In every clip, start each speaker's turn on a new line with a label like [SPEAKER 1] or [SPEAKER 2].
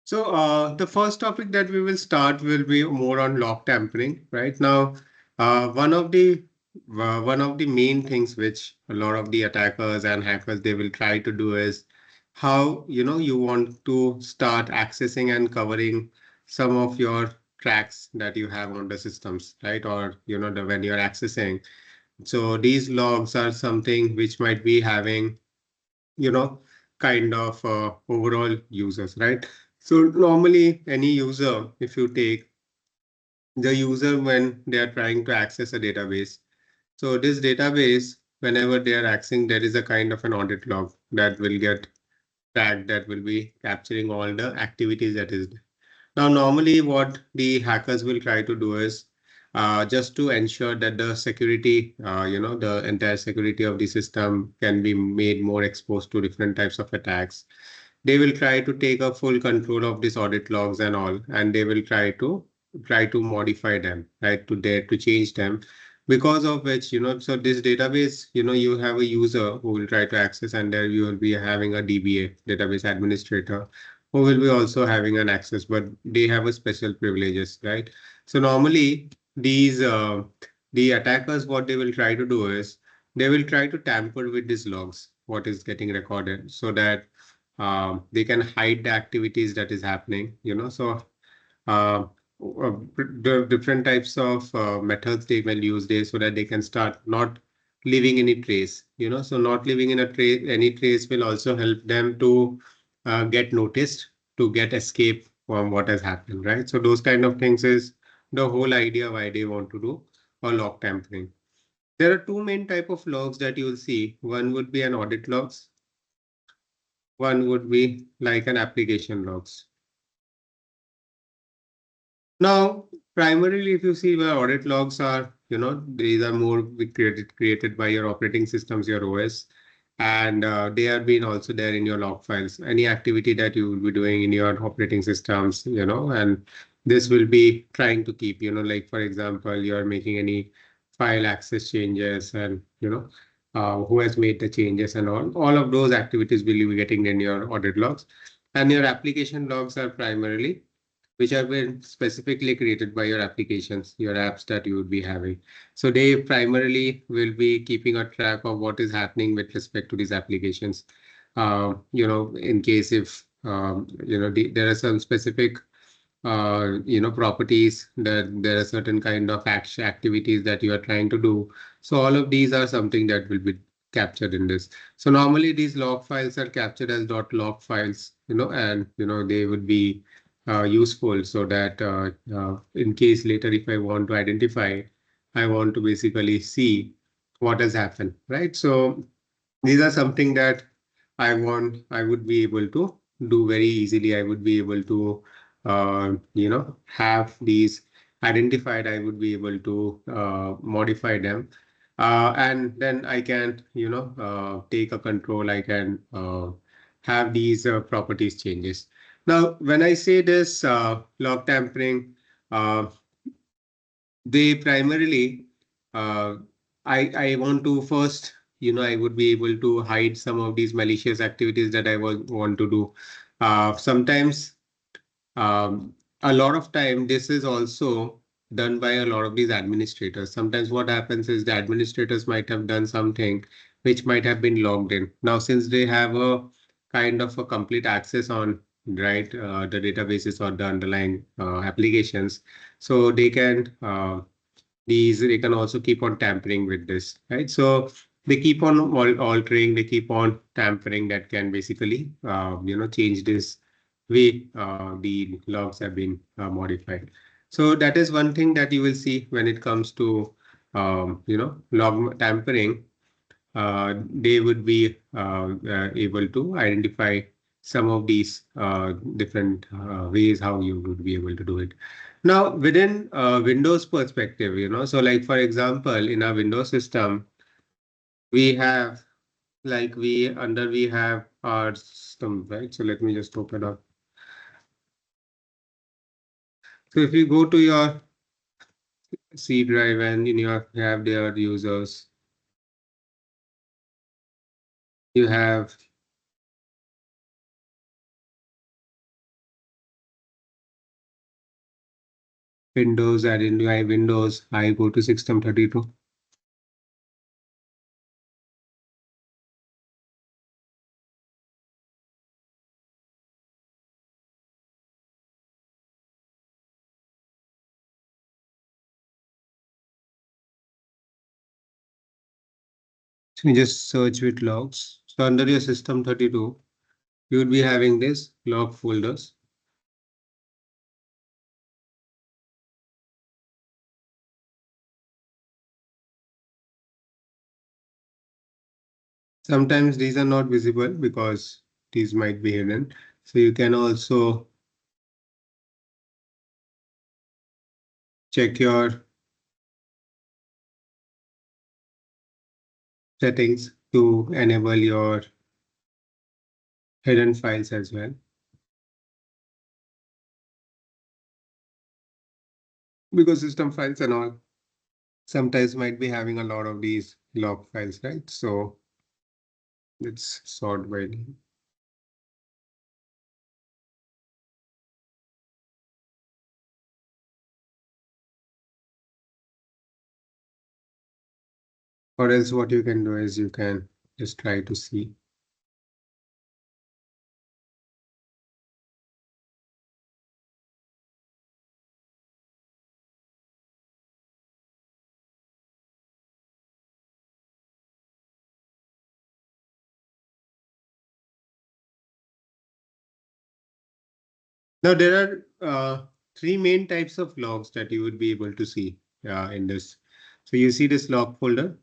[SPEAKER 1] So the first topic that we will start will be more on log tampering. Right now, one of the main things which a lot of the attackers and hackers they will try to do is how you want to start accessing and covering some of your tracks that you have on the systems, right? Or when you're accessing. So these logs are something which might be having you know, kind of overall users, right? So normally any user, if you take the user when they are trying to access a database, so this database, whenever they are accessing, there is a kind of an audit log that will get tagged that will be capturing all the activities that is there. Now, normally what the hackers will try to do is just to ensure that the security, the entire security of the system can be made more exposed to different types of attacks. They will try to take a full control of these audit logs and all, and they will try to modify them, right, to dare to change them. Because of which, so this database, you have a user who will try to access, and there you will be having a DBA, database administrator, who will be also having an access, but they have a special privileges, right? So normally these the attackers, what they will try to do is they will try to tamper with these logs, what is getting recorded, so that they can hide the activities that is happening, so uh, the different types of methods they will use there so that they can start not leaving any trace, so not leaving in a trace, any trace will also help them to get noticed, to get escape from what has happened, right? So those kind of things is the whole idea why they want to do a log tampering. There are two main type of logs that you will see. One would be an audit logs. One would be like an application logs. Now, primarily, if you see where audit logs are, these are more created by your operating systems, your OS, and they have been also there in your log files. Any activity that you will be doing in your operating systems, and this will be trying to keep, like for example, you are making any file access changes, and who has made the changes and all of those activities will be getting in your audit logs, and your application logs are primarily which have been specifically created by your applications, your apps that you would be having. So they primarily will be keeping a track of what is happening with respect to these applications. In case if there are some specific properties that there are certain kind of action activities that you are trying to do. So all of these are something that will be captured in this. So normally these log files are captured as .log files, and they would be useful so that in case later if I want to identify, I want to basically see what has happened, right? So these are something that I would be able to do very easily. I would be able to, have these identified. I would be able to modify them. And then I can, take a control. I can have these properties changes. Now, when I say this log tampering, uh, they primarily, uh, I want to first, I would be able to hide some of these malicious activities that I want to do. Sometimes, a lot of time, this is also done by a lot of these administrators. Sometimes what happens is the administrators might have done something which might have been logged in. Now, since they have a kind of a complete access on, right, the databases or the underlying applications, so they can also keep on tampering with this, right? So they keep on altering, they keep on tampering that can basically, change this way the logs have been modified. So that is one thing that you will see when it comes to, log tampering. They would be able to identify some of these different ways how you would be able to do it. Now, within Windows perspective, so like for example, in our Windows system, we have we have our system, right? So let me just open up. So if you go to your C drive and you have their users, you have Windows, identify Windows, I go to System32. So you just search with logs. So under your System32, you would be having this log folders. Sometimes these are not visible because these might be hidden. So you can also check your settings to enable your hidden files as well. Because system files and all sometimes might be having a lot of these log files, right? So let's sort by name. Or else what you can do is you can just try to see. Now there are three main types of logs that you would be able to see in this. So you see this log folder.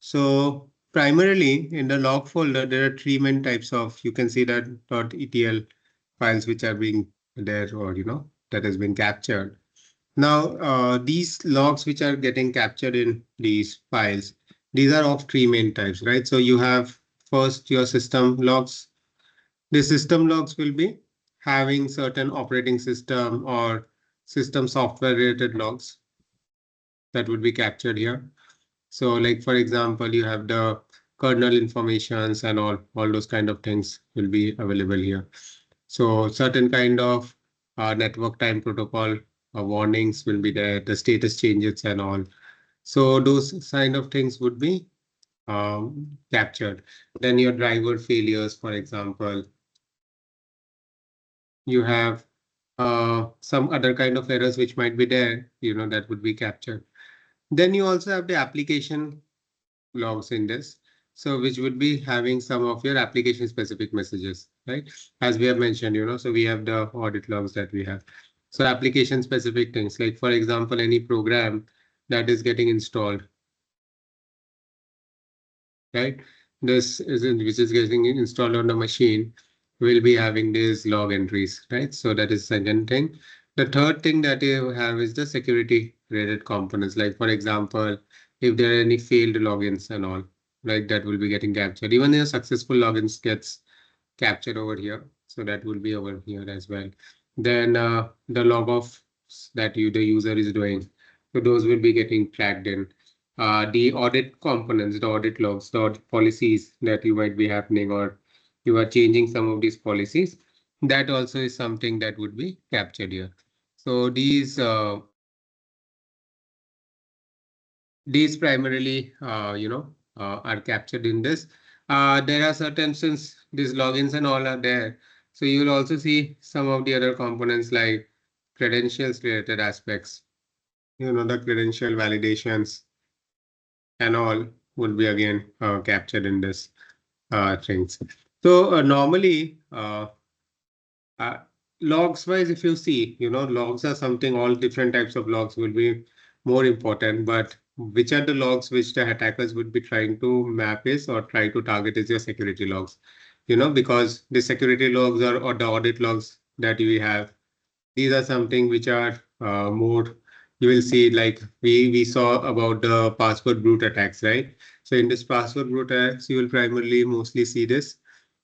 [SPEAKER 1] So primarily in the log folder, there are three main types of, you can see that .etl files which are being there or, that has been captured. Now, these logs which are getting captured in these files, these are of three main types, right? So you have first your system logs. The system logs will be having certain operating system or system software related logs that would be captured here. So like, for example, you have the kernel informations and all those kind of things will be available here. So certain kind of network time protocol warnings will be there, the status changes and all. So those kind of things would be captured. Then your driver failures, for example, you have some other kind of errors which might be there, that would be captured. Then you also have the application logs in this. So which would be having some of your application specific messages, right? As we have mentioned, so we have the audit logs that we have. So application specific things, like for example, any program that is getting installed, right? This is which is getting installed on the machine will be having these log entries, right? So that is second thing. The third thing that you have is the security related components. Like for example, if there are any failed logins and all, right, that will be getting captured. Even your successful logins gets captured over here. So that will be over here as well. Then the log offs that the user is doing. So those will be getting tracked in. The audit components, the audit logs, the audit policies that you might be happening, or you are changing some of these policies. That also is something that would be captured here. So these primarily, are captured in this. There are certain, since these logins and all are there, so you will also see some of the other components like credentials related aspects, the credential validations and all would be again captured in this things. So normally, uh, logs wise, if you see, logs are something, all different types of logs will be more important, but which are the logs which the attackers would be trying to map is or try to target is your security logs, because the security logs or the audit logs that we have, these are something which are more, you will see like we saw about the password brute attacks, right? So in this password brute attacks, you will primarily mostly see this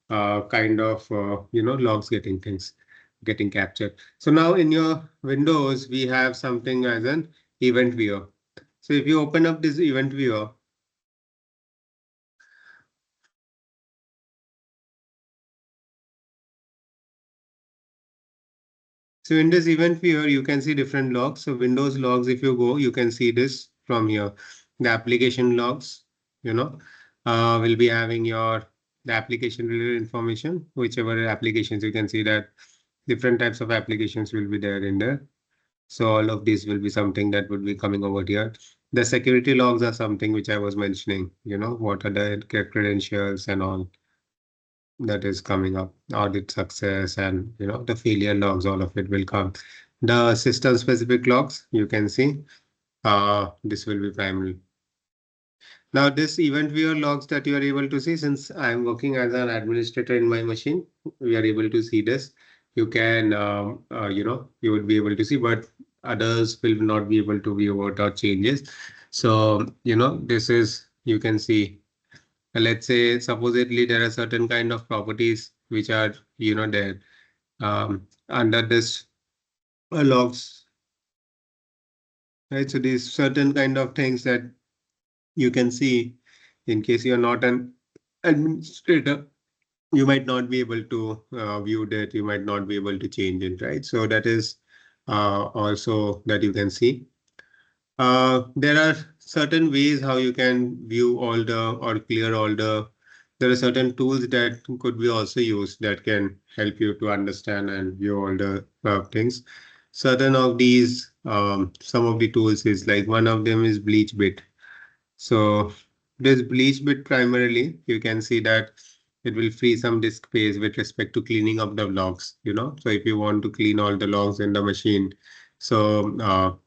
[SPEAKER 1] kind of logs getting captured. So now in your Windows, we have something as an event viewer. So if you open up this event viewer, So in this event viewer, you can see different logs. So Windows logs, if you go, you can see this from here. The application logs, you know, will be having your the application related information, whichever applications you can see that different types of applications will be there in there. So all of these will be something that would be coming over here. The security logs are something which I was mentioning, what are the credentials and all that is coming up, audit success and the failure logs, all of it will come. The system specific logs, you can see, this will be primary. Now this event viewer logs that you are able to see, since I'm working as an administrator in my machine, we are able to see this. You can, you would be able to see, but others will not be able to view what are changes. So, this is, you can see, let's say supposedly there are certain kind of properties which are, there under this logs, right? So these certain kind of things that you can see in case you're not an administrator, you might not be able to view that, you might not be able to change it, right? So that is also that you can see. There are certain ways how you can view all the or clear all the. There are certain tools that could be also used that can help you to understand and view all the things. Certain of these, some of the tools is like one of them is bleach bit. So this bleach bit primarily, you can see that it will free some disk space with respect to cleaning up the logs, So if you want to clean all the logs in the machine, so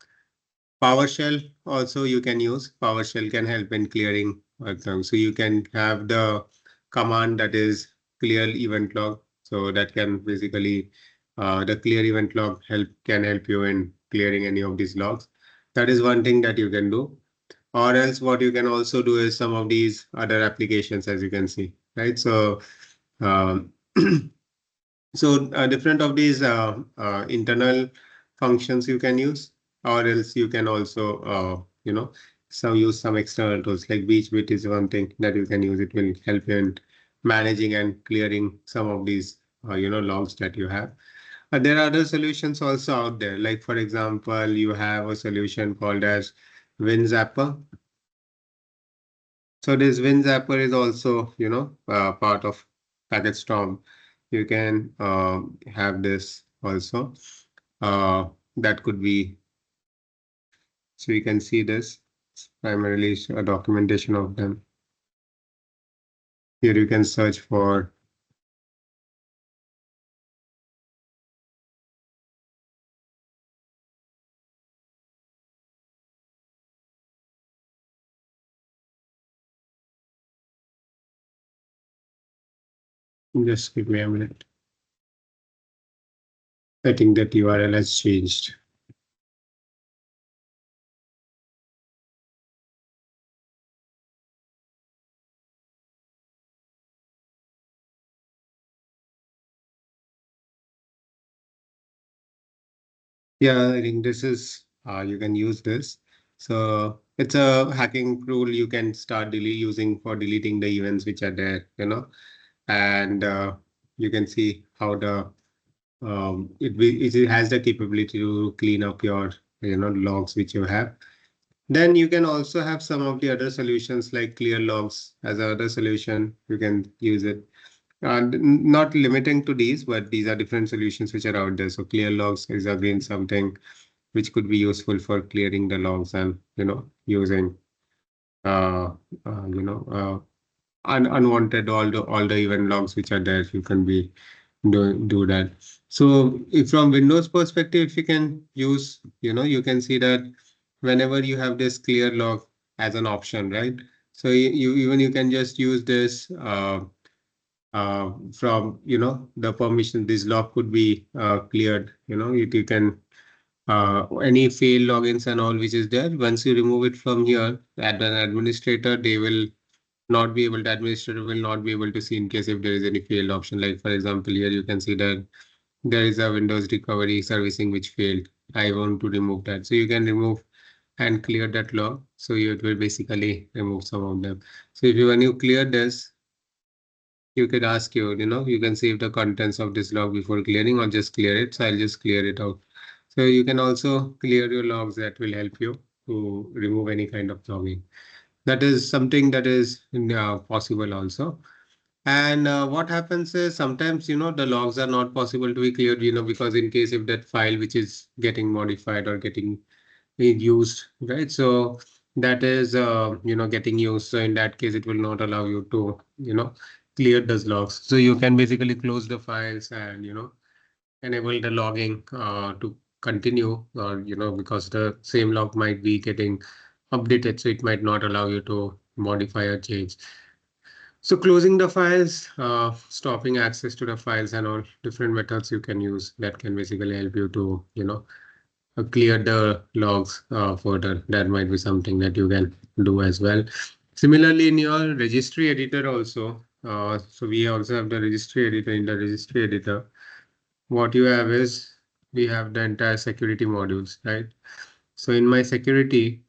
[SPEAKER 1] PowerShell also you can use. PowerShell can help in clearing them. So you can have the command that is clear event log. So that can basically the clear event log can help you in clearing any of these logs. That is one thing that you can do. Or else what you can also do is some of these other applications, as you can see, right? So um, So different of these internal functions you can use, or else you can also, use some external tools like BeachBit is one thing that you can use. It will help you in managing and clearing some of these, logs that you have. There are other solutions also out there. Like for example, you have a solution called as WinZapper. So this WinZapper is also, part of Packet Storm. You can have this also. Uh, that could be, so you can see this primarily is a documentation of them. Here you can search for, just give me a minute. I think that URL has changed. Yeah, I think this is, you can use this. So it's a hacking tool you can start using for deleting the events which are there, and you can see how the it has the capability to clean up your logs which you have. Then you can also have some of the other solutions like clear logs as another solution. You can use it. And not limiting to these, but these are different solutions which are out there. So clear logs is again something which could be useful for clearing the logs and using uh, uh you know uh, unwanted all the event logs which are there. You can be do that. So if from Windows perspective, if you can use, you can see that whenever you have this clear log as an option, right? So you can just use this from the permission. This log could be cleared. You can any failed logins and all which is there. Once you remove it from here, as an administrator, they will not be able to administrator will not be able to see in case if there is any failed option. Like for example, here you can see that there is a Windows recovery servicing which failed. I want to remove that. So you can remove and clear that log. So it will basically remove some of them. So if you when you clear this, You could ask you can save the contents of this log before clearing or just clear it. So I'll just clear it out. So you can also clear your logs. That will help you to remove any kind of logging. That is something that is possible also. And what happens is sometimes, the logs are not possible to be cleared, because in case if that file which is getting modified or getting used, right? So that is, getting used. So in that case, it will not allow you to, clear those logs. So you can basically close the files and, enable the logging to continue, or, because the same log might be getting updated. So it might not allow you to modify or change. So closing the files, stopping access to the files and all different methods you can use that can basically help you to, clear the logs further. That might be something that you can do as well. Similarly, in your registry editor also, so we also have the registry editor. In the registry editor, what you have is we have the entire security modules, right? So in my security,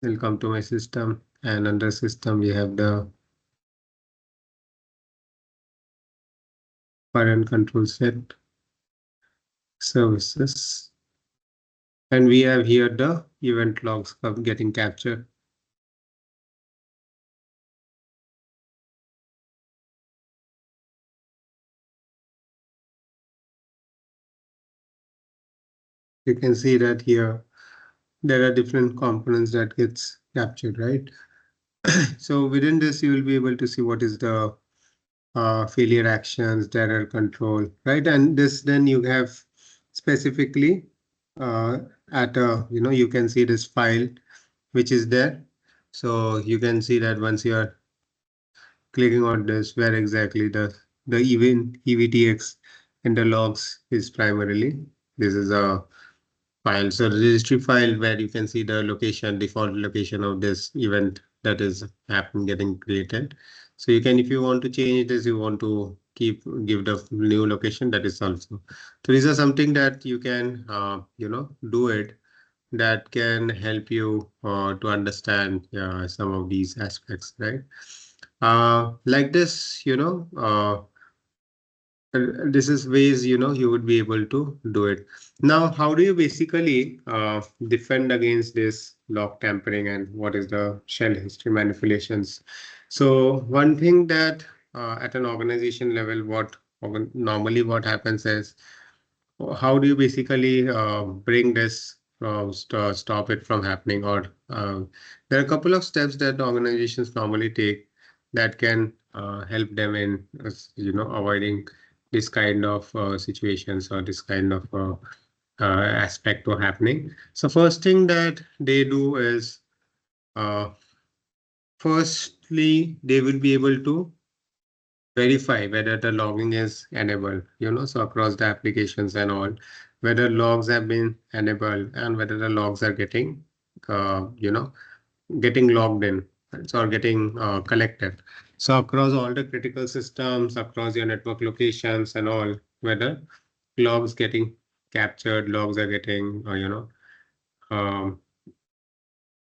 [SPEAKER 1] we'll come to my system, and under system, we have the current control set services. And we have here the event logs of getting captured. You can see that here there are different components that gets captured, right? So within this, you will be able to see what is the failure actions, error control, right? And this then you have specifically uh, at you can see this file which is there. So you can see that once you are clicking on this, where exactly the event EVTX in the logs is primarily. This is a file. So the registry file where you can see the location, default location of this event that is happen getting created. So you can, if you want to change this, you want to give the new location, that is also. So these are something that you can do it, that can help you to understand some of these aspects, right? Like this, this is ways you would be able to do it. Now, how do you basically defend against this log tampering, and what is the shell history manipulations? So one thing that at an organization level, normally what happens is, how do you basically bring this stop it from happening, or there are a couple of steps that organizations normally take that can help them in avoiding this kind of situations or this kind of aspect to happening. So first thing that they do is, uh, firstly they will be able to verify whether the logging is enabled, so across the applications and all, whether logs have been enabled and whether the logs are getting, getting logged in, right, or getting collected. So across all the critical systems, across your network locations and all, whether logs getting captured, logs are getting, um,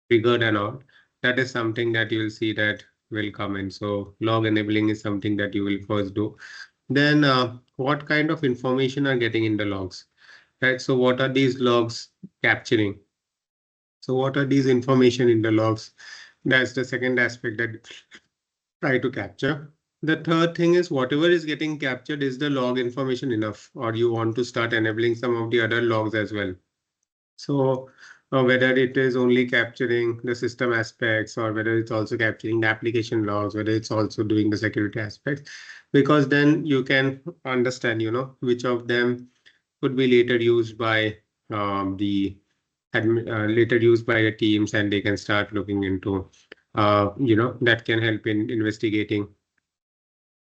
[SPEAKER 1] triggered and all. That is something that you will see that will come in. So log enabling is something that you will first do. Then what kind of information are getting in the logs, right? So what are these logs capturing? So what are these information in the logs? That's the second aspect that try to capture. The third thing is, whatever is getting captured, is the log information enough, or you want to start enabling some of the other logs as well. So whether it is only capturing the system aspects, or whether it's also capturing the application logs, whether it's also doing the security aspects, because then you can understand, which of them could be later used by the later used by the teams, and they can start looking into, that can help in investigating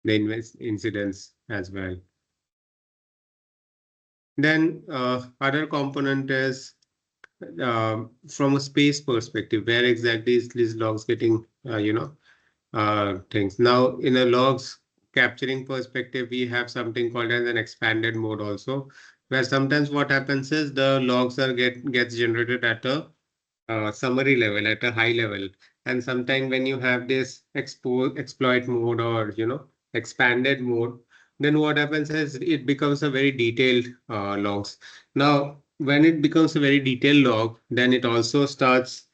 [SPEAKER 1] the incidents as well. Then other component is, from a space perspective, where exactly is these logs getting, things. Now, in a logs capturing perspective, we have something called as an expanded mode also, where sometimes what happens is the logs are gets generated at a summary level, at a high level. And sometimes when you have this exploit mode, or expanded mode, then what happens is it becomes a very detailed logs. Now, when it becomes a very detailed log, then it also starts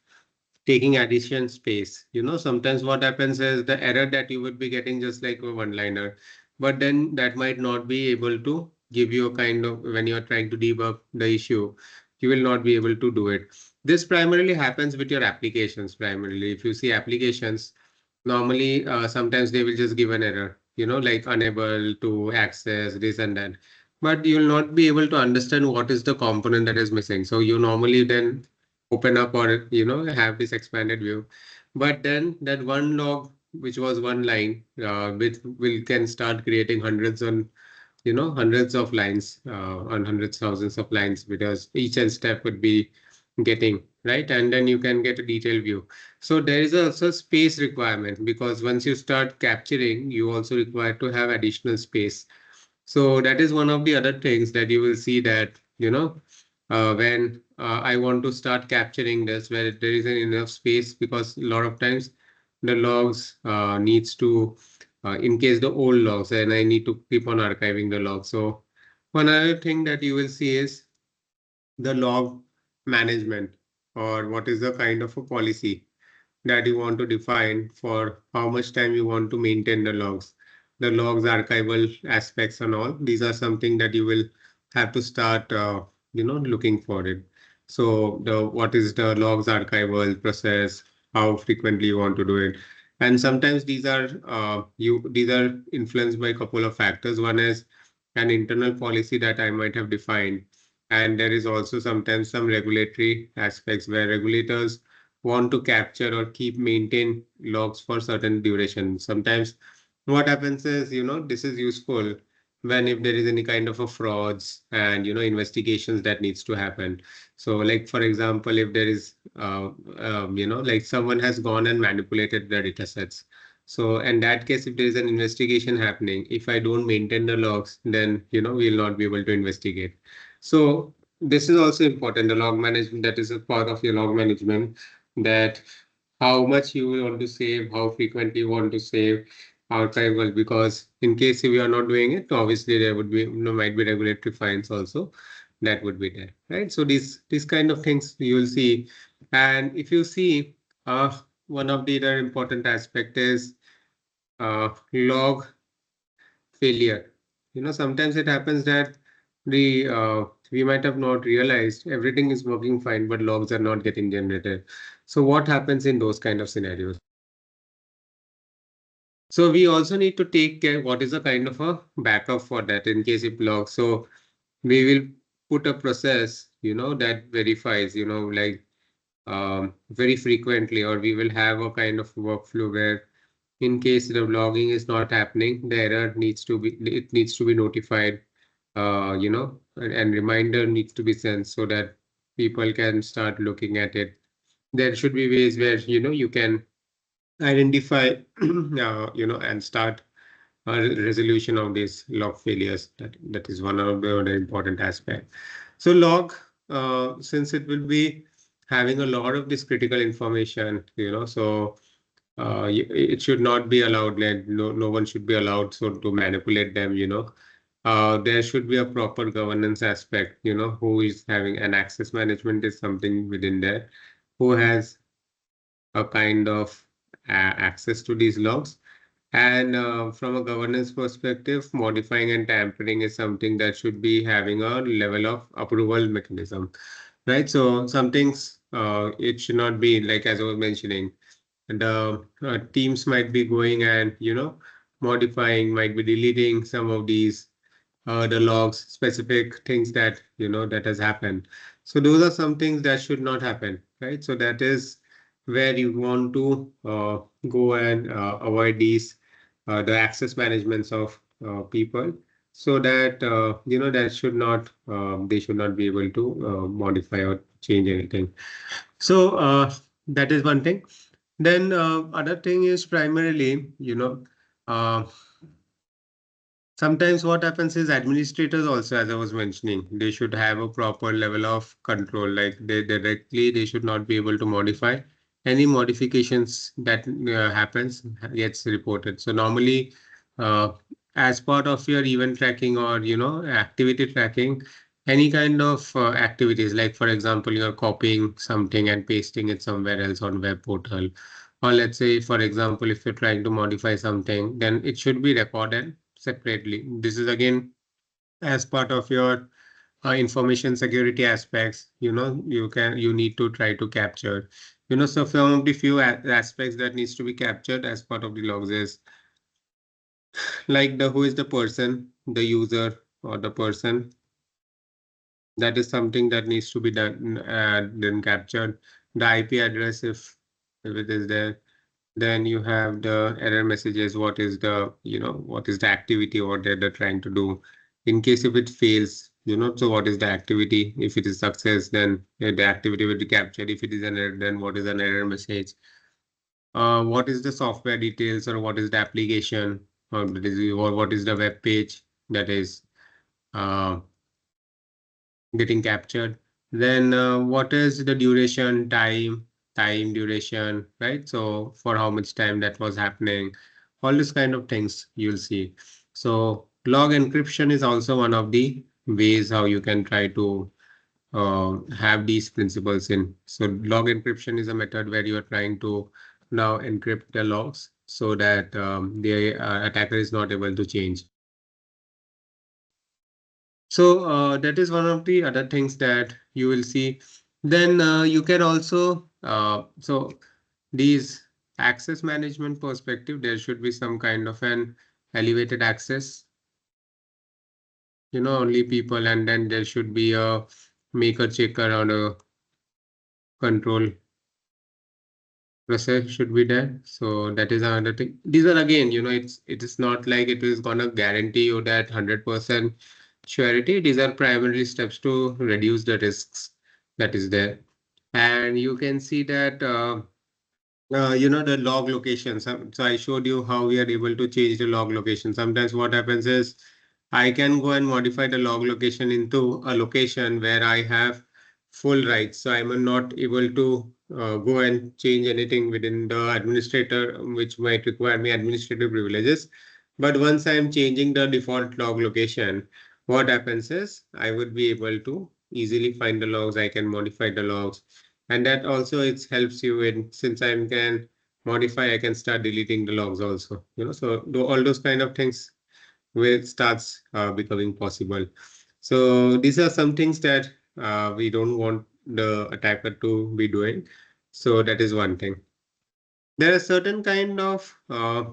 [SPEAKER 1] taking addition space. Sometimes what happens is the error that you would be getting just like a one liner, but then that might not be able to give you a kind of, when you're trying to debug the issue, you will not be able to do it. This primarily happens with your applications. Primarily, if you see applications, normally sometimes they will just give an error, like unable to access this and that, but you will not be able to understand what is the component that is missing. So you normally then open up, or have this expanded view, but then that one log which was one line, which will can start creating hundreds of lines, on hundreds thousands of lines, because each and step would be getting right, and then you can get a detailed view. So there is also space requirement, because once you start capturing, you also require to have additional space. So that is one of the other things that you will see, that when I want to start capturing this, where there isn't enough space, because a lot of times the logs needs to, in case the old logs, and I need to keep on archiving the logs. So one other thing that you will see is the log management, or what is the kind of a policy that you want to define for how much time you want to maintain the logs archival aspects and all. These are something that you will have to start, looking for it. So the what is the logs archival process, how frequently you want to do it. And sometimes these are influenced by a couple of factors. One is an internal policy that I might have defined. And there is also sometimes some regulatory aspects where regulators want to capture or keep maintain logs for certain duration. Sometimes what happens is, this is useful when if there is any kind of a frauds and, investigations that needs to happen. So like, for example, if there is, like someone has gone and manipulated the data sets. So in that case, if there is an investigation happening, if I don't maintain the logs, then, we'll not be able to investigate. So this is also important, the log management, that is a part of your log management, that how much you want to save, how frequently you want to save archival, because in case if you are not doing it, obviously there would be, might be regulatory fines also that would be there, right? So these kind of things you will see. And if you see, one of the other important aspect is log failure. Sometimes it happens that the we might have not realized everything is working fine, but logs are not getting generated. So what happens in those kind of scenarios? So we also need to take care what is a kind of a backup for that in case it logs. So we will put a process, that verifies, like very frequently, or we will have a kind of workflow where in case the logging is not happening, the error needs to be, it needs to be notified, and reminder needs to be sent so that people can start looking at it. There should be ways where, you can identify, and start a resolution of these log failures. That is one of the important aspect. So log, since it will be having a lot of this critical information, so it should not be allowed, like no one should be allowed so to manipulate them. There should be a proper governance aspect, who is having an access management is something within there, who has a kind of access to these logs. And from a governance perspective, modifying and tampering is something that should be having a level of approval mechanism, right? So some things, it should not be like, as I was mentioning, the teams might be going and, modifying, might be deleting some of these, the logs, specific things that, that has happened. So those are some things that should not happen, right? So that is where you want to go and avoid these, the access managements of people, so that, that should not, they should not be able to modify or change anything. So that is one thing. Then other thing is primarily, uh, Sometimes what happens is administrators also, as I was mentioning, they should have a proper level of control. Like they should not be able to modify any modifications that happens gets reported. So normally, uh, as part of your event tracking or activity tracking, any kind of activities, like for example, you're copying something and pasting it somewhere else on web portal, or let's say, for example, if you're trying to modify something, then it should be recorded separately. This is again as part of your information security aspects. You need to try to capture. So some of the few aspects that needs to be captured as part of the logs is like the who is the person, the user or the person. That is something that needs to be done, then captured. The IP address, if it is there. Then you have the error messages. What is the activity what they're trying to do? In case if it fails, so what is the activity? If it is success, then the activity will be captured. If it is an error, then what is an error message? What is the software details or what is the application or what is the web page that is uh, getting captured. Then what is the duration, time duration, right? So for how much time that was happening, all this kind of things you'll see. So log encryption is also one of the ways how you can try to have these principles in. So log encryption is a method where you are trying to now encrypt the logs so that the attacker is not able to change. So that is one of the other things that you will see. Then you can also, so these access management perspective, there should be some kind of an elevated access, only people, and then there should be a maker checker or a control process should be there. So that is another thing. These are again, it is not like it is gonna guarantee you that 100% surety. These are primarily steps to reduce the risks that is there. And you can see that the log location. So I showed you how we are able to change the log location. Sometimes what happens is I can go and modify the log location into a location where I have full rights. So I'm not able to go and change anything within the administrator, which might require me administrative privileges. But once I'm changing the default log location, what happens is I would be able to easily find the logs. I can modify the logs, and that also it helps you in, since I can modify, I can start deleting the logs also. So all those kind of things will starts becoming possible. So these are some things that we don't want the attacker to be doing. So that is one thing. There are certain kind of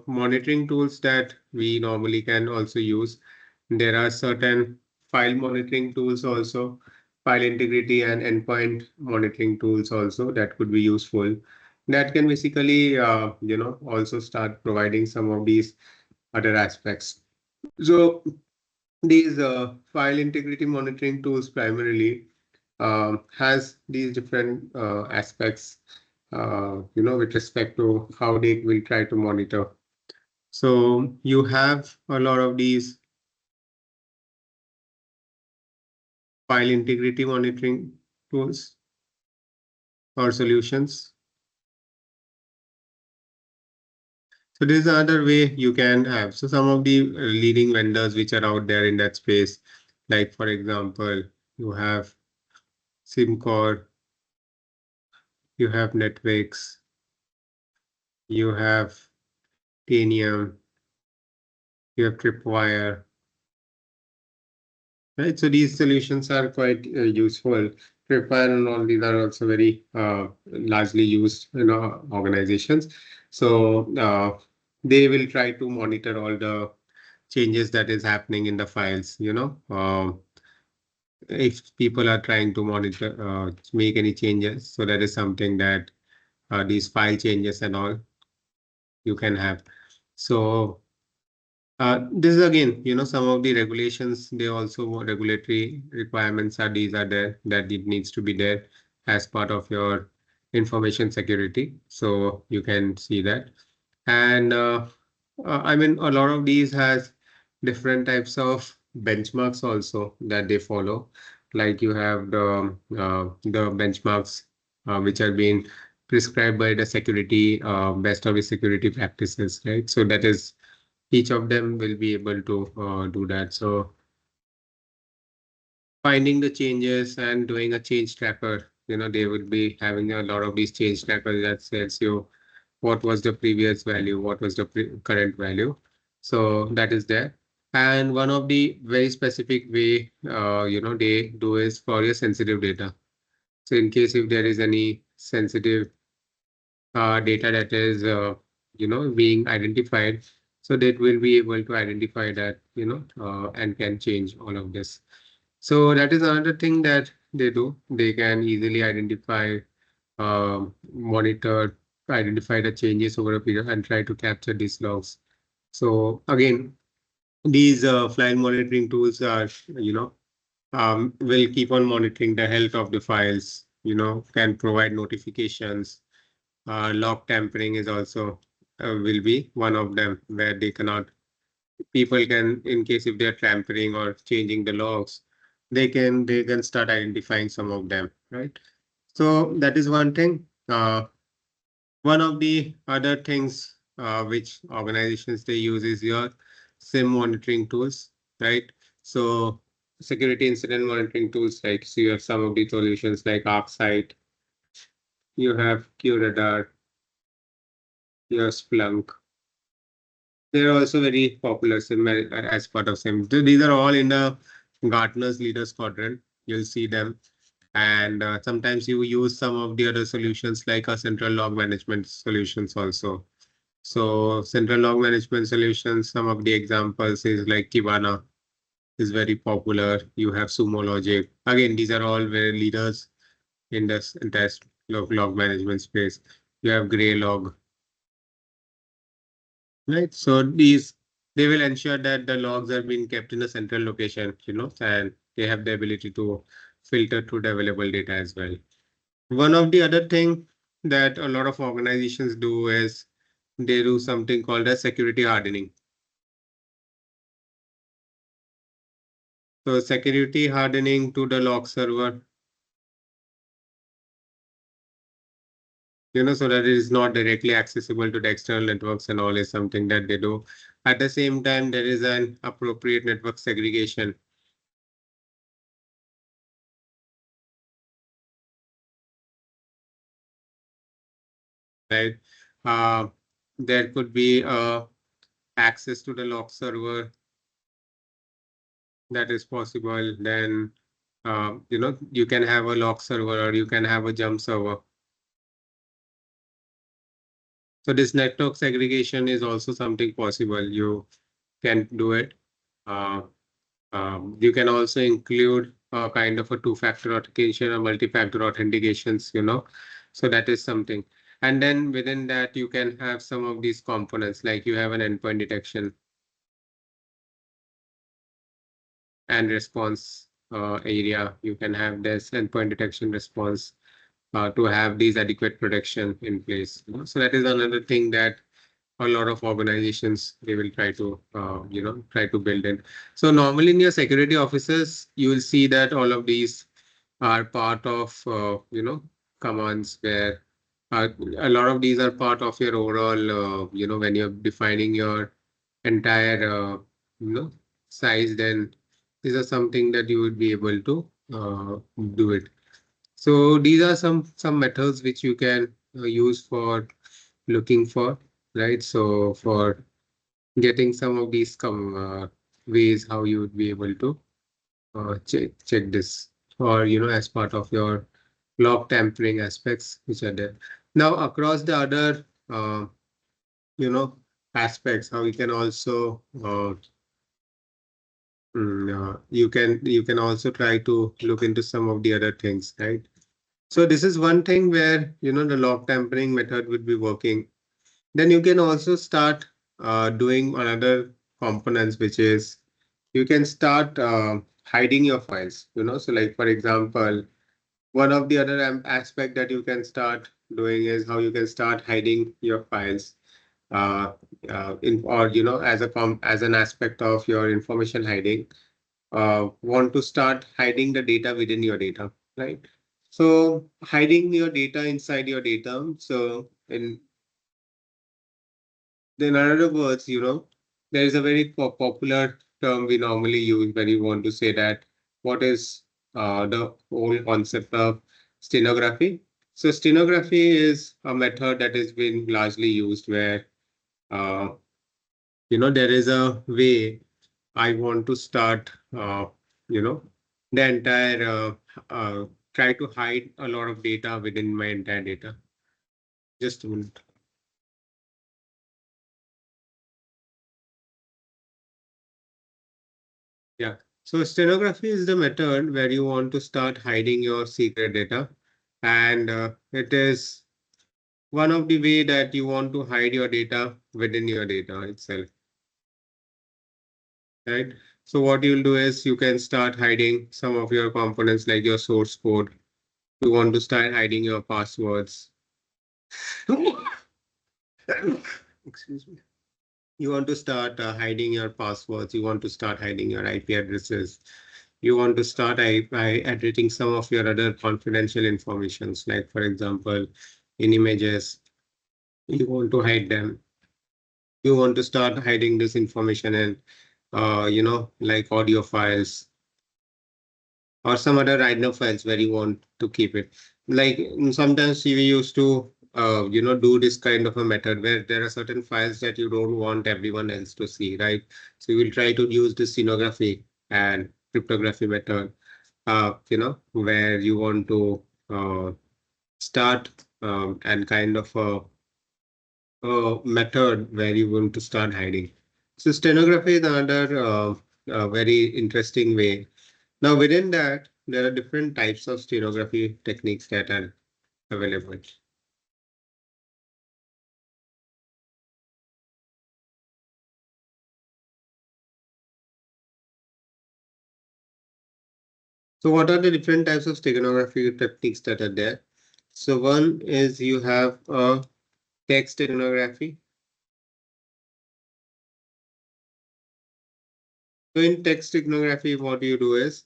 [SPEAKER 1] monitoring tools that we normally can also use. There are certain file monitoring tools also, file integrity and endpoint monitoring tools also that could be useful. That can basically, also start providing some of these other aspects. So these file integrity monitoring tools primarily has these different aspects, with respect to how they will try to monitor. So you have a lot of these file integrity monitoring tools or solutions. So this is another way you can have. So some of the leading vendors which are out there in that space, like for example, you have SimCore, you have Netflix, you have Tanium, you have Tripwire, right? So these solutions are quite useful. Tripwire and all these are also very largely used in organizations. So they will try to monitor all the changes that is happening in the files. If people are trying to monitor, make any changes, so that is something that these file changes and all you can have. So this is again, some of the regulations, they also regulatory requirements are these are there that it needs to be there as part of your information security. So you can see that. And I mean, a lot of these has different types of benchmarks also that they follow. Like you have the benchmarks which are being prescribed by the security best of the security practices, right? So that is each of them will be able to do that. So finding the changes and doing a change tracker, they will be having a lot of these change trackers that tells you what was the previous value, what was the current value. So that is there. And one of the very specific way, they do is for your sensitive data. So in case if there is any sensitive data that is, being identified, so that will be able to identify that, and can change all of this. So that is another thing that they do. They can easily monitor, identify the changes over a period and try to capture these logs. So again, these file monitoring tools are, will keep on monitoring the health of the files, can provide notifications. Log tampering is also will be one of them where they cannot, people can, in case if they're tampering or changing the logs, they can start identifying some of them, right? So that is one thing. One of the other things which organizations they use is your SIM monitoring tools, right? So security incident monitoring tools, like so you have some of the solutions like ArcSight, you have QRadar, you have Splunk. They're also very popular SIM as part of SIM. These are all in the Gartner's Leaders Quadrant. You'll see them. And sometimes you use some of the other solutions like a central log management solutions also. So central log management solutions, some of the examples is like Kibana is very popular. You have Sumo Logic. Again, these are all very leaders in this entire log management space. You have Greylog, right? So these, they will ensure that the logs are being kept in a central location, and they have the ability to filter through the available data as well. One of the other thing that a lot of organizations do is they do something called as security hardening. So security hardening to the log server, so that it is not directly accessible to the external networks and all is something that they do. At the same time, there is an appropriate network segregation, right? Uh, there could be access to the log server that is possible. Then, you can have a log server or you can have a jump server. So this network segregation is also something possible. You can do it. Uh, you can also include a kind of a two-factor authentication or multi-factor authentications, So that is something. And then within that, you can have some of these components, like you have an endpoint detection and response area. You can have this endpoint detection response to have these adequate protection in place. So that is another thing that a lot of organizations they will try to build in. So normally in your security offices, you will see that all of these are part of commands where a lot of these are part of your overall when you're defining your entire you know size, then these are something that you would be able to do it. So these are some methods which you can use for looking for, right? So for getting some of these ways how you would be able to check this, or as part of your log tampering aspects which are there. Now across the other you know aspects, how you can also you can also try to look into some of the other things, right? So this is one thing where the log tampering method would be working. Then you can also start doing another components, which is you can start hiding your files. So like for example, one of the other aspect that you can start doing is how you can start hiding your files. as an aspect of your information hiding, want to start hiding the data within your data, right? So hiding your data inside your data. So in other words, there is a very popular term we normally use when you want to say that what is the whole concept of stenography. So stenography is a method that has been largely used where uh, there is a way I want to start, you know, the entire try to hide a lot of data within my entire data. Just a minute. Yeah. So stenography is the method where you want to start hiding your secret data. And it is one of the way that you want to hide your data within your data itself, right? So what you'll do is you can start hiding some of your components like your source code. You want to start hiding your passwords. Excuse me. You want to start hiding your passwords. You want to start hiding your IP addresses. You want to start by editing some of your other confidential informations, like for example, in images, you want to hide them. You want to start hiding this information in, like audio files or some other random files where you want to keep it. Like sometimes we used to, do this kind of a method where there are certain files that you don't want everyone else to see, right? So you will try to use the scenography and cryptography method, where you want to start and kind of a method where you want to start hiding. So stenography is another very interesting way. Now, within that, there are different types of stenography techniques that are available. So, what are the different types of stenography techniques that are there? So, one is you have text stenography. So, in text stenography, what you do is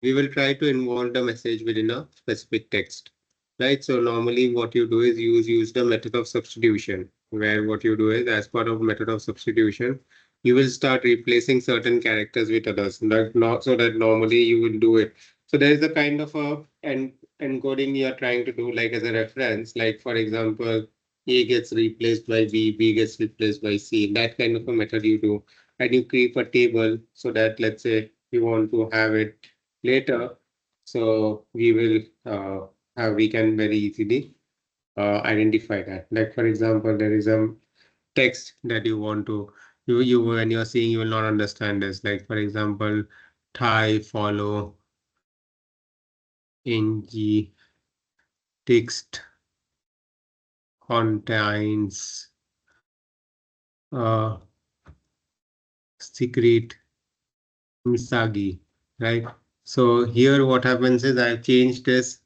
[SPEAKER 1] we will try to involve the message within a specific text, right? So normally what you do is use the method of substitution, where what you do is as part of method of substitution, you will start replacing certain characters with others, not so that normally you will do it. So there is a kind of a encoding you are trying to do, like as a reference, like for example, A gets replaced by B gets replaced by C. That kind of a method you do, and you create a table so that let's say you want to have it later. So we will we can very easily identify that. Like for example, there is a text that you want to you when you're seeing you will not understand this. Like for example, Thai follow ng text contains uh secret misagi, right? So here what happens is I've changed this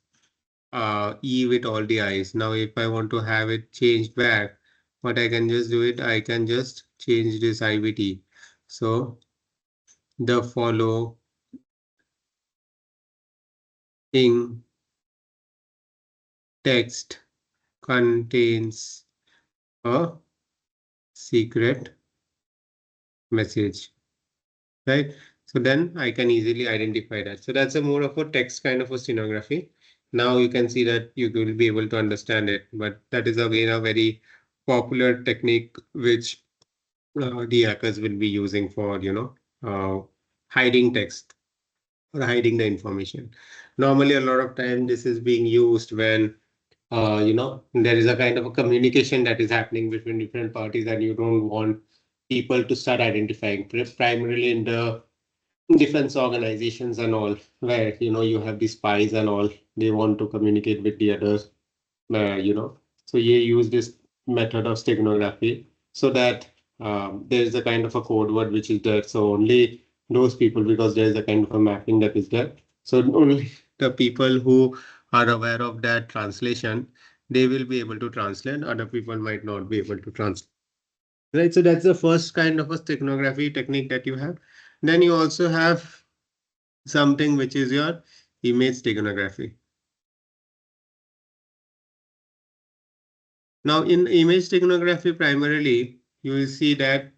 [SPEAKER 1] E with all the I's. Now, if I want to have it changed back, what I can just do it, I can just change this I with E. So the following text contains a secret message, right? So then I can easily identify that. So that's a more of a text kind of a stenography. Now you can see that you will be able to understand it, but that is again a very popular technique which the hackers will be using for, hiding text or hiding the information. Normally, a lot of time this is being used when, there is a kind of a communication that is happening between different parties and you don't want people to start identifying, primarily in the defense organizations and all, where, you have the spies and all, they want to communicate with the others so you use this method of steganography so that there is a kind of a code word which is there. So only those people, because there is a kind of a mapping that is there. So only the people who are aware of that translation, they will be able to translate. Other people might not be able to translate. right? So that's the first kind of a steganography technique that you have. Then you also have something which is your image steganography. Now, in image steganography, primarily, you will see that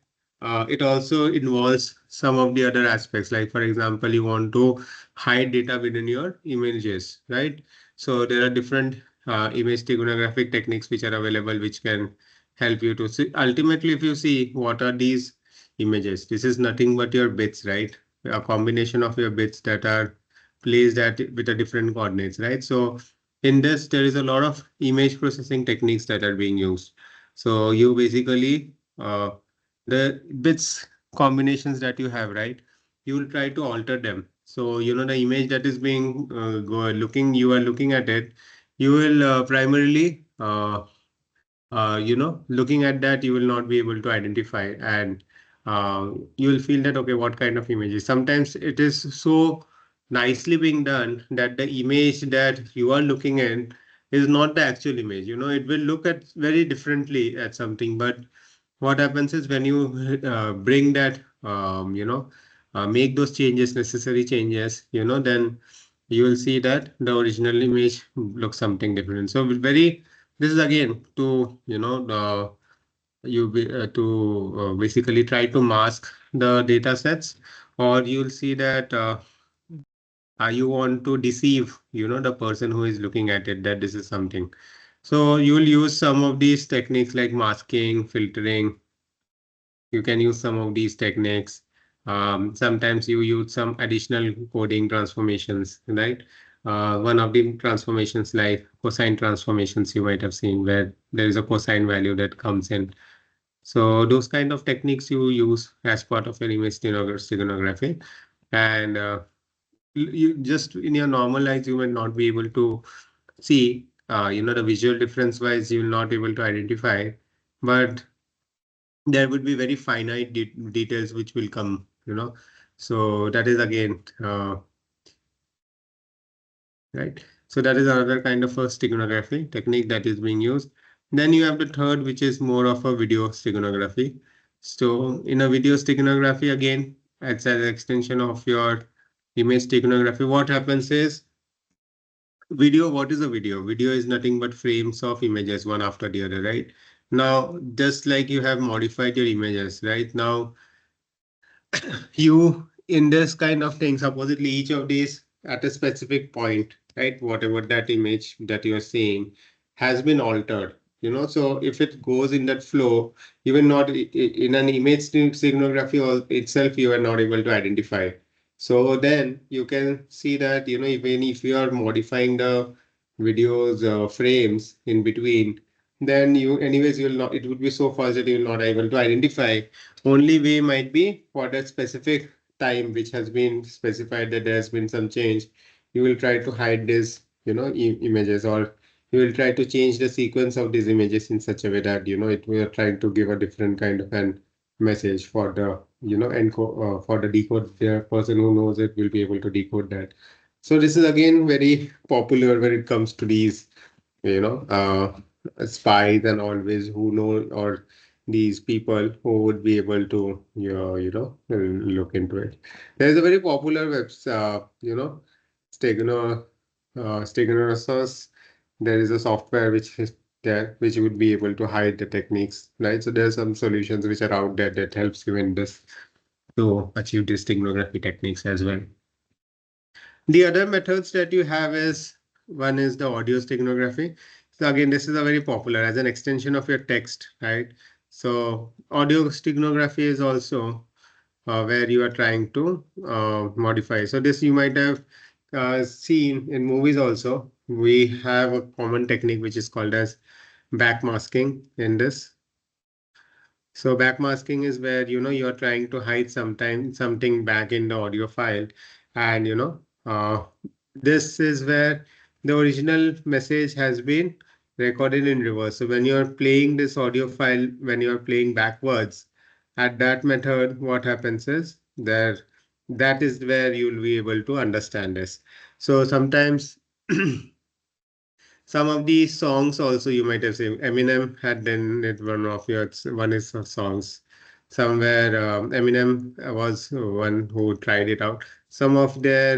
[SPEAKER 1] it also involves some of the other aspects. Like, for example, you want to hide data within your images, right? So there are different image steganographic techniques which are available, which can help you to see. Ultimately, if you see what are these images, this is nothing but your bits, right? A combination of your bits that are placed at with a different coordinates, right? So in this, there is a lot of image processing techniques that are being used. So you basically, the bits combinations that you have, right? You will try to alter them. So, the image that is being looking, you are looking at it, you will primarily, looking at that, you will not be able to identify, and you will feel that, okay, what kind of images. Sometimes it is so nicely being done that the image that you are looking at is not the actual image. It will look at very differently at something, but what happens is when you bring that, make those changes, necessary changes, then you will see that the original image looks something different. So very, this is again to, basically try to mask the data sets, or you'll see that you want to deceive, the person who is looking at it, that this is something. So you'll use some of these techniques like masking, filtering. You can use some of these techniques. Sometimes you use some additional coding transformations, right? One of the transformations like cosine transformations you might have seen, where there is a cosine value that comes in. So those kind of techniques you use as part of your image steganography. And you just in your normal eyes, you will not be able to see, the visual difference wise, you will not be able to identify. But there would be very finite details which will come. So that is again, right. So that is another kind of a steganography technique that is being used. Then you have the third, which is more of a video steganography. So in a video steganography, again, it's an extension of your image steganography. What happens is video, what is a video? Video is nothing but frames of images one after the other, right? Now, just like you have modified your images, right? Now, you in this kind of thing, supposedly each of these at a specific point, right? Whatever that image that you're seeing has been altered. So if it goes in that flow, even not in an image signography itself, you are not able to identify. So then you can see that, even if you are modifying the videos frames in between, then anyways, you'll not, it would be so fast that you'll not able to identify. Only way might be for that specific time which has been specified that there has been some change. You will try to hide these, images, or you will try to change the sequence of these images in such a way that, it will trying to give a different kind of an message for the, for the decode. The person who knows it will be able to decode that. So this is again very popular when it comes to these, spies and always who know, or these people who would be able to, look into it. There is a very popular Stegano, Steganosaurus. There is a software which is there, which would be able to hide the techniques, right? So there are some solutions which are out there that helps you in this to achieve these steganography techniques as well. The other methods that you have is, one is the audio steganography. So again, this is a very popular as an extension of your text, right? So audio steganography is also where you are trying to modify. So this you might have seen in movies also. We have a common technique which is called as backmasking in this. So backmasking is where, you're trying to hide something back in the audio file, and this is where the original message has been recorded in reverse. So when you're playing this audio file, when you're playing backwards, at that method, what happens is that is where you'll be able to understand this. So sometimes some of these songs also you might have seen. Eminem had done it one of your one is songs. Somewhere Eminem was one who tried it out. Some of their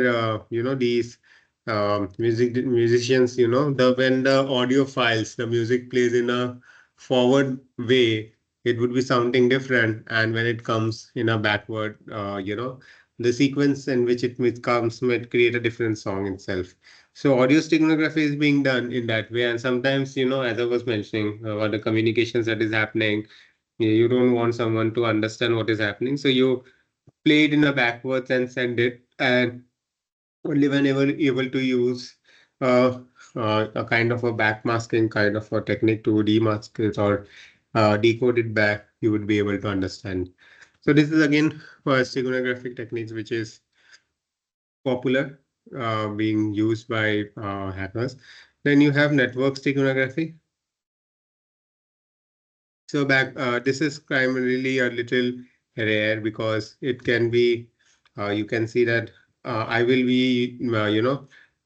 [SPEAKER 1] these musicians, the when the audio files, the music plays in a forward way, it would be sounding different, and when it comes in a backward, the sequence in which comes might create a different song itself. So audio steganography is being done in that way, and sometimes, as I was mentioning, what the communications that is happening, you don't want someone to understand what is happening, so you play it in a backwards and send it, and only whenever able to use uh, a kind of a backmasking kind of a technique to demask it or decode it back, you would be able to understand. So this is again for steganographic techniques, which is popular, being used by hackers. Then you have network steganography. So this is primarily a little rare because it can be, you can see that I will be,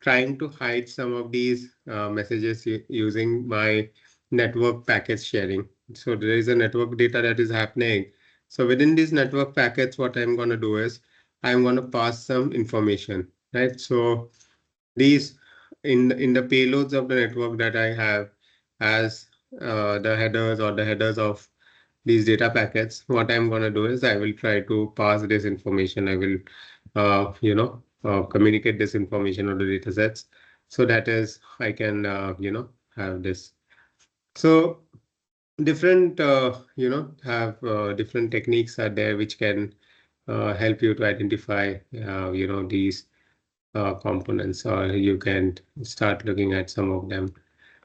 [SPEAKER 1] trying to hide some of these messages using my network packet sharing. So there is a network data that is happening. So within these network packets, what I'm going to do is I'm going to pass some information, right? So these in the payloads of the network that I have as the headers of these data packets, what I'm going to do is I will try to pass this information. I will, communicate this information on the data sets. So that is, I can, have this. So different, have different techniques are there which can help you to identify, these components, or you can start looking at some of them.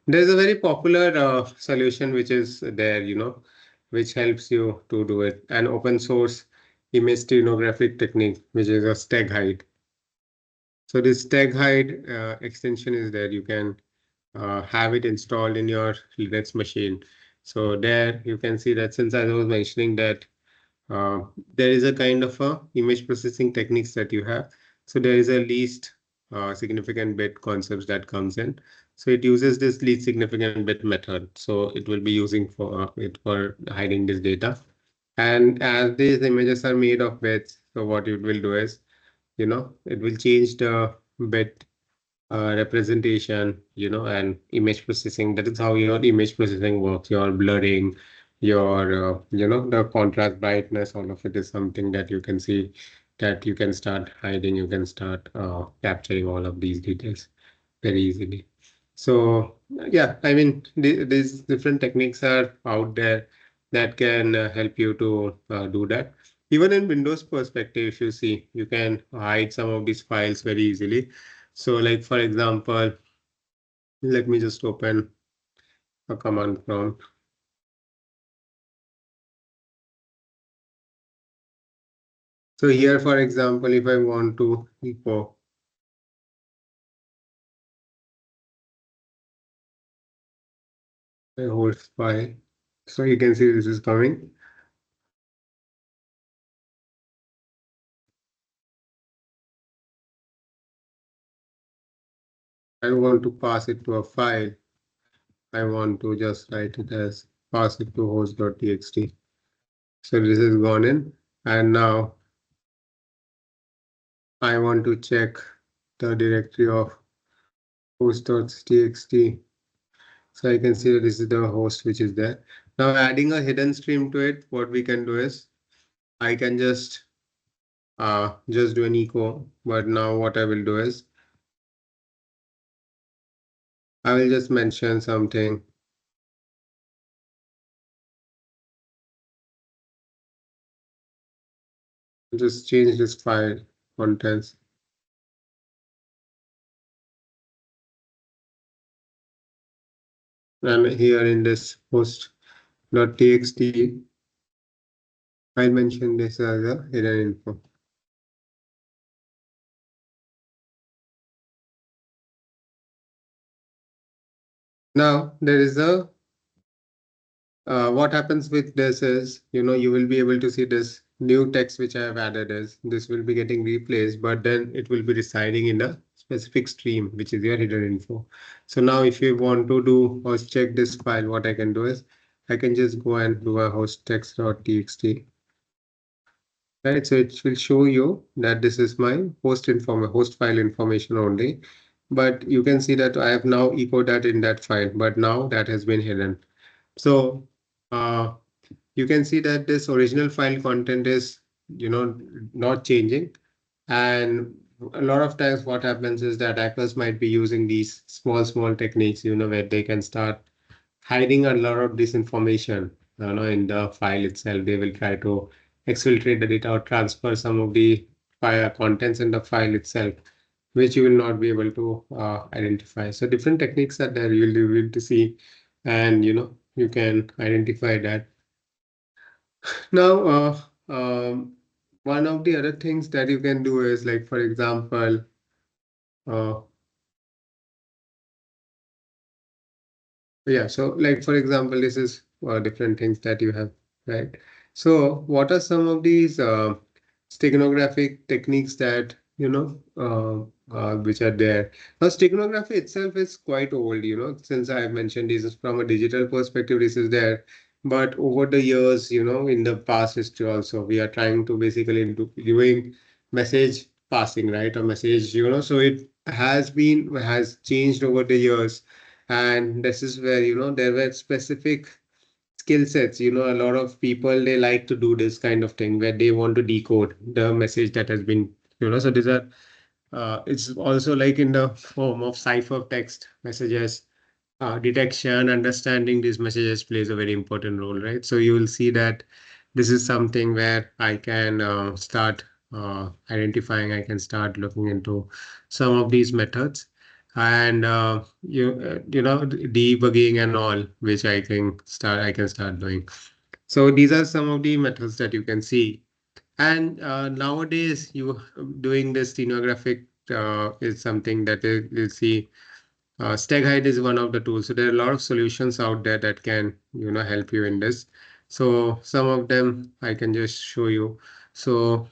[SPEAKER 1] There's a very popular solution which is there, which helps you to do it. An open source image steganographic technique, which is a stag hide. So this stag hide extension is there. You can have it installed in your Linux machine. So there you can see that since I was mentioning that uh, there is a kind of a image processing techniques that you have. So there is a least significant bit concepts that comes in. So it uses this least significant bit method. So it will be using for it for hiding this data. And as these images are made of bits, so what it will do is, it will change the bit representation, and image processing. That is how your image processing works. Your blurring, your, the contrast, brightness, all of it is something that you can see that you can start hiding. You can start capturing all of these details very easily. So yeah, I mean, these different techniques are out there that can help you to do that. Even in Windows perspective, if you see, you can hide some of these files very easily. So like, for example, let me just open a command prompt. So here, for example, if I want to echo a host file, so you can see this is coming. I want to pass it to a file. I want to just write it as pass it to host.txt. So this has gone in, and now I want to check the directory of host.txt. So I can see that this is the host which is there. Now adding a hidden stream to it, what we can do is I can just do an echo. But now what I will do is I will just mention something. Just change this file contents. And here in this host.txt, I mention this as a hidden info. Now there is a what happens with this is, you will be able to see this new text which I have added is this will be getting replaced, but then it will be residing in a specific stream, which is your hidden info. So now if you want to do host check this file, what I can do is I can just go and do a host text.txt. Right, so it will show you that this is my host file information only. But you can see that I have now echoed that in that file, but now that has been hidden. So uh, you can see that this original file content is, not changing. And a lot of times what happens is that hackers might be using these small techniques, where they can start hiding a lot of this information, in the file itself. They will try to exfiltrate the data or transfer some of the file contents in the file itself, which you will not be able to identify. So different techniques are there you'll be able to see, and you can identify that. Now, one of the other things that you can do is, like, for example, uh, yeah, so like for example, this is different things that you have, right? So what are some of these steganographic techniques that which are there? Now, steganography itself is quite old, since I have mentioned this is from a digital perspective, this is there. But over the years, in the past history also, we are trying to basically doing message passing, right? Or message, so it has changed over the years, and this is where there were specific skill sets. A lot of people, they like to do this kind of thing where they want to decode the message that has been, so these are it's also like in the form of cipher text messages. Detection, understanding these messages plays a very important role, right? So you will see that this is something where I can start identifying, I can start looking into some of these methods, and debugging and all, which I can start doing. So these are some of the methods that you can see. And nowadays, you doing this stenographic is something that you'll see. Stag height is one of the tools. So there are a lot of solutions out there that can, help you in this. So some of them I can just show you. So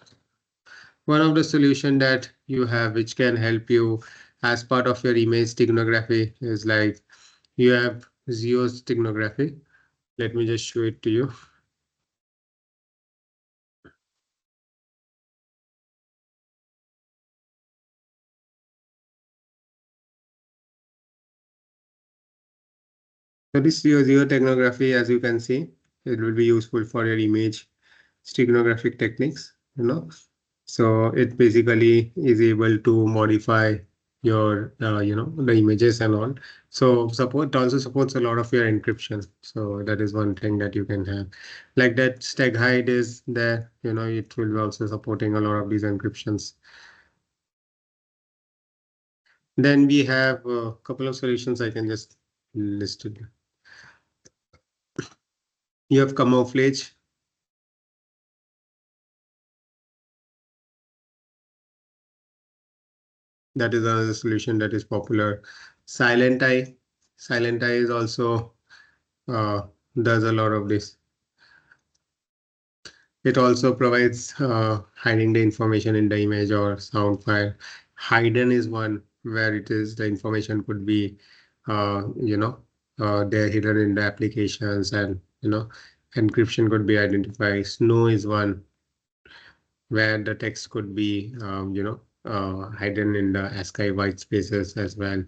[SPEAKER 1] one of the solution that you have, which can help you as part of your image steganography, is like you have geosteganography. Let me just show it to you. So this geosteganography, as you can see, it will be useful for your image steganographic techniques, So it basically is able to modify your, the images and all. So support also supports a lot of your encryption. So that is one thing that you can have. Like that stag hide is there, it will be also supporting a lot of these encryptions. Then we have a couple of solutions I can just list it. You have camouflage. That is another solution that is popular. Silent eye. Silent eye is also uh, does a lot of this. It also provides hiding the information in the image or sound file. Hidden is one where it is the information could be, they're hidden in the applications, and encryption could be identified. Snow is one where the text could be, hidden in the ASCII white spaces as well.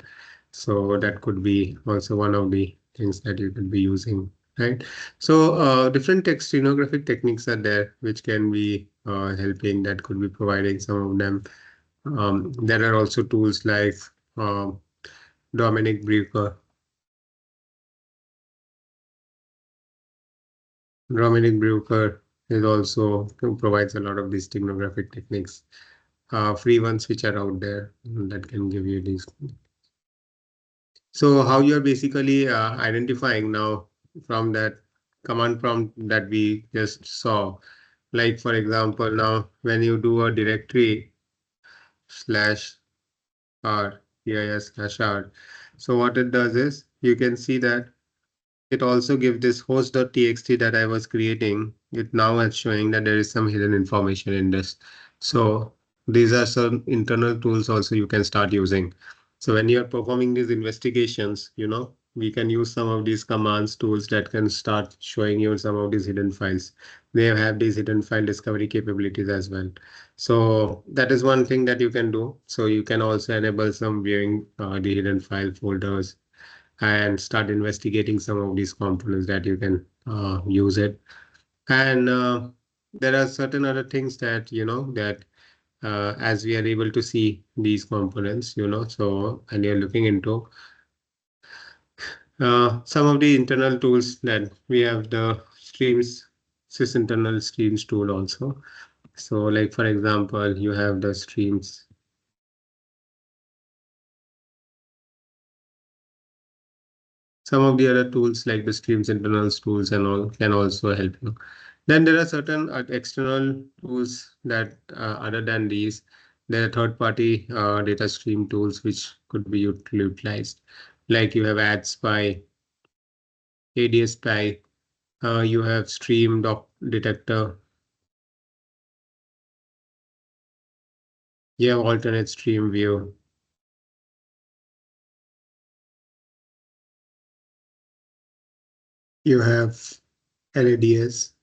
[SPEAKER 1] So that could be also one of the things that you could be using, right? So different text stenographic techniques are there, which can be helping, that could be providing some of them. There are also tools like um, Dominic Bruker. Dominic Bruker is also provides a lot of these stenographic techniques, free ones which are out there that can give you these. So how you're basically identifying now from that command prompt that we just saw, like for example, now when you do a directory slash r, dir slash r, so what it does is you can see that it also gives this host.txt that I was creating. It now is showing that there is some hidden information in this. So these are some internal tools also you can start using. So when you are performing these investigations, we can use some of these commands tools that can start showing you some of these hidden files. They have these hidden file discovery capabilities as well. So that is one thing that you can do. So you can also enable some viewing the hidden file folders and start investigating some of these components that you can use it. And there are certain other things that that as we are able to see these components, so and you're looking into some of the internal tools that we have, the streams, sys internal streams tool also. So like for example, you have the streams. Some of the other tools like the streams internals tools and all can also help you. Then there are certain external tools that other than these, there are third-party data stream tools which could be utilized. Like you have AdSpy, ADSpy, you have Stream Doc Detector, you have Alternate Stream View, you have LADS,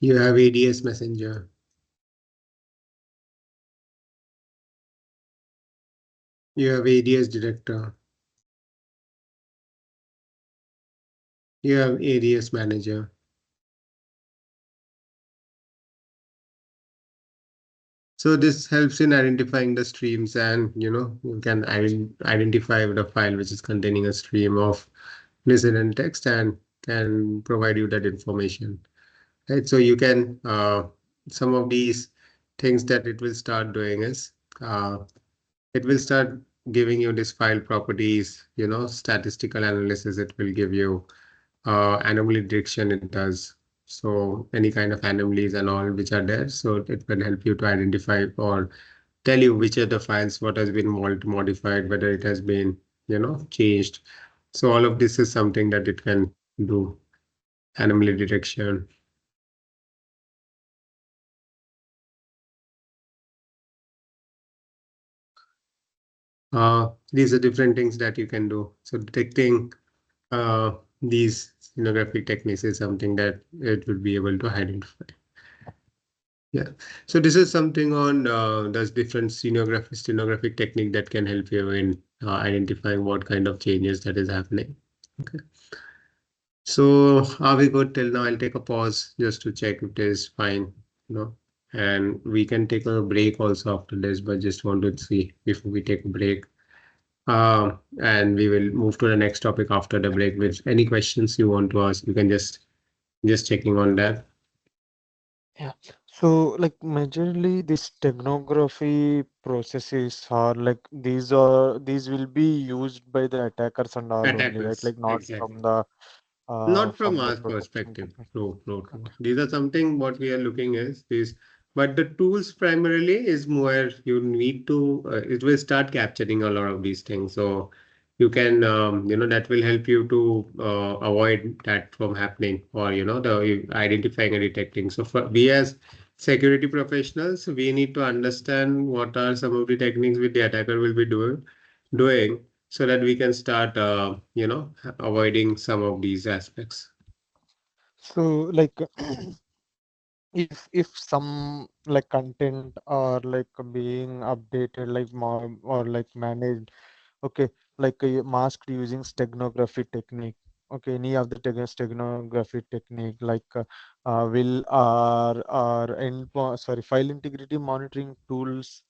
[SPEAKER 1] you have ADS Messenger, you have ADS Detector, you have ADS Manager. So this helps in identifying the streams, and you can identify the file which is containing a stream of listener text and can provide you that information. Right. So you can some of these things that it will start doing is it will start giving you this file properties, statistical analysis. It will give you anomaly detection. It does. So any kind of anomalies and all which are there. So it can help you to identify or tell you which are the files, what has been modified, whether it has been, changed. So all of this is something that it can do, anomaly detection. These are different things that you can do. So detecting these scenographic techniques is something that it will be able to identify. Yeah. So this is something on there's different stenographic technique that can help you in identifying what kind of changes that is happening. Okay. So are we good till now? I'll take a pause just to check if it is fine, and we can take a break also after this, but just want to see before we take a break. And we will move to the next topic after the break. With any questions you want to ask, you can just checking on that.
[SPEAKER 2] Yeah. So, like, majorly this technography processes are like these will be used by the attackers and all only, right?
[SPEAKER 1] Attackers,
[SPEAKER 2] Like, not
[SPEAKER 1] exactly. Not from
[SPEAKER 2] from the
[SPEAKER 1] our
[SPEAKER 2] protection
[SPEAKER 1] perspective.
[SPEAKER 2] company.
[SPEAKER 1] No, no, no.
[SPEAKER 2] Okay.
[SPEAKER 1] These are something what we are looking is this, but the tools primarily is where you need to, it will start capturing a lot of these things. So you can, that will help you to avoid that from happening or, the identifying and detecting. So for we as security professionals, we need to understand what are some of the techniques which the attacker will be doing so that we can start, avoiding some of these aspects.
[SPEAKER 2] So, like, if some like content or like being updated, like more or like managed, okay, like masked using steganography technique. Okay, any of the steganography technique like will our sorry, file integrity monitoring tools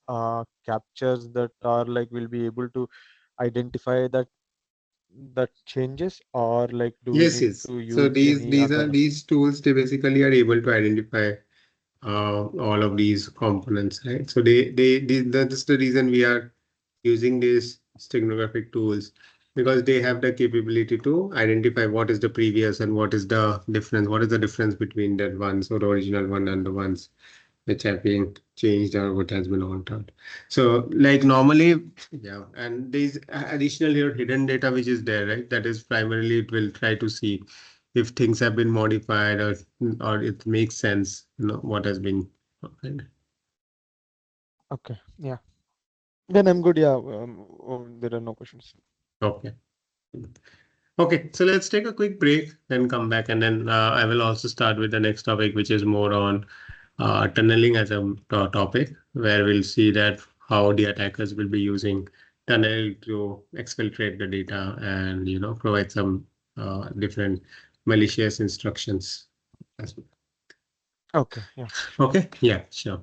[SPEAKER 2] captures that are like will be able to identify that changes, or like do we
[SPEAKER 1] Yes,
[SPEAKER 2] need
[SPEAKER 1] yes.
[SPEAKER 2] to
[SPEAKER 1] So
[SPEAKER 2] use
[SPEAKER 1] these
[SPEAKER 2] any
[SPEAKER 1] these are
[SPEAKER 2] other?
[SPEAKER 1] these tools, they basically are able to identify all of these components, right? So that's the reason we are using these steganographic tools, because they have the capability to identify what is the previous and what is the difference between that one, so the original one and the ones which have been changed or what has been altered. So like normally, yeah, and there's additional here hidden data which is there, right? That is primarily it will try to see if things have been modified or it makes sense, what has been. Okay.
[SPEAKER 2] Okay. Yeah. Then I'm good. Yeah. There are no questions.
[SPEAKER 1] Okay. Okay, so let's take a quick break, then come back, and then I will also start with the next topic, which is more on tunneling as a topic, where we'll see that how the attackers will be using tunnel to exfiltrate the data and provide some different malicious instructions as well.
[SPEAKER 2] Okay. Yeah. Sure.
[SPEAKER 1] Okay, yeah, sure.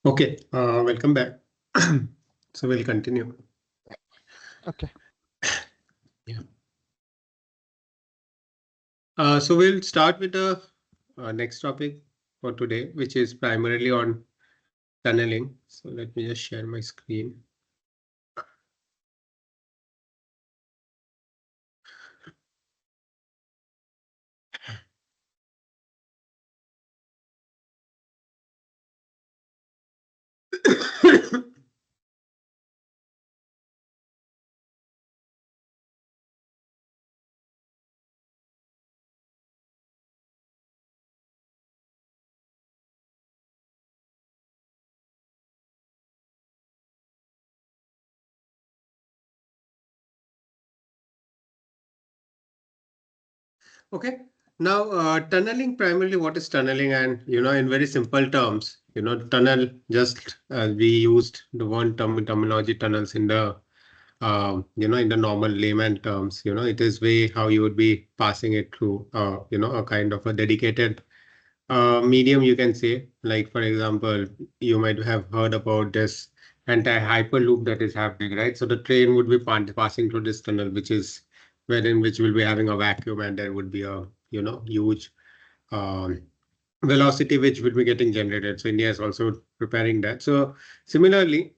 [SPEAKER 1] Okay, welcome back. So we'll continue.
[SPEAKER 2] Okay.
[SPEAKER 1] Yeah. So we'll start with the next topic for today, which is primarily on tunneling. So let me just share my screen. Okay. Now, tunneling primarily, what is tunneling? And, in very simple terms, tunnel, just we used the one terminology tunnels in the, in the normal layman terms, it is way how you would be passing it through, a kind of a dedicated medium, you can say. Like, for example, you might have heard about this anti-hyperloop that is happening, right? So the train would be passing through this tunnel, which is wherein which will be having a vacuum, and there would be a, huge um, velocity which would be getting generated. So India is also preparing that. So similarly,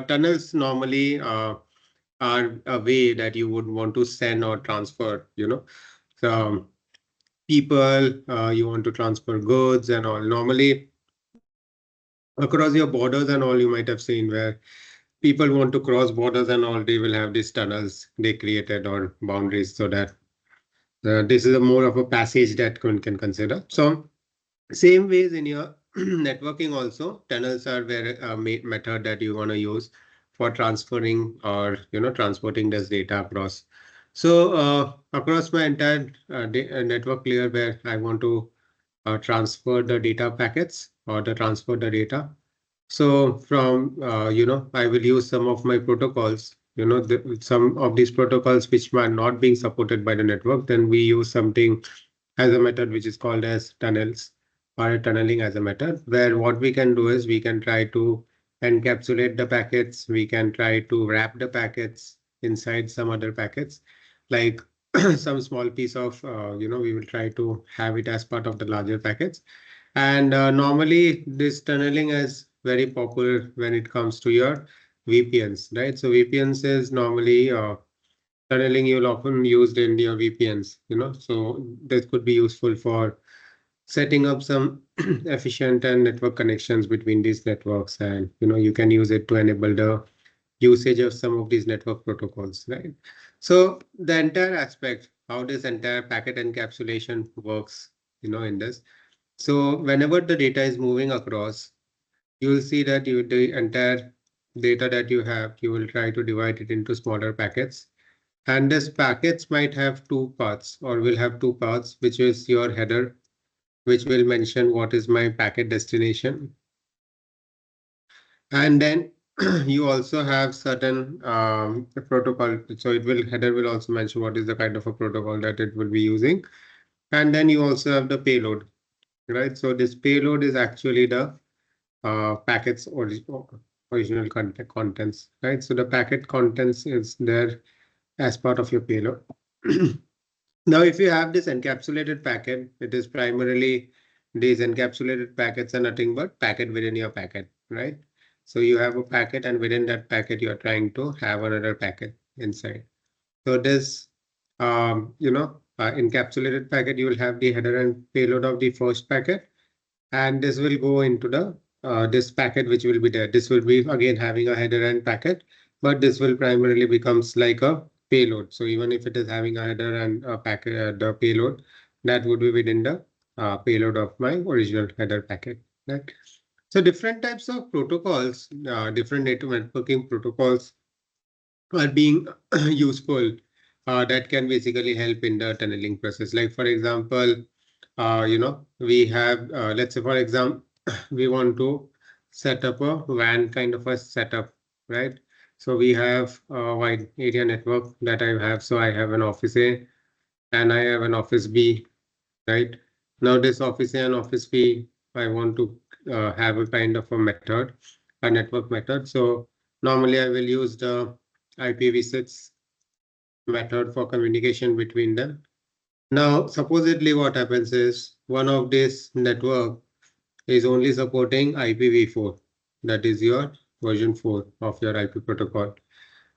[SPEAKER 1] tunnels normally are a way that you would want to send or transfer, so people, you want to transfer goods and all. Normally, across your borders and all, you might have seen where people want to cross borders and all, they will have these tunnels they created or boundaries so that this is a more of a passage that one can consider. So same ways in your networking also, tunnels are where a method that you want to use for transferring or transporting this data across. So across my entire network layer where I want to transfer the data packets or the transfer the data. So from, I will use some of my protocols, some of these protocols which are not being supported by the network, then we use something as a method which is called as tunnels or tunneling as a method, where what we can do is we can try to encapsulate the packets, we can try to wrap the packets inside some other packets, like some small piece of, we will try to have it as part of the larger packets. And normally this tunneling is very popular when it comes to your VPNs, right? So VPNs is normally tunneling you'll often used in your VPNs, so this could be useful for setting up some efficient and network connections between these networks. And, you can use it to enable the usage of some of these network protocols, right? So the entire aspect, how this entire packet encapsulation works, in this. So whenever the data is moving across, you will see that the entire data that you have, you will try to divide it into smaller packets. And this packets might have two parts or will have two parts, which is your header, which will mention what is my packet destination. And then you also have certain protocol. So it will header will also mention what is the kind of a protocol that it will be using. And then you also have the payload, right? So this payload is actually the packets original contents, right? So the packet contents is there as part of your payload. Now, if you have this encapsulated packet, it is primarily these encapsulated packets are nothing but packet within your packet, right? So you have a packet, and within that packet, you are trying to have another packet inside. So this, encapsulated packet, you will have the header and payload of the first packet, and this will go into the this packet which will be there. This will be again having a header and packet, but this will primarily becomes like a payload. So even if it is having a header and a packet, the payload that would be within the payload of my original header packet. Right. So different types of protocols, different data networking protocols are being useful that can basically help in the tunneling process. Like for example, we have, let's say for example, we want to set up a WAN kind of a setup, right? So we have a wide area network that I have. So I have an office A and I have an office B, right? Now this office A and office B, I want to have a kind of a method, a network method. So normally I will use the IPv6 method for communication between them. Now, supposedly what happens is one of this network is only supporting IPv4. That is your version 4 of your IP protocol.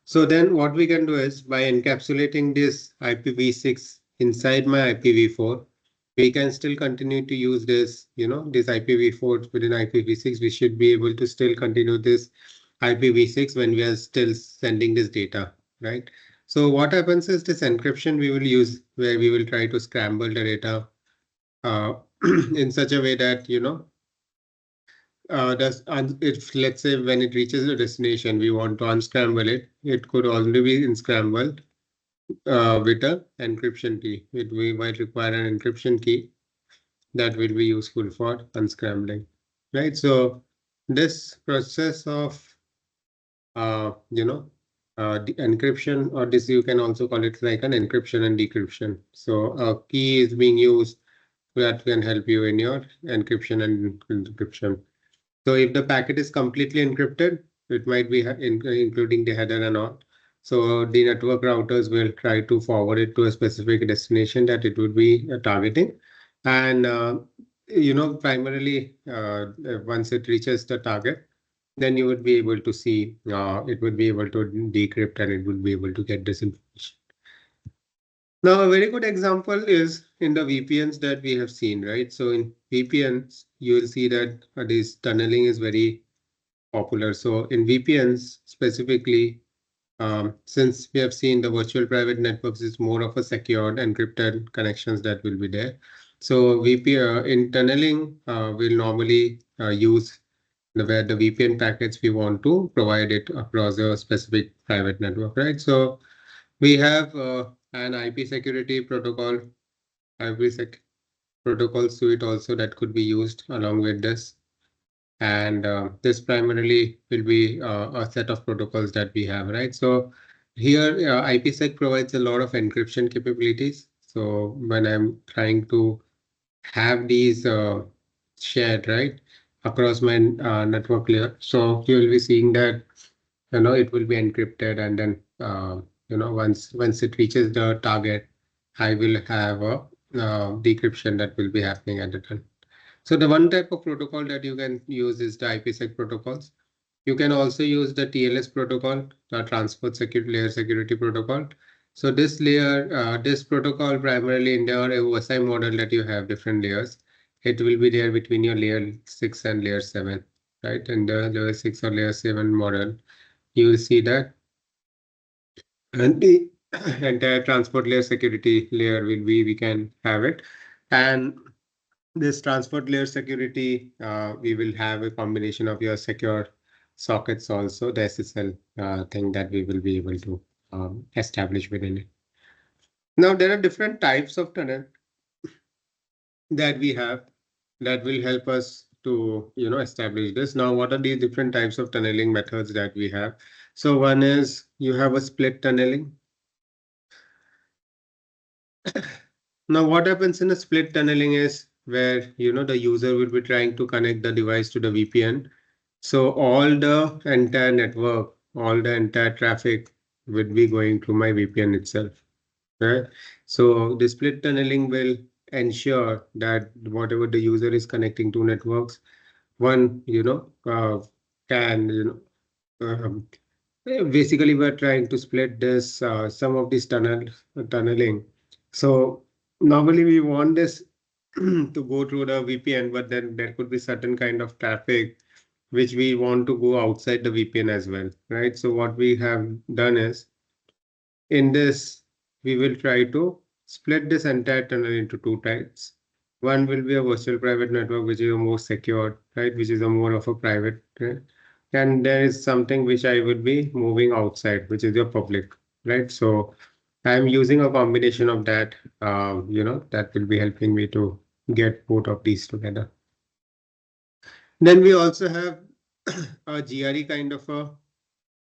[SPEAKER 1] So then what we can do is by encapsulating this IPv6 inside my IPv4, we can still continue to use this, this IPv4 within IPv6. We should be able to still continue this IPv6 when we are still sending this data, right? So what happens is this encryption we will use where we will try to scramble the data uh, in such a way that, if let's say when it reaches the destination, we want to unscramble it, it could only be unscrambled with a encryption key. We might require an encryption key that will be useful for unscrambling, right? So this process of the encryption, or this you can also call it like an encryption and decryption. So a key is being used that can help you in your encryption and encryption. So if the packet is completely encrypted, it might be including the header and all. So the network routers will try to forward it to a specific destination that it would be targeting. And, primarily once it reaches the target, then you would be able to see, it would be able to decrypt and it would be able to get this information. Now, a very good example is in the VPNs that we have seen, right? So in VPNs, you will see that this tunneling is very popular. So in VPNs specifically, since we have seen the virtual private networks is more of a secured encrypted connections that will be there. So in tunneling, we'll normally use where the VPN packets we want to provide it across a specific private network, right? So we have an IP security protocol, IPsec protocol suite also that could be used along with this. And this primarily will be a set of protocols that we have, right? So here, IPsec provides a lot of encryption capabilities. So when I'm trying to have these shared, right, across my network layer, so you will be seeing that, it will be encrypted, and then, once it reaches the target, I will have a decryption that will be happening at the time. So the one type of protocol that you can use is the IPsec protocols. You can also use the TLS protocol, the Transport Security Layer Security Protocol. So this protocol primarily in your OSI model that you have different layers, it will be there between your layer 6 and layer 7, right? In the layer 6 or layer 7 model, you will see that, and the entire transport layer security layer will be, we can have it. And this transport layer security, we will have a combination of your secure sockets also, the SSL thing that we will be able to establish within it. Now, there are different types of tunnel that we have that will help us to, establish this. Now, what are these different types of tunneling methods that we have? So one is you have a split tunneling. Now, what happens in a split tunneling is where, the user will be trying to connect the device to the VPN. So all the entire network, all the entire traffic would be going through my VPN itself, right? So the split tunneling will ensure that whatever the user is connecting to networks, one, can, um, basically we're trying to split this, some of this tunneling. So normally we want this to go through the VPN, but then there could be certain kind of traffic which we want to go outside the VPN as well, right? So what we have done is in this, we will try to split this entire tunnel into two types. One will be a virtual private network, which is a more secure, right? Which is a more of a private, right? And there is something which I would be moving outside, which is your public, right? So I'm using a combination of that, that will be helping me to get both of these together. Then we also have a GRE kind of a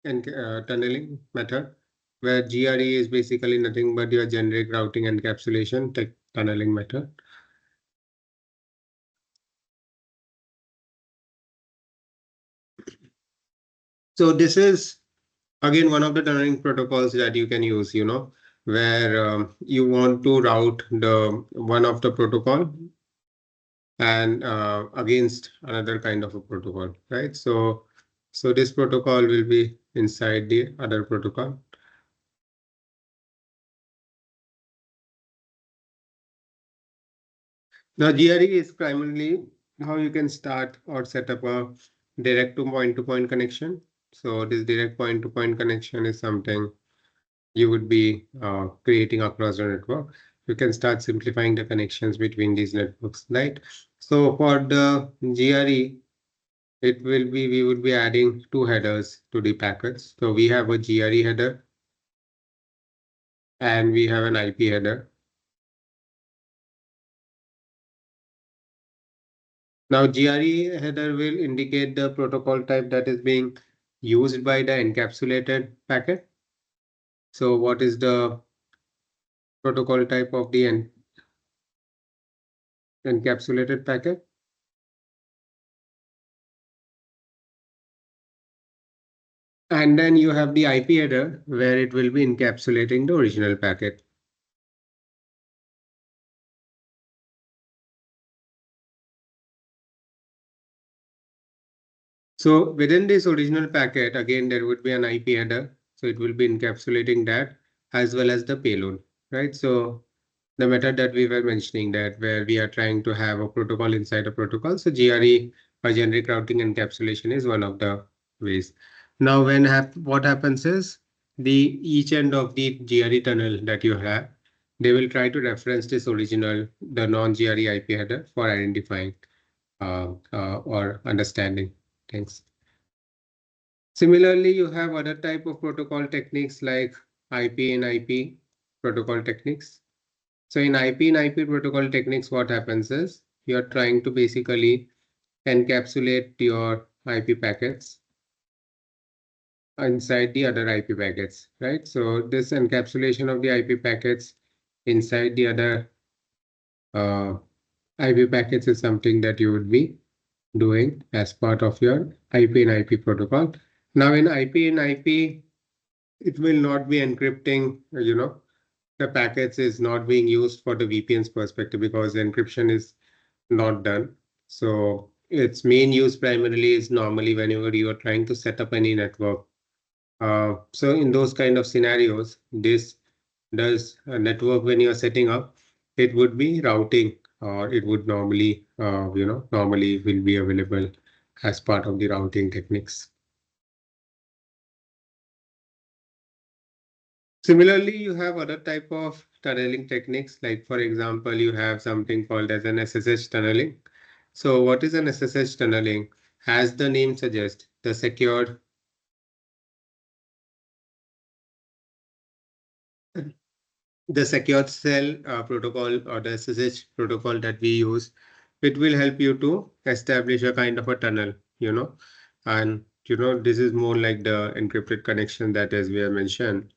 [SPEAKER 1] tunneling method, where GRE is basically nothing but your generic routing encapsulation tunneling method. So this is again one of the tunneling protocols that you can use, where you want to route the one of the protocol and against another kind of a protocol, right? So this protocol will be inside the other protocol. Now, GRE is primarily how you can start or set up a direct to point connection. So this direct point to point connection is something you would be creating across the network. You can start simplifying the connections between these networks, right? So for the GRE, we would be adding two headers to the packets. So we have a GRE header and we have an IP header. Now GRE header will indicate the protocol type that is being used by the encapsulated packet. So what is the protocol type of the encapsulated packet? And then you have the IP header where it will be encapsulating the original packet. So within this original packet, again, there would be an IP header. So it will be encapsulating that as well as the payload, right? So the method that we were mentioning that where we are trying to have a protocol inside a protocol. So GRE or generic routing encapsulation is one of the ways. Now, what happens is the each end of the GRE tunnel that you have, they will try to reference this original, the non-GRE IP header for identifying or understanding things. Similarly, you have other type of protocol techniques like IP and IP protocol techniques. So in IP and IP protocol techniques, what happens is you're trying to basically encapsulate your IP packets inside the other IP packets, right? So this encapsulation of the IP packets inside the other uh, IP packets is something that you would be doing as part of your IP and IP protocol. Now in IP and IP, it will not be encrypting, the packets is not being used for the VPN's perspective because the encryption is not done. So its main use primarily is normally whenever you are trying to set up any network. So in those kind of scenarios, this does a network when you're setting up, it would be routing or it would normally will be available as part of the routing techniques. Similarly, you have other type of tunneling techniques, like for example, you have something called as an SSH tunneling. So what is an SSH tunneling? As the name suggests, the secured cell protocol or the SSH protocol that we use, it will help you to establish a kind of a tunnel, and this is more like the encrypted connection that as we have mentioned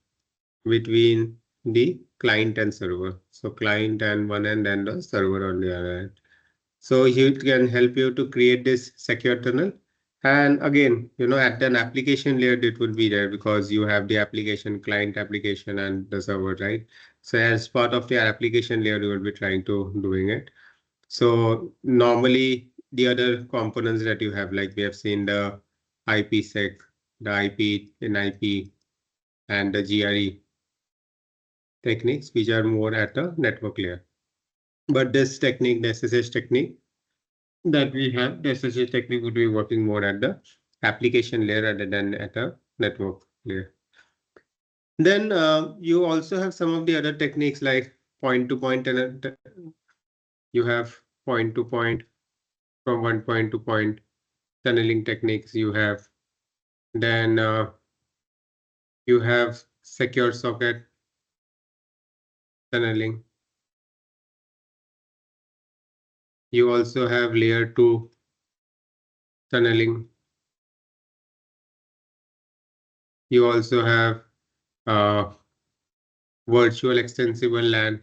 [SPEAKER 1] between the client and server. So client on one end and the server on the other end. So it can help you to create this secure tunnel. And again, at an application layer, it would be there because you have the application, client application and the server, right? So as part of your application layer, you will be trying to doing it. So normally the other components that you have, like we have seen the IPsec, the IP in IP and the GRE techniques, which are more at the network layer. But this technique, the SSH technique, that we have, the SSH technique would be working more at the application layer rather than at a network layer. Then you also have some of the other techniques like point to point, and you have point to point from one point to point tunneling techniques. You have then you have secure socket tunneling. You also have layer 2 tunneling. You also have uh, virtual extensible LAN.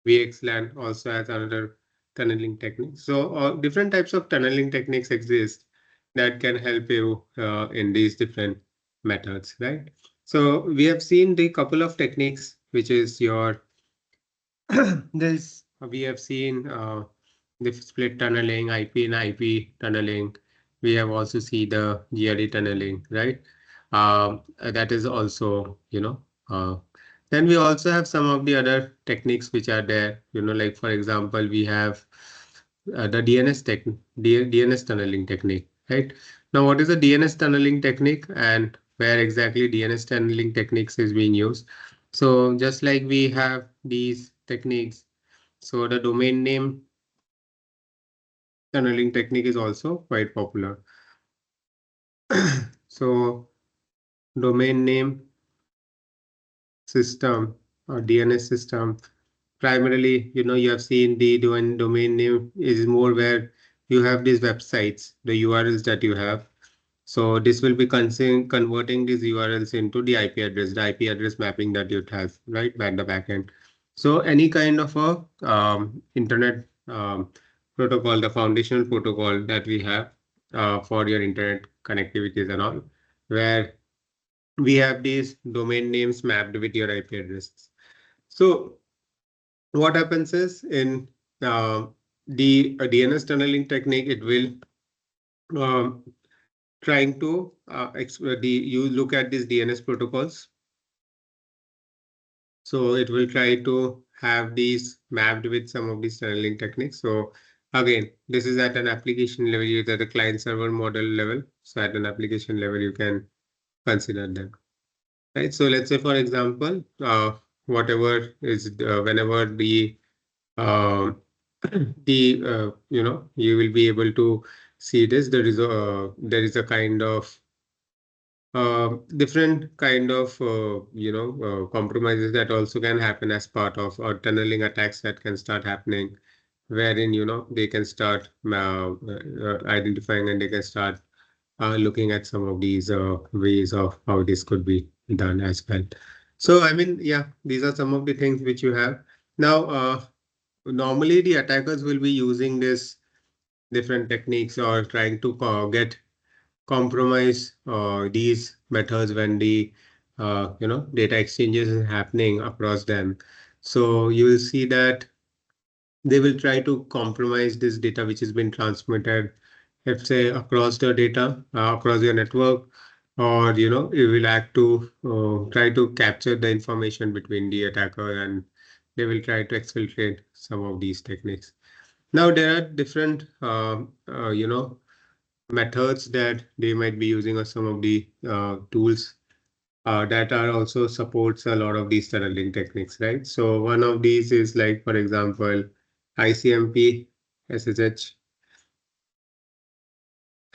[SPEAKER 1] VXLAN also has another tunneling techniques. So different types of tunneling techniques exist that can help you in these different methods, right? So we have seen the couple of techniques, which is your this we have seen the split tunneling, IP and IP tunneling. We have also see the GRD tunneling, right? That is also, then we also have some of the other techniques which are there, like for example, we have the DNS tunneling technique, right? Now, what is the DNS tunneling technique and where exactly DNS tunneling techniques is being used? So just like we have these techniques, so the domain name tunneling technique is also quite popular. So domain name system or DNS system, primarily, you have seen the domain name is more where you have these websites, the URLs that you have. So this will be converting these URLs into the IP address mapping that you have, right, at the backend. So any kind of a internet protocol, the foundational protocol that we have for your internet connectivities and all, where we have these domain names mapped with your IP addresses. So what happens is in uh, the DNS tunneling technique, it will um, trying to you look at these DNS protocols. So it will try to have these mapped with some of these tunneling techniques. So again, this is at an application level, you at the client server model level. So at an application level, you can consider them. Right. So let's say, for example, whatever is whenever um, you will be able to see this. There is a kind of different kind of compromises that also can happen as part of or tunneling attacks that can start happening, wherein they can start identifying and they can start looking at some of these ways of how this could be done as well. So I mean, yeah, these are some of the things which you have now. Normally, the attackers will be using this different techniques or trying to get compromise these methods when the data exchanges is happening across them. So you will see that they will try to compromise this data which has been transmitted, let's say across the data across your network, or it will act to try to capture the information between the attacker, and they will try to exfiltrate some of these techniques. Now there are different methods that they might be using, or some of the tools that are also supports a lot of these tunneling techniques, right? So one of these is like, for example, ICMP SSH.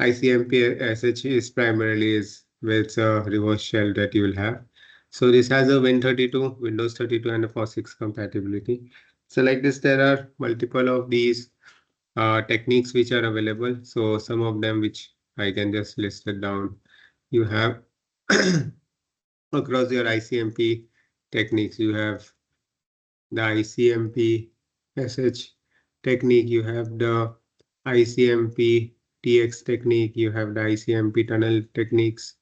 [SPEAKER 1] ICMP SSH is primarily is with a reverse shell that you will have. So this has a Win32, Windows 32, and a POSIX compatibility. So like this, there are multiple of these techniques which are available. So some of them which I can just list it down. You have across your ICMP techniques, you have the ICMP SH technique, you have the ICMP TX technique, you have the ICMP tunnel techniques,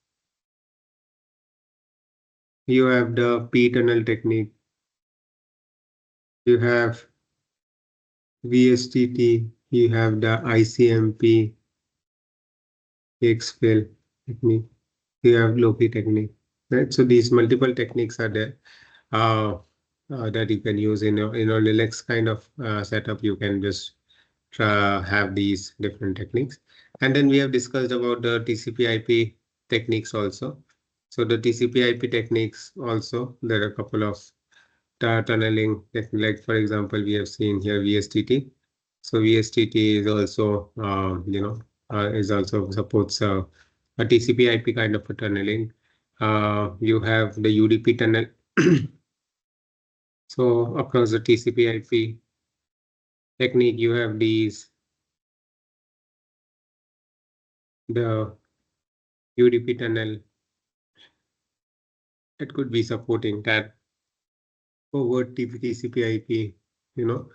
[SPEAKER 1] you have the P tunnel technique, you have VSTT, you have the ICMP exfil technique, you have Loki technique, right? So these multiple techniques are there uh, that you can use in a Linux kind of setup. You can just have these different techniques. And then we have discussed about the TCP/IP techniques also. So the TCP/IP techniques also, there are a couple of tunneling, like for example, we have seen here VSTT. So VSTT is also, is also supports a TCP/IP kind of a tunneling. You have the UDP tunnel. So across the TCP/IP technique, you have the UDP tunnel that could be supporting that over TCP/IP, you know,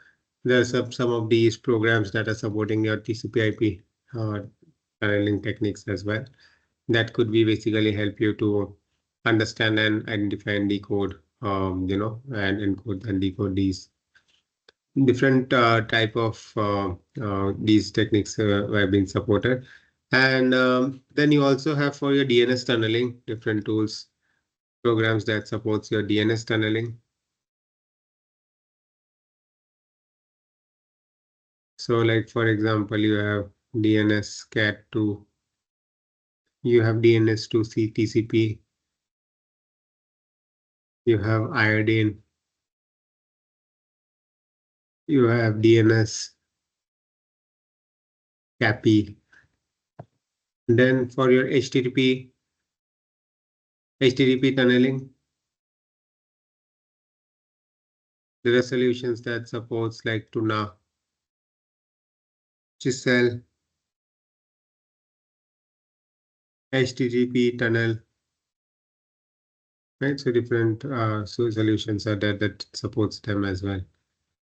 [SPEAKER 1] There's some of these programs that are supporting your TCP/IP uh, tunneling techniques as well. That could be basically help you to understand and identify and decode, and encode and decode these different type of these techniques have been supported. And then you also have for your DNS tunneling, different tools, programs that supports your DNS tunneling. So like for example, you have DNS cat2, you have DNS to TCP, you have iodine, you have DNS CAPI. Then for your HTTP tunneling, there are solutions that supports like Tuna, Chisel, HTTP tunnel, right? So different solutions are there that supports them as well,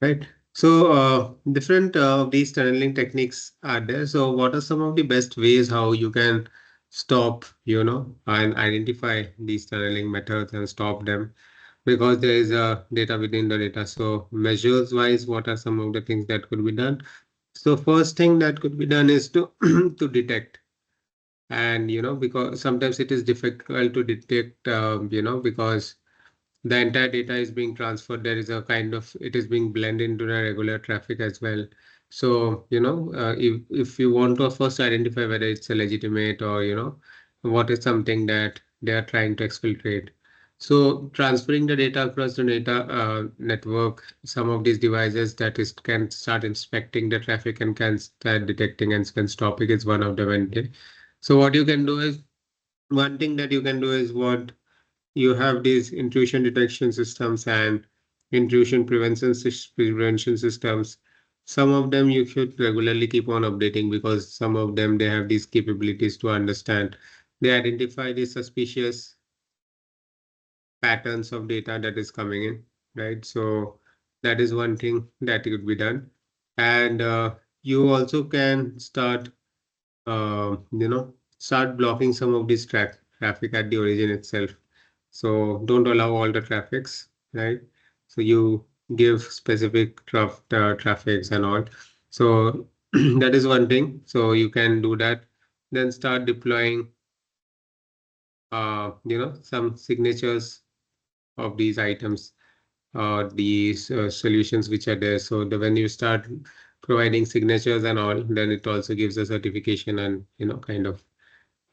[SPEAKER 1] right? So different these tunneling techniques are there. So what are some of the best ways how you can stop, and identify these tunneling methods and stop them? Because there is a data within the data. So measures wise, what are some of the things that could be done? So first thing that could be done is to to detect. And because sometimes it is difficult to detect, because the entire data is being transferred. There is a kind of it is being blended into the regular traffic as well. So if you want to first identify whether it's a legitimate or what is something that they are trying to exfiltrate. So transferring the data across the data network, some of these devices that is can start inspecting the traffic and can start detecting and can stop it is one of the vendor. So what you can do is one thing that you can do is what you have these intrusion detection systems and prevention systems. Some of them you should regularly keep on updating because some of them they have these capabilities to understand. They identify the suspicious patterns of data that is coming in, right? So that is one thing that could be done. And you also can start blocking some of this traffic at the origin itself. So don't allow all the traffics, right? So you give specific traffics and all. So that is one thing. So you can do that. Then start deploying, some signatures of these items or these solutions which are there. So when you start providing signatures and all, then it also gives a certification and kind of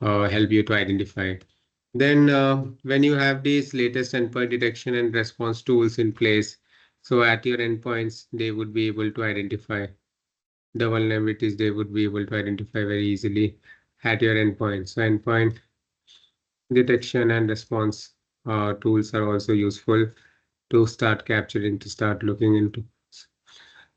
[SPEAKER 1] help you to identify. Then when you have these latest endpoint detection and response tools in place, so at your endpoints, they would be able to identify the vulnerabilities, they would be able to identify very easily at your endpoint. So endpoint detection and response tools are also useful to start capturing, to start looking into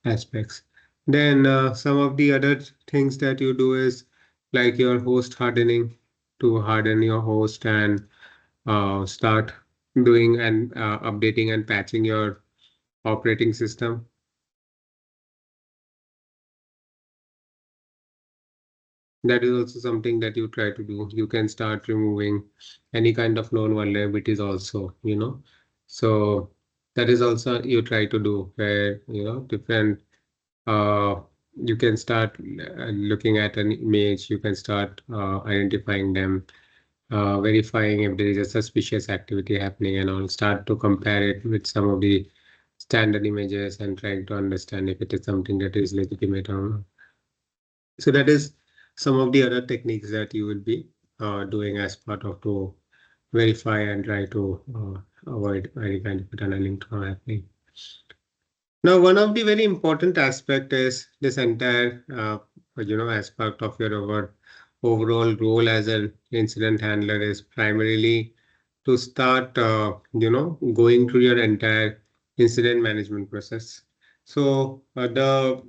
[SPEAKER 1] aspects. Then some of the other things that you do is like your host hardening, to harden your host and start doing and updating and patching your operating system. That is also something that you try to do. You can start removing any kind of known vulnerabilities also. So that is also you try to do where, different, uh, you can start looking at an image, you can start identifying them, verifying if there is a suspicious activity happening and all, start to compare it with some of the standard images and trying to understand if it is something that is legitimate or not. So that is some of the other techniques that you will be doing as part of to verify and try to avoid any kind of tunneling from happening. Now, one of the very important aspect is this entire, aspect of your overall role as an incident handler is primarily to start, going through your entire incident management process. So, to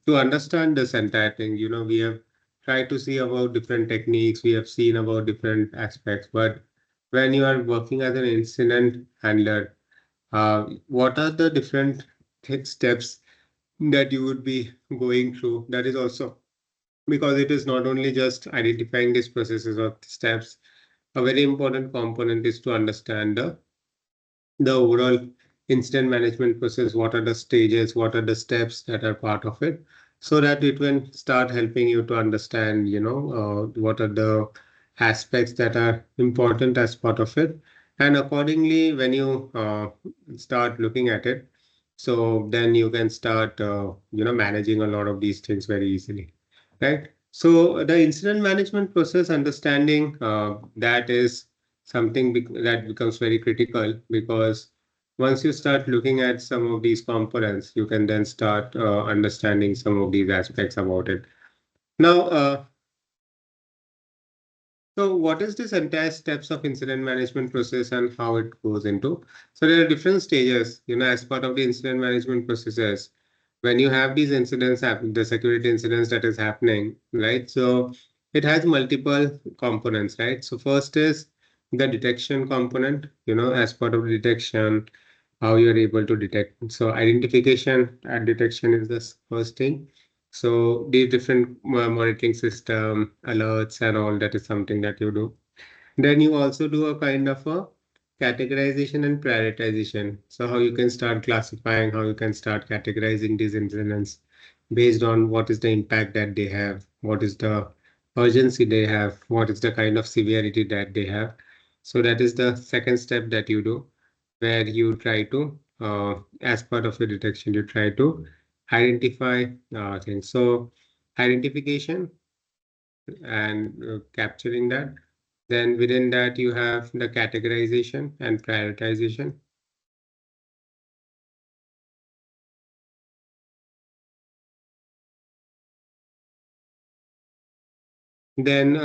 [SPEAKER 1] understand this entire thing, we have tried to see about different techniques, we have seen about different aspects, but when you are working as an incident handler, what are the different steps that you would be going through. That is also because it is not only just identifying these processes or steps. A very important component is to understand the overall incident management process. What are the stages? What are the steps that are part of it? So that it will start helping you to understand, what are the aspects that are important as part of it. And accordingly, when you start looking at it, so then you can start, managing a lot of these things very easily, right? So the incident management process understanding, that is something that becomes very critical, because once you start looking at some of these components, you can then start understanding some of these aspects about it. Now, so what is this entire steps of incident management process and how it goes into? So there are different stages, as part of the incident management processes. When you have these incidents happen, the security incidents that is happening, right? So it has multiple components, right? So first is the detection component, as part of detection, how you're able to detect. So identification and detection is the first thing. So the different monitoring system, alerts, and all that is something that you do. Then you also do a kind of a categorization and prioritization. So how you can start classifying, how you can start categorizing these incidents based on what is the impact that they have, what is the urgency they have, what is the kind of severity that they have. So that is the second step that you do, where you try to, as part of the detection, you try to identify things. So identification and capturing that. Then within that, you have the categorization and prioritization. Then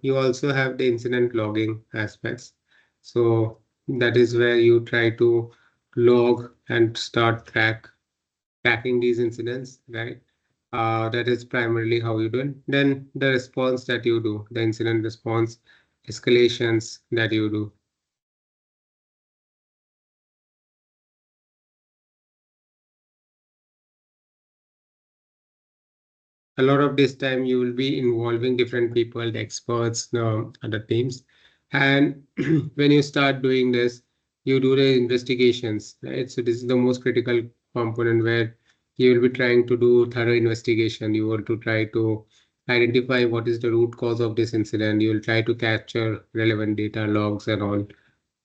[SPEAKER 1] you also have the incident logging aspects. So that is where you try to log and start tracking these incidents, right? That is primarily how you do it. Then the response that you do, the incident response, escalations that you do. A lot of this time you will be involving different people, the experts, other teams. And when you start doing this, you do the investigations, right? So this is the most critical component where you will be trying to do thorough investigation. You want to try to identify what is the root cause of this incident. You will try to capture relevant data logs and all.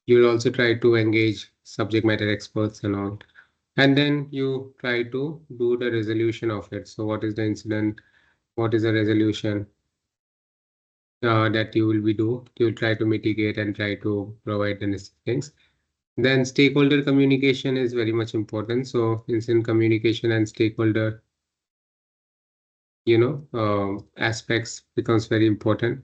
[SPEAKER 1] You will also try to engage subject matter experts and all. And then you try to do the resolution of it. So what is the incident? What is the resolution that you will be do? You will try to mitigate and try to provide the necessary things. Then stakeholder communication is very much important. So incident communication and stakeholder, aspects becomes very important.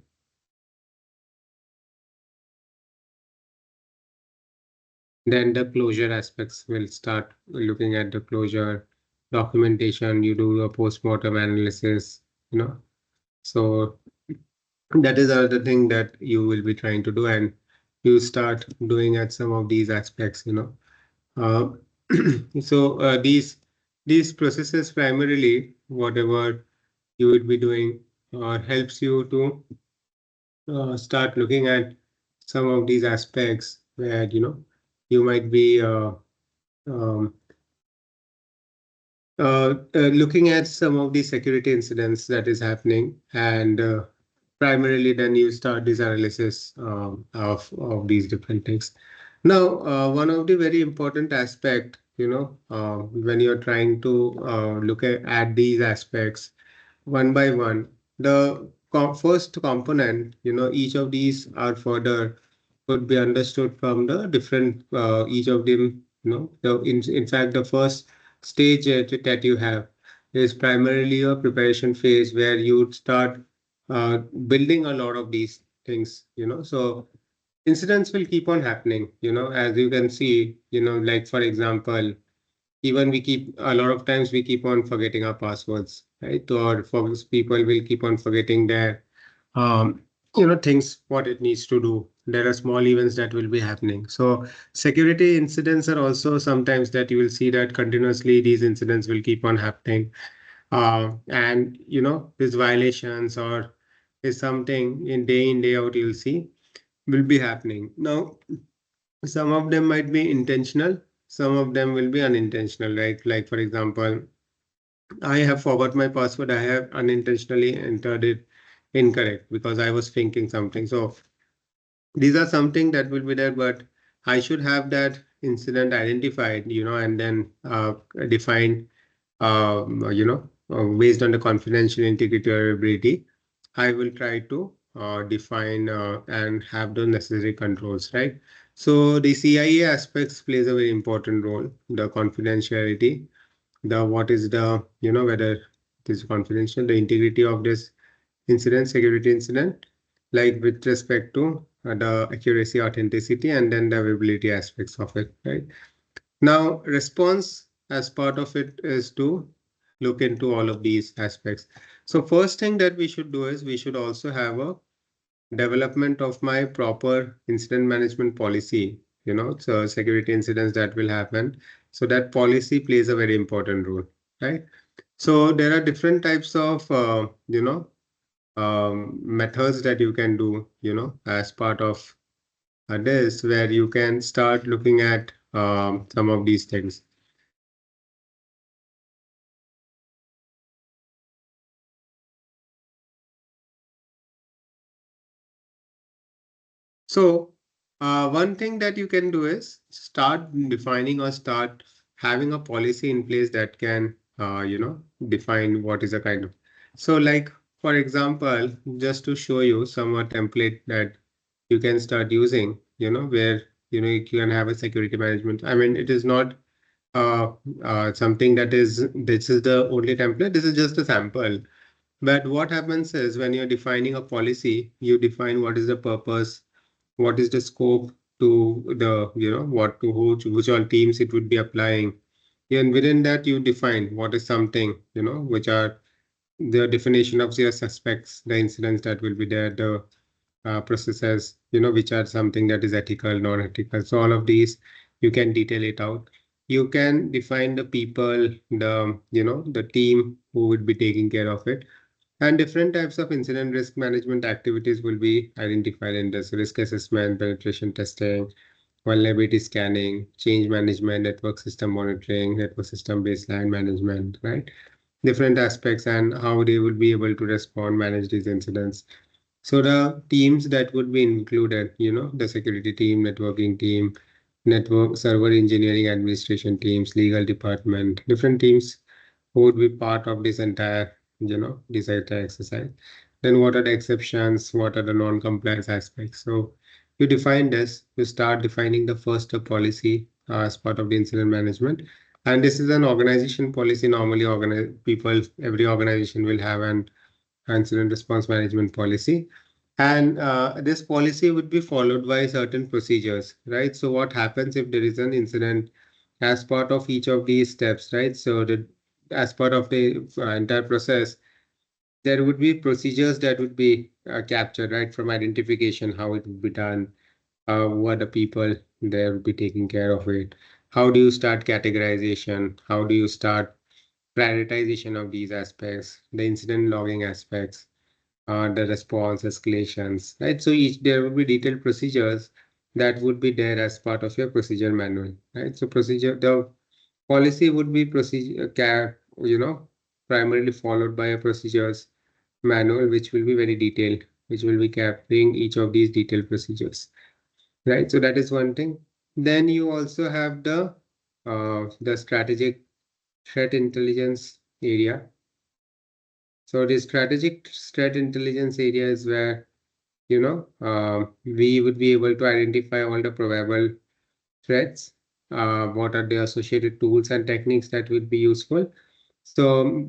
[SPEAKER 1] Then the closure aspects will start looking at the closure documentation. You do a post-mortem analysis, you know. So that is another thing that you will be trying to do, and you start doing at some of these aspects. Uh, so these processes primarily, whatever you would be doing, helps you to start looking at some of these aspects where you might be um, looking at some of the security incidents that is happening, and primarily then you start this analysis of these different things. Now, one of the very important aspect, when you're trying to look at these aspects one by one, the first component, each of these are further could be understood from the different each of them. In fact, the first stage that you have is primarily a preparation phase where you would start building a lot of these things. So incidents will keep on happening. As you can see, like for example, even we keep a lot of times we keep on forgetting our passwords, right? Or for people will keep on forgetting their um, things what it needs to do. there are small events that will be happening. So security incidents are also sometimes that you will see that continuously these incidents will keep on happening. And these violations or is something in day out you'll see will be happening. Now, some of them might be intentional, some of them will be unintentional, right? Like for example, I have forgot my password. I have unintentionally entered it incorrect because I was thinking something. So these are something that will be there, but I should have that incident identified, and then defined, based on the confidential integrity or ability. I will try to define and have the necessary controls, right? So the CIA aspects plays a very important role. The confidentiality, the what is the, whether it is confidential, the integrity of this incident, security incident, like with respect to the accuracy, authenticity, and then the availability aspects of it, right? Now, response as part of it is to look into all of these aspects. So first thing that we should do is we should also have a development of my proper incident management policy, so security incidents that will happen. So that policy plays a very important role, right? So there are different types of, methods that you can do, as part of this, where you can start looking at some of these things. So, one thing that you can do is start defining or start having a policy in place that can, define what is a kind of. So, like, for example, just to show you some template that you can start using, where, you can have a security management. I mean, it is not something that is, this is the only template, this is just a sample. But what happens is when you're defining a policy, you define what is the purpose, what is the scope to the, what to who, which all teams it would be applying. And within that, you define what is something, which are the definition of your suspects, the incidents that will be there, the processes, which are something that is ethical, non-ethical. So all of these, you can detail it out. You can define the people, the team who would be taking care of it. And different types of incident risk management activities will be identified in this risk assessment, penetration testing, vulnerability scanning, change management, network system monitoring, network system baseline management, right? Different aspects and how they would be able to respond, manage these incidents. So the teams that would be included, the security team, networking team, network server engineering administration teams, legal department, different teams who would be part of this entire, this entire exercise. Then what are the exceptions? What are the non-compliance aspects? So you define this, you start defining the first policy as part of the incident management. And this is an organization policy. Normally, every organization will have an incident response management policy. And this policy would be followed by certain procedures, right? So what happens if there is an incident as part of each of these steps, right? So as part of the entire process, there would be procedures that would be captured, right? From identification, how it would be done, who are the people there would be taking care of it. How do you start categorization? How do you start prioritization of these aspects, the incident logging aspects, the response escalations, right? So each there will be detailed procedures that would be there as part of your procedure manual, right? So the policy would be primarily followed by a procedures manual, which will be very detailed, which will be capturing each of these detailed procedures, right? So that is one thing. Then you also have the strategic threat intelligence area. So the strategic threat intelligence area is where we would be able to identify all the probable threats, what are the associated tools and techniques that would be useful. So,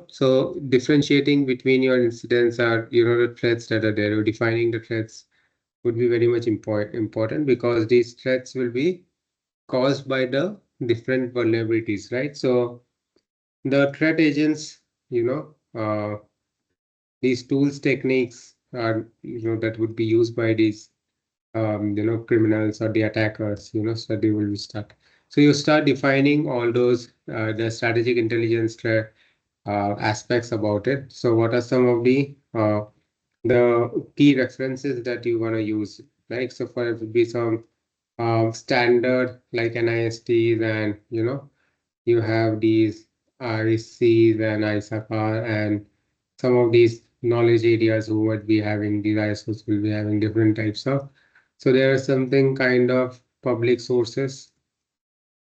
[SPEAKER 1] so differentiating between your incidents are, the threats that are there, or defining the threats would be very much important because these threats will be caused by the different vulnerabilities, right? So the threat agents, these tools, techniques are, that would be used by these criminals or the attackers, study will be start. So you start defining all those the strategic intelligence aspects about it. So what are some of the key references that you want to use, right? So for it would be some standard like NISTs, and you have these ICs and ISAPA, and some of these knowledge areas who would be having these ISOs will be having different types of. So there are something kind of public sources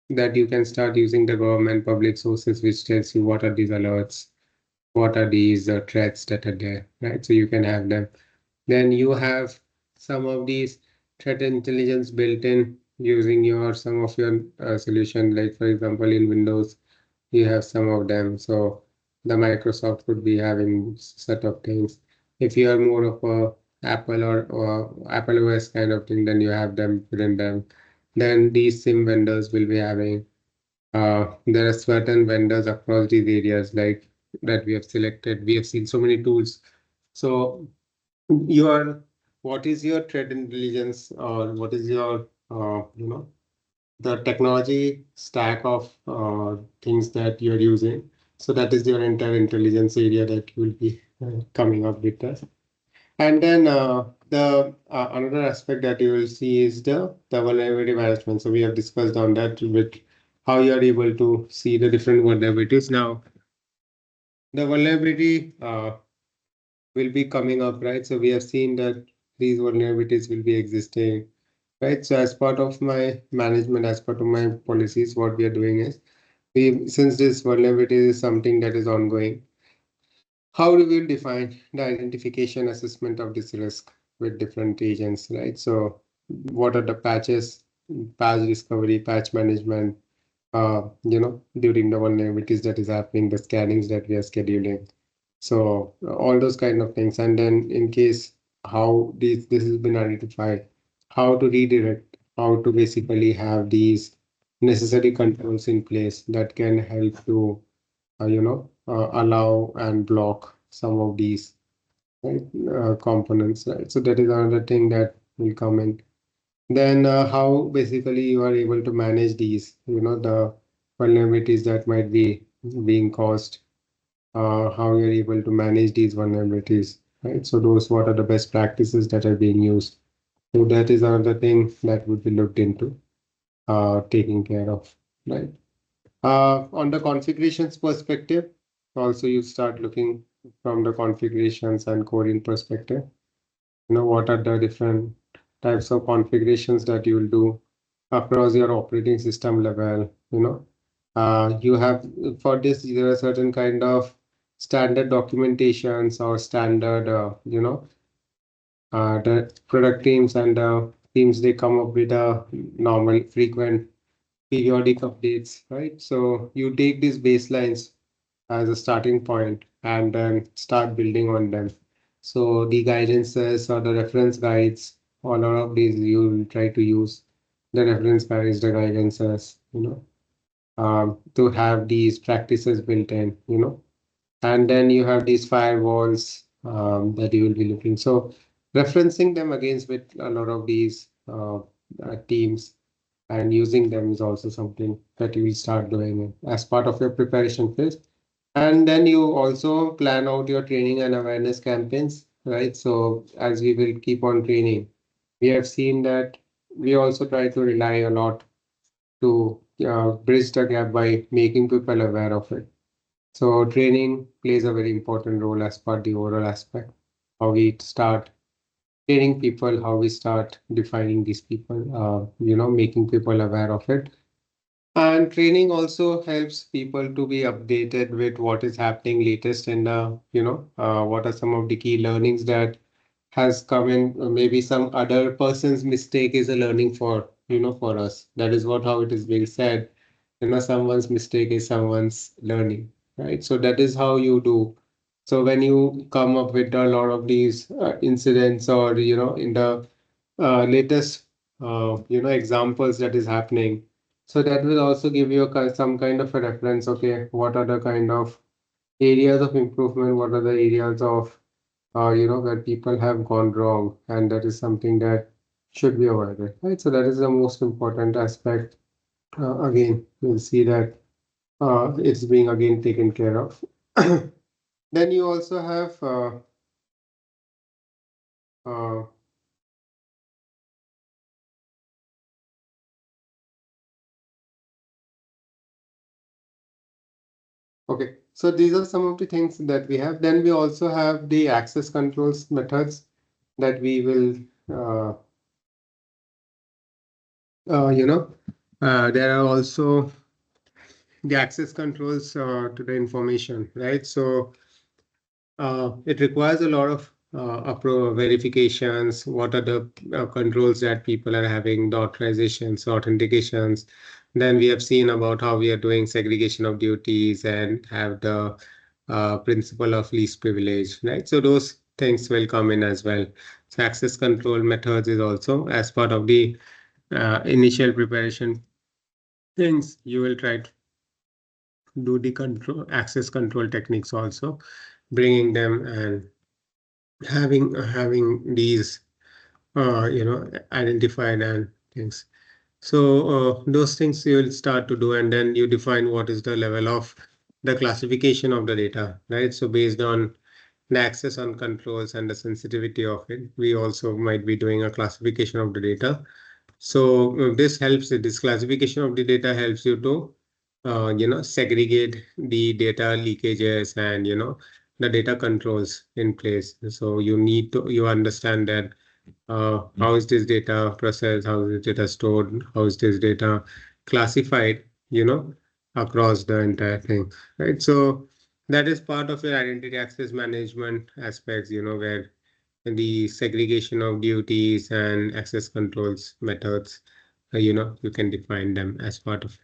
[SPEAKER 1] that you can start using, the government public sources, which tells you what are these alerts, what are these threats that are there, right? So you can have them. Then you have some of these threat intelligence built in using your some of your solution, like for example in Windows you have some of them. So the Microsoft would be having set of things. If you are more of a Apple or Apple OS kind of thing, then you have them within them. Then these SIM vendors will be having. There are certain vendors across these areas like that we have selected. We have seen so many tools. So your what is your threat intelligence, or what is your the technology stack of things that you're using. So that is your entire intelligence area that you will be coming up with that. And then the another aspect that you will see is the vulnerability management. So we have discussed on that with how you are able to see the different vulnerabilities. Now, the vulnerability will be coming up, right? So we have seen that these vulnerabilities will be existing, right? So as part of my management, as part of my policies, what we are doing is since this vulnerability is something that is ongoing, how do we define the identification assessment of this risk with different agents, right? So what are the patches, patch discovery, patch management, during the vulnerabilities that is happening, the scannings that we are scheduling. So all those kind of things. And then in case how this has been identified, how to redirect, how to basically have these necessary controls in place that can help to allow and block some of these, right, components, right? So that is another thing that will come in. Then how basically you are able to manage these, the vulnerabilities that might be being caused, how you're able to manage these vulnerabilities, right? So those, what are the best practices that are being used? So that is another thing that would be looked into, taking care of, right? On the configurations perspective, also you start looking from the configurations and coding perspective. What are the different types of configurations that you will do across your operating system level. You have for this there are certain kind of standard documentations or standard the product teams and teams, they come up with a normal frequent periodic updates, right? So you take these baselines as a starting point and then start building on them. So the guidances or the reference guides, all of these you will try to use the reference guides, the guidances, to have these practices built in, and then you have these firewalls that you will be looking. So referencing them against with a lot of these teams and using them is also something that you will start doing as part of your preparation phase. And then you also plan out your training and awareness campaigns, right? So as we will keep on training, we have seen that we also try to rely a lot to bridge the gap by making people aware of it. So training plays a very important role as part the overall aspect. How we start training people, how we start defining these people, making people aware of it. And training also helps people to be updated with what is happening latest in what are some of the key learnings that has come in. Maybe some other person's mistake is a learning for us. That is what how it is being said. Someone's mistake is someone's learning, right? So that is how you do. So when you come up with a lot of these incidents, or in the latest examples that is happening, so that will also give you some kind of a reference. Okay, what are the kind of areas of improvement, what are the areas of where people have gone wrong, and that is something that should be avoided, right? So that is the most important aspect. Again, you'll see that it's being again taken care of. Then you also have uh, okay, so these are some of the things that we have. Then we also have the access controls methods that we will, uh, you know, there are also the access controls to the information, right? So it requires a lot of verifications. What are the controls that people are having, the authorizations, authentications. Then we have seen about how we are doing segregation of duties and have the principle of least privilege, right? So those things will come in as well. So access control methods is also as part of the initial preparation things. You will try to do the control access control techniques also, bringing them and having these identified and things. So those things you will start to do, and then you define what is the level of the classification of the data, right? So based on the access on controls and the sensitivity of it, we also might be doing a classification of the data. So this helps, this classification of the data helps you to, segregate the data leakages and, the data controls in place. So you need to, you understand that how is this data processed, how is this data stored, how is this data classified, across the entire thing, right? So that is part of your identity access management aspects, where the segregation of duties and access controls methods, you can define them as part of it.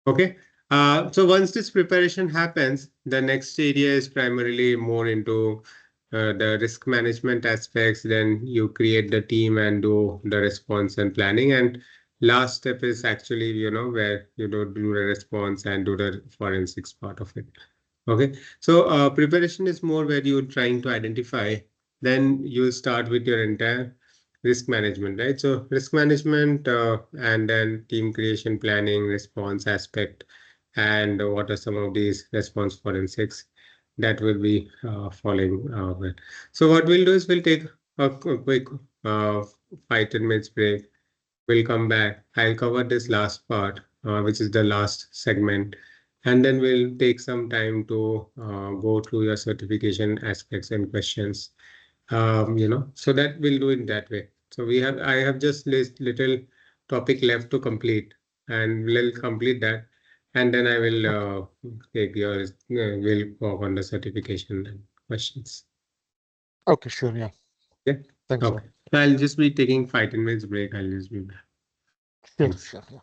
[SPEAKER 1] Okay. So once this preparation happens, the next area is primarily more into the risk management aspects. Then you create the team and do the response and planning. And last step is actually, where you do the response and do the forensics part of it. Okay, so preparation is more where you're trying to identify, then you'll start with your entire risk management, right? So risk management and then team creation, planning, response aspect, and what are some of these response forensics that will be following with. So what we'll do is we'll take a quick uh, 5 to 10 minutes break. We'll come back. I'll cover this last part, which is the last segment, and then we'll take some time to go through your certification aspects and questions. So that we'll do it that way. So I have just list little topic left to complete, and we'll complete that, and then I will
[SPEAKER 2] Okay.
[SPEAKER 1] take yours. We'll go on the certification and questions.
[SPEAKER 2] Okay, sure. Yeah.
[SPEAKER 1] Yeah.
[SPEAKER 2] Thanks a lot.
[SPEAKER 1] Okay. I'll just be taking 5 to 10 minutes break. I'll just be back.
[SPEAKER 2] Sure,
[SPEAKER 1] Thanks.
[SPEAKER 2] sure. Yeah.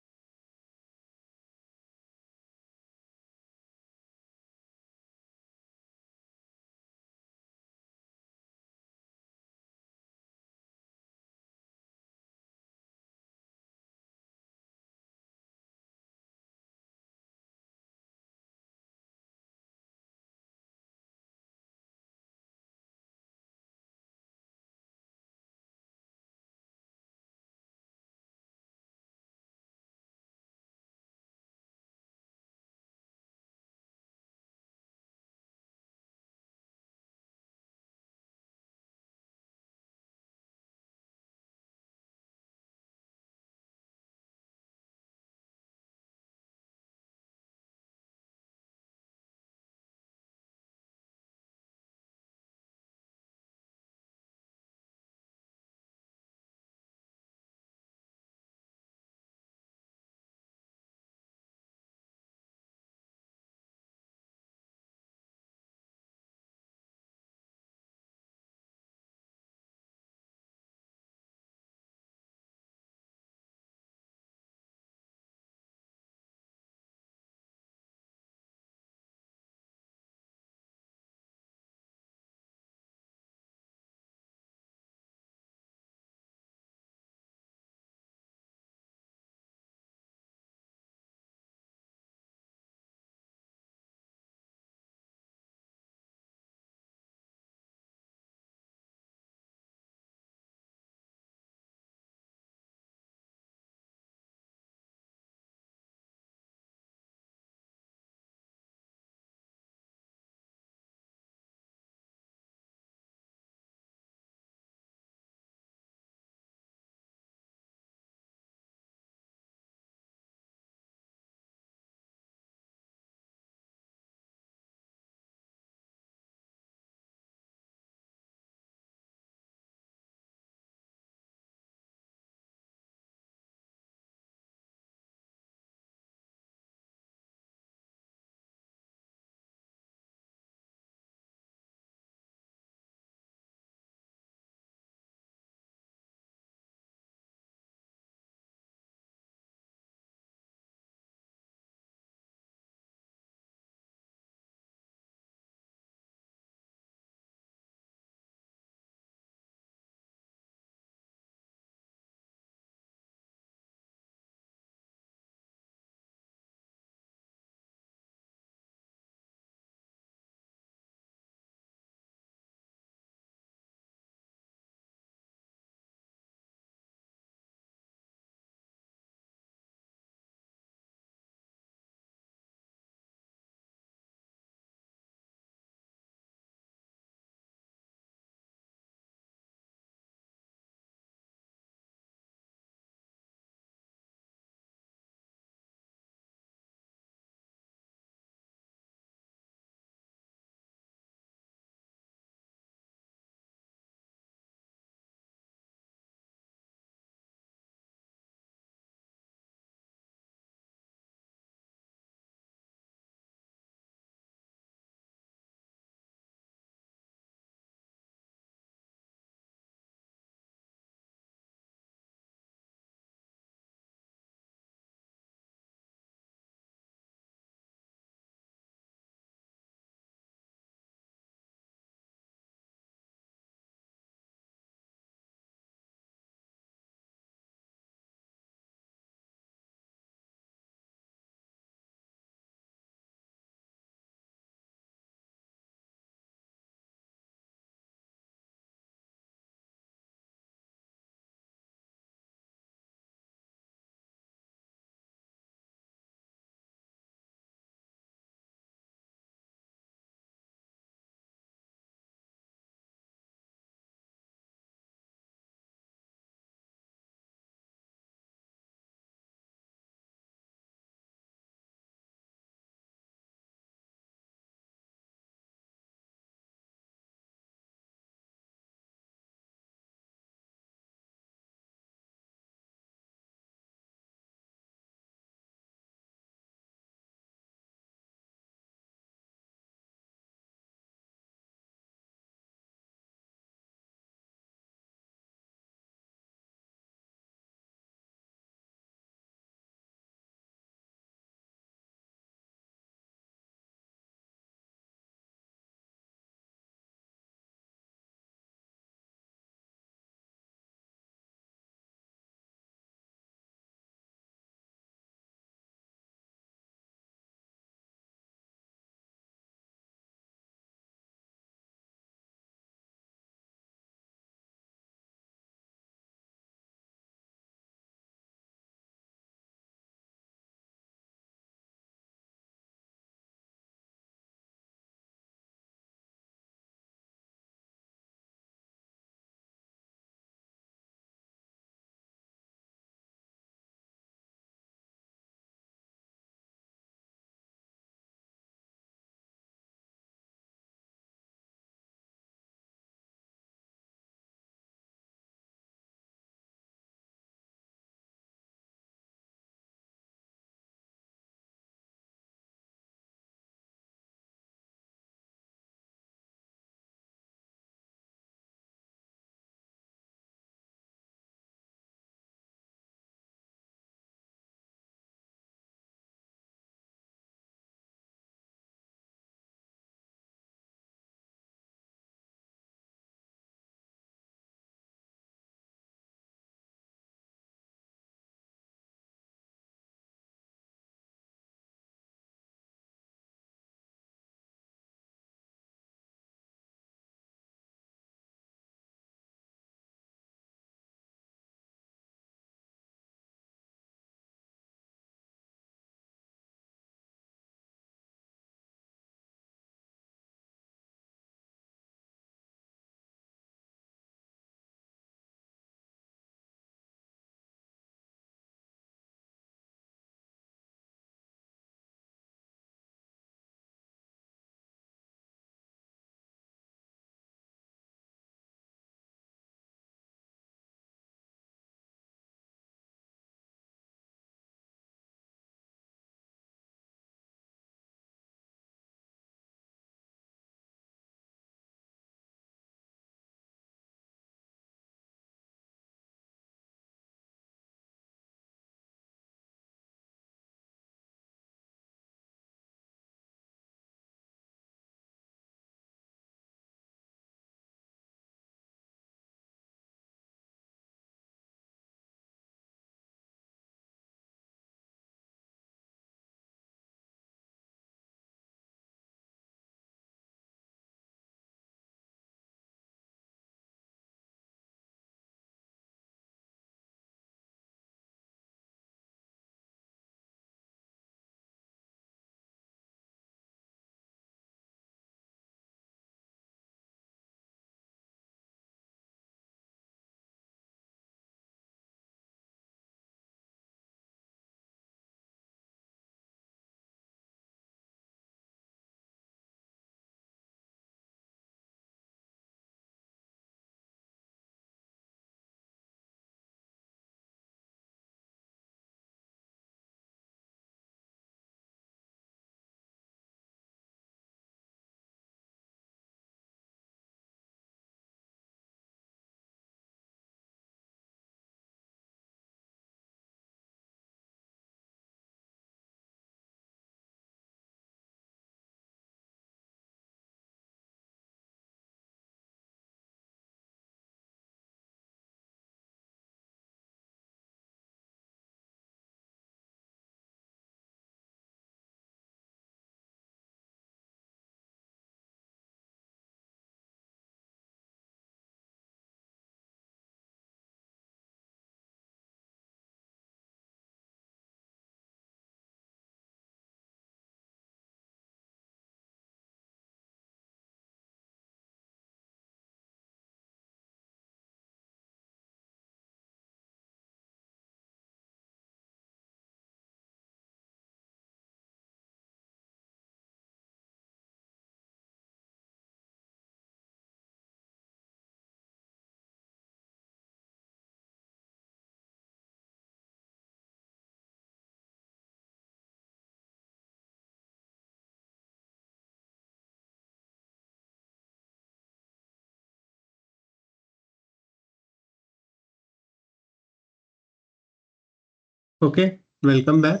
[SPEAKER 1] Okay, welcome back.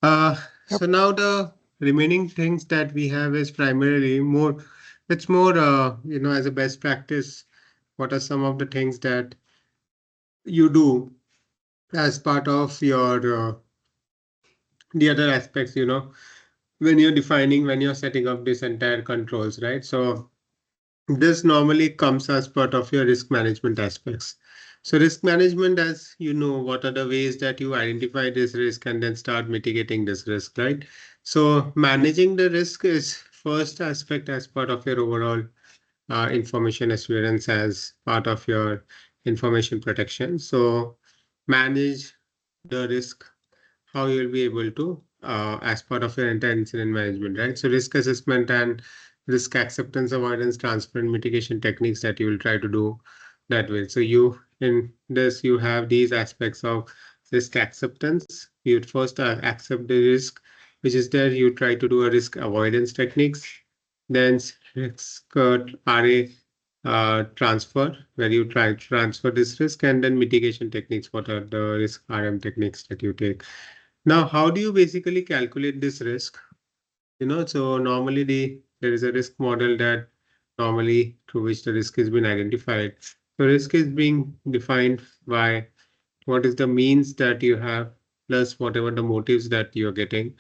[SPEAKER 1] So
[SPEAKER 2] Yep.
[SPEAKER 1] now the remaining things that we have is primarily more, it's more, as a best practice, what are some of the things that you do as part of your, the other aspects, when you're defining, when you're setting up this entire controls, right? So this normally comes as part of your risk management aspects. So risk management, as you know, what are the ways that you identify this risk and then start mitigating this risk, right? So managing the risk is first aspect as part of your overall information assurance as part of your information protection. So manage the risk, how you'll be able to, as part of your entire incident management, right? So risk assessment and risk acceptance, avoidance, transfer, and mitigation techniques that you will try to do that way. So you, in this, you have these aspects of risk acceptance. You first accept the risk, which is there. You try to do a risk avoidance techniques. Then risk RA transfer, where you try to transfer this risk, and then mitigation techniques. What are the risk RM techniques that you take? Now, how do you basically calculate this risk? So normally there is a risk model that normally through which the risk has been identified. So risk is being defined by what is the means that you have plus whatever the motives that you're getting,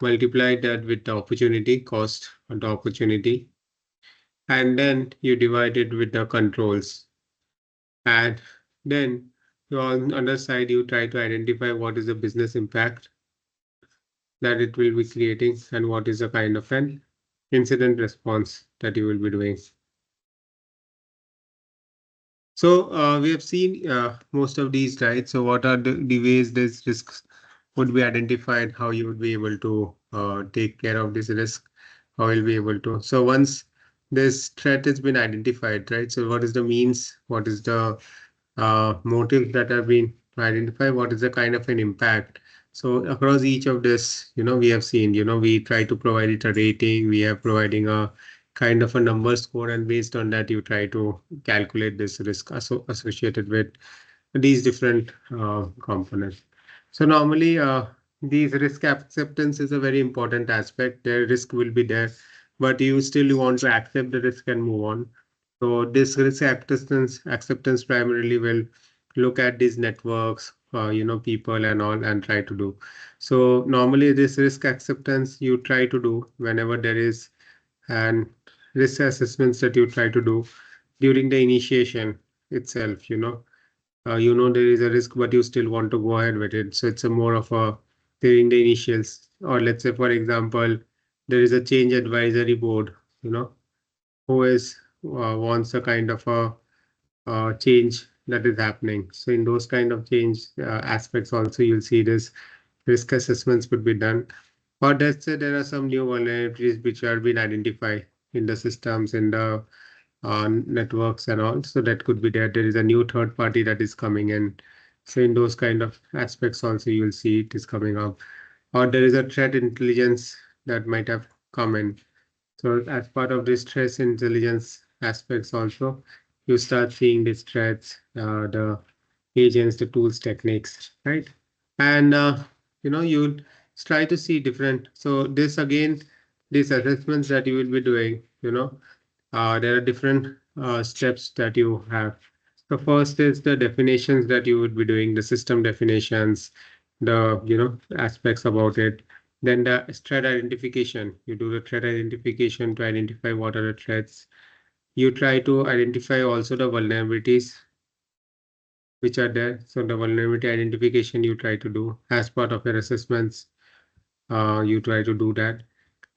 [SPEAKER 1] multiply that with the opportunity cost or the opportunity, and then you divide it with the controls. And then you on the other side, you try to identify what is the business impact that it will be creating and what is the kind of an incident response that you will be doing. So we have seen most of these, right? So what are the ways these risks would be identified, how you would be able to take care of this risk, how you'll be able to. So once this threat has been identified, right? So what is the means? What is the motives that have been identified? What is the kind of an impact? So across each of this, we have seen, we try to provide it a rating. We are providing a kind of a number score, and based on that, you try to calculate this risk associated with these different components. So normally, these risk acceptance is a very important aspect. The risk will be there, but you still want to accept the risk and move on. So this risk acceptance primarily will look at these networks, people and all, and try to do. So normally, this risk acceptance you try to do whenever there is an risk assessments that you try to do during the initiation itself. There is a risk, but you still want to go ahead with it. So it's a more of a during the initials, or let's say, for example, there is a change advisory board, you know, who is wants a kind of a change that is happening. So in those kind of change aspects, also you'll see this risk assessments could be done. Or let's say there are some new vulnerabilities which are being identified in the systems, in the networks and all. So that could be there. There is a new third party that is coming in. So in those kind of aspects also you'll see it is coming up. Or there is a threat intelligence that might have come in. So as part of this stress intelligence aspects also, you start seeing these threats, the agents, the tools, techniques, right? And you try to see different. So this again, these assessments that you will be doing, there are different steps that you have. The first is the definitions that you would be doing, the system definitions, the aspects about it. Then the threat identification. You do the threat identification to identify what are the threats. You try to identify also the vulnerabilities which are there. So the vulnerability identification you try to do as part of your assessments. You try to do that.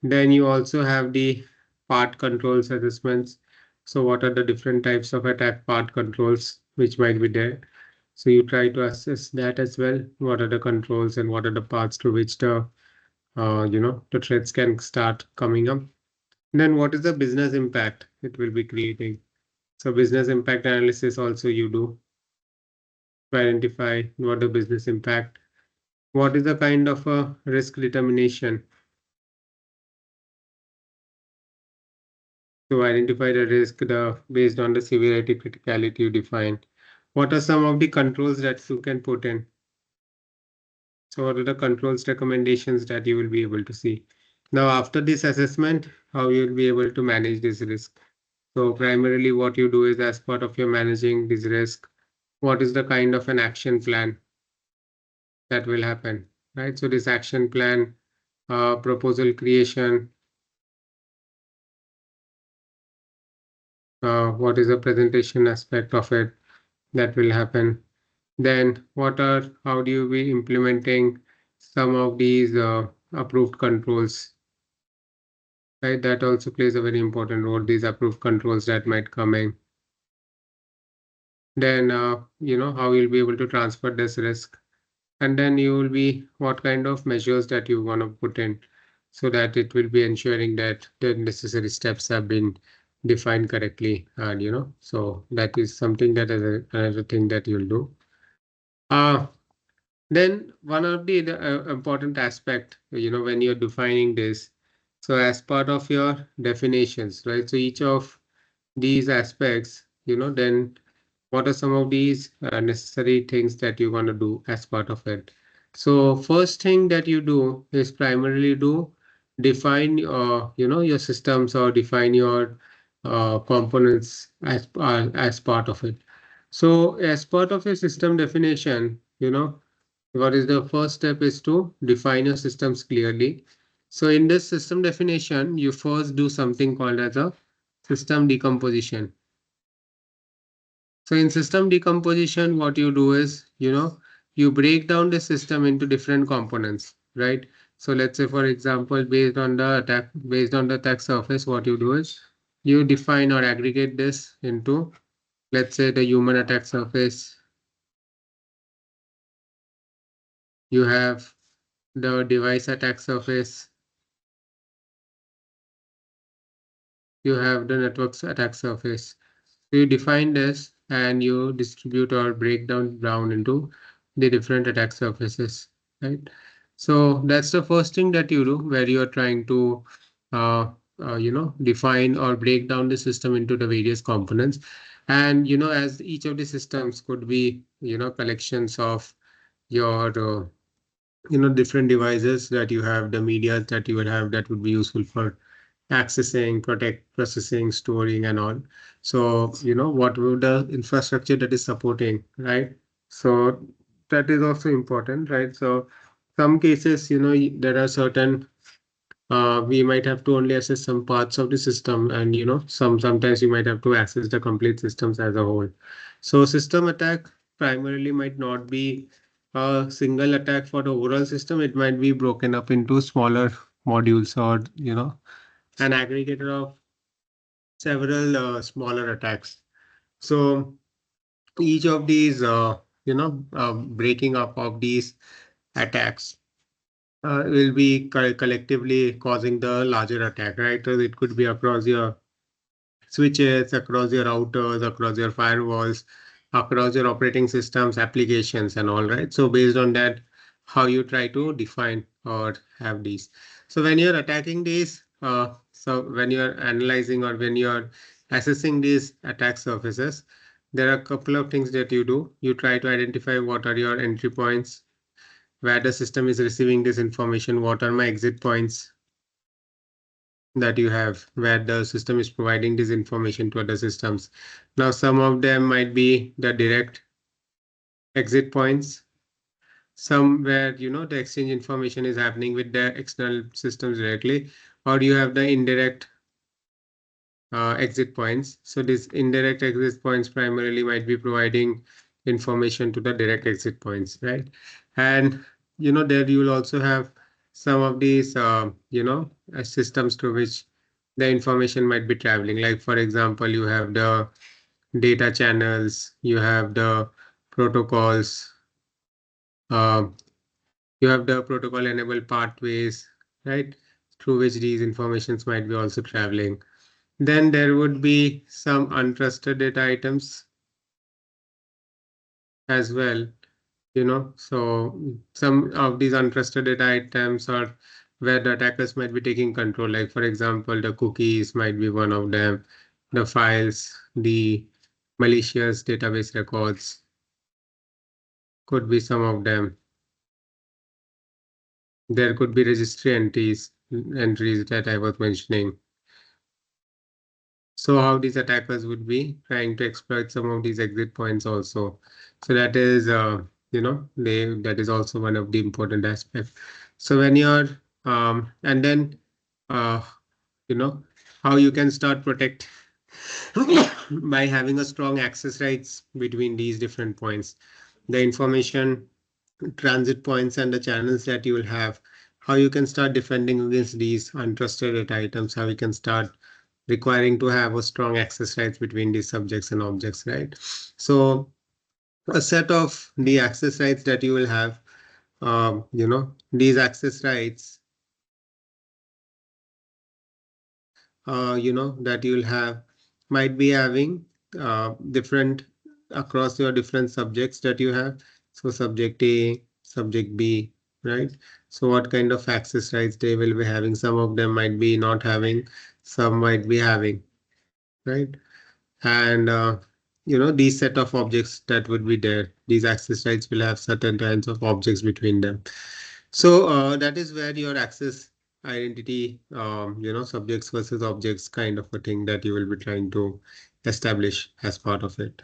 [SPEAKER 1] Then you also have the part controls assessments. So what are the different types of attack part controls which might be there? So you try to assess that as well. What are the controls and what are the paths to which the threats can start coming up. Then what is the business impact it will be creating? So business impact analysis also you do to identify what the business impact. What is the kind of a risk determination to identify the risk based on the severity criticality you define. What are some of the controls that you can put in? So what are the controls recommendations that you will be able to see? Now, after this assessment, how you'll be able to manage this risk. So primarily what you do is as part of your managing this risk, what is the kind of an action plan that will happen, right? So this action plan, proposal creation, what is the presentation aspect of it that will happen? Then how do you be implementing some of these approved controls, right? That also plays a very important role, these approved controls that might come in. Then, how you'll be able to transfer this risk. And then you will be what kind of measures that you want to put in so that it will be ensuring that the necessary steps have been defined correctly. And, so that is something that is another thing that you'll do. Uh, Then one of the important aspect, when you're defining this, so as part of your definitions, right? So each of these aspects, then what are some of these necessary things that you're going to do as part of it? So first thing that you do is primarily define your systems or define your components as part of it. So as part of your system definition, what is the first step is to define your systems clearly. So in this system definition, you first do something called as a system decomposition. So in system decomposition, what you do is, you break down the system into different components, right? So let's say, for example, based on the attack surface, what you do is you define or aggregate this into, let's say, the human attack surface. You have the device attack surface. You have the network's attack surface. So you define this and you distribute or break down into the different attack surfaces, right? So that's the first thing that you do where you are trying to, define or break down the system into the various components. And, as each of the systems could be, collections of your, different devices that you have, the media that you would have that would be useful for accessing, protect, processing, storing, and all. So, what would the infrastructure that is supporting, right? So that is also important, right? So some cases, there are certain we might have to only access some parts of the system, and sometimes you might have to access the complete systems as a whole. So system attack primarily might not be a single attack for the overall system. It might be broken up into smaller modules or an aggregator of several smaller attacks. So each of these, breaking up of these attacks will be collectively causing the larger attack, right? So it could be across your switches, across your routers, across your firewalls, across your operating systems, applications, and all, right? So based on that, how you try to define or have these. So when you're attacking these, so when you're analyzing or when you're assessing these attack surfaces, there are a couple of things that you do. You try to identify what are your entry points, where the system is receiving this information, what are my exit points that you have, where the system is providing this information to other systems. Now, some of them might be the direct exit points, some where the exchange information is happening with the external systems directly, or you have the indirect exit points. So these indirect exit points primarily might be providing information to the direct exit points, right? And there you will also have some of these systems to which the information might be traveling. Like for example, you have the data channels, you have the protocols, uh, you have the protocol enabled pathways, right? Through which these informations might be also traveling. Then there would be some untrusted data items as well, So some of these untrusted data items are where the attackers might be taking control. Like for example, the cookies might be one of them, the files, the malicious database records could be some of them. There could be registry entries that I was mentioning. So how these attackers would be trying to exploit some of these exit points also. So that is, that is also one of the important aspects. So when you're, and then, uh, you know, how you can start protect by having a strong access rights between these different points, the information transit points and the channels that you will have, how you can start defending against these untrusted data items, how you can start requiring to have a strong access rights between these subjects and objects, right? So a set of the access rights that you will have, these access rights, that you'll have might be having different across your different subjects that you have. So subject A, subject B, right? So what kind of access rights they will be having? Some of them might be not having, some might be having, right? And these set of objects that would be there, these access rights will have certain kinds of objects between them. So that is where your access identity, subjects versus objects kind of a thing that you will be trying to establish as part of it.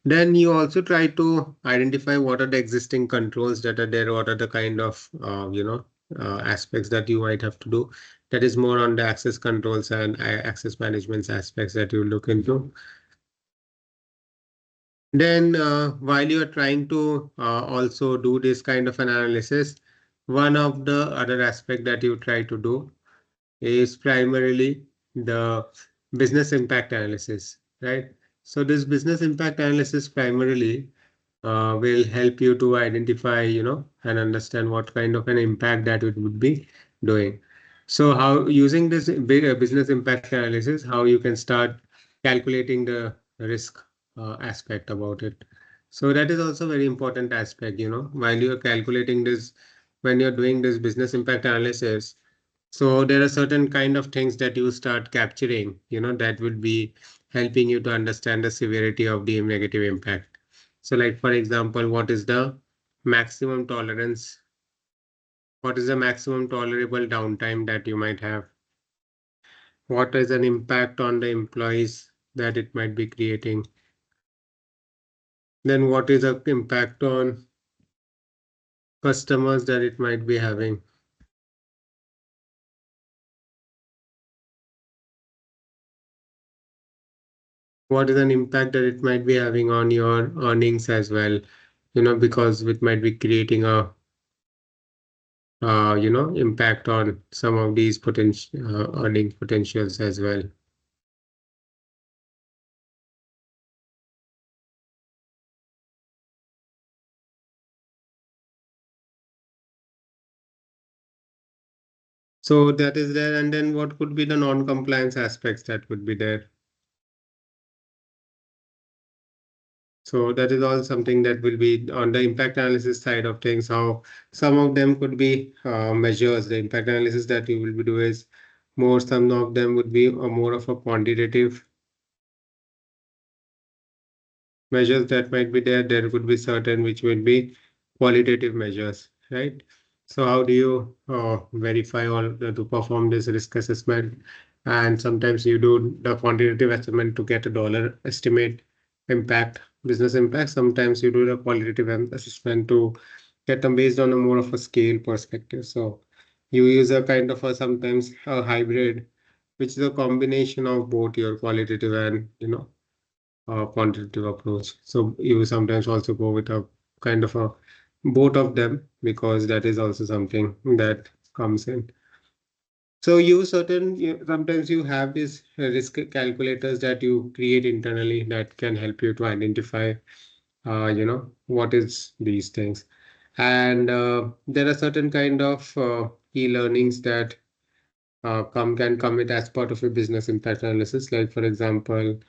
[SPEAKER 1] Then you also try to identify what are the existing controls that are there, what are the kind of, aspects that you might have to do. That is more on the access controls and access management aspects that you look into. Then, while you are trying to also do this kind of an analysis, one of the other aspect that you try to do is primarily the business impact analysis, right? So this business impact analysis primarily will help you to identify, and understand what kind of an impact that it would be doing. So how using this big business impact analysis, how you can start calculating the risk aspect about it. So that is also very important aspect, while you are calculating this, when you're doing this business impact analysis. So there are certain kind of things that you start capturing, that would be helping you to understand the severity of the negative impact. So like, for example, maximum tolerance? What is the maximum tolerable downtime that you might have? What is an impact on the employees that it might be creating? Then what is the impact on customers that it might be having? What is an impact that it might be having on your earnings as well? Because it might be creating a impact on some of these potential earning potentials as well. So that is there, and then what could be the non-compliance aspects that would be there? So that is all something that will be on the impact analysis side of things. How some of them could be measures. The impact analysis that you will be doing is more. Some of them would be more of a quantitative measures that might be there. There could be certain which would be qualitative measures, right? So how do you verify to perform this risk assessment? And sometimes you do the quantitative assessment to get a dollar estimate impact, business impact. Sometimes you do the qualitative assessment to get them based on a more of a scale perspective. So you use a kind of a sometimes a hybrid, which is a combination of both your qualitative and quantitative approach. So you sometimes also go with a kind of a both of them because that is also something that comes in. So sometimes you have these risk calculators that you create internally that can help you to identify, what is these things. And there are certain kind of key learnings that can come with as part of a business impact analysis. Like for example,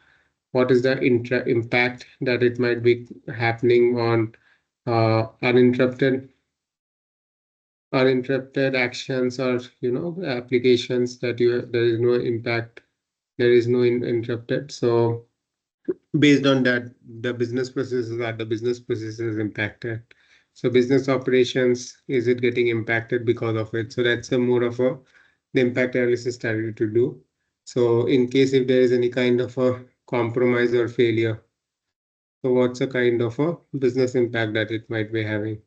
[SPEAKER 1] what is the impact that it might be happening on uninterrupted actions or applications that there is no impact, there is no interrupted. So based on that, the business processes impacted. So business operations, is it getting impacted because of it? So that's a more of a the impact analysis study to do. So in case if there is any kind of a compromise or failure, so what's the kind of a business impact that it might be having?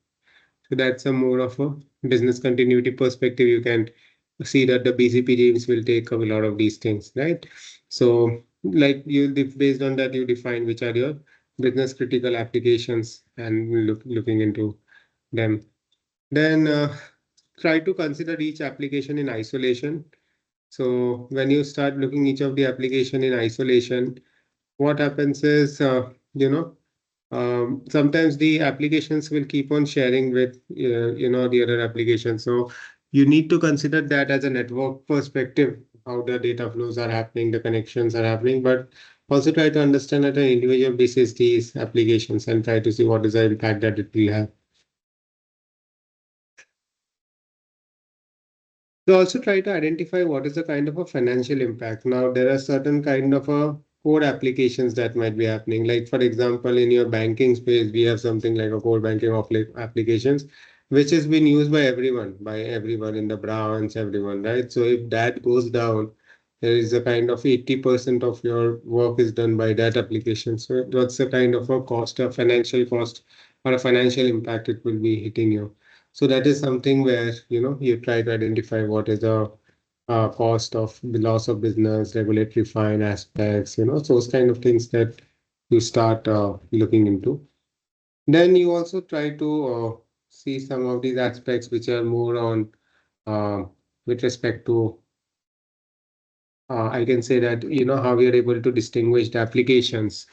[SPEAKER 1] So that's a more of a business continuity perspective. You can see that the BCP teams will take up a lot of these things, right? So like based on that, you define which are your business critical applications and looking into them. Then try to consider each application in isolation. So when you start looking each of the application in isolation, what happens is, sometimes the applications will keep on sharing with, the other applications. So you need to consider that as a network perspective, how the data flows are happening, the connections are happening, but also try to understand at an individual basis these applications and try to see what is the impact that it will have. So also try to identify what is the kind of a financial impact. Now, there are certain kind of a core applications that might be happening. Like for example, in your banking space, we have something like a core banking applications, which has been used by everyone in the branch, everyone, right? So if that goes down, there is a kind of 80% of your work is done by that application. So that's the kind of a cost, a financial cost or a financial impact it will be hitting you. So that is something where you try to identify what is the cost of the loss of business, regulatory fine aspects, so those kind of things that you start looking into. Then you also try to see some of these aspects which are more on uh, with respect to I can say that how we are able to distinguish the applications,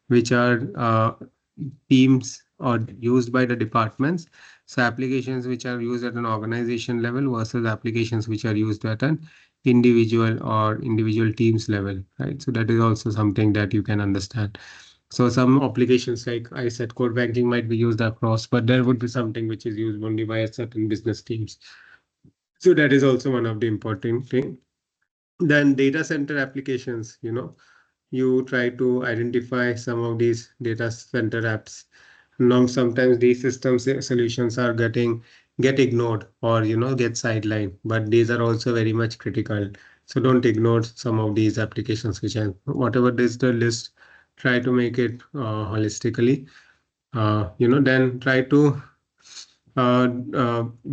[SPEAKER 1] which are teams or used by the departments. So applications which are used at an organization level versus applications which are used at an individual or individual teams level, right? So that is also something that you can understand. So some applications, like I said, core banking might be used across, but there would be something which is used only by a certain business teams. So that is also one of the important thing. Then data center applications, you try to identify some of these data center apps. Now, sometimes these systems solutions are get ignored or get sidelined, but these are also very much critical. So don't ignore some of these applications which are whatever is the list, try to make it holistically. Then try to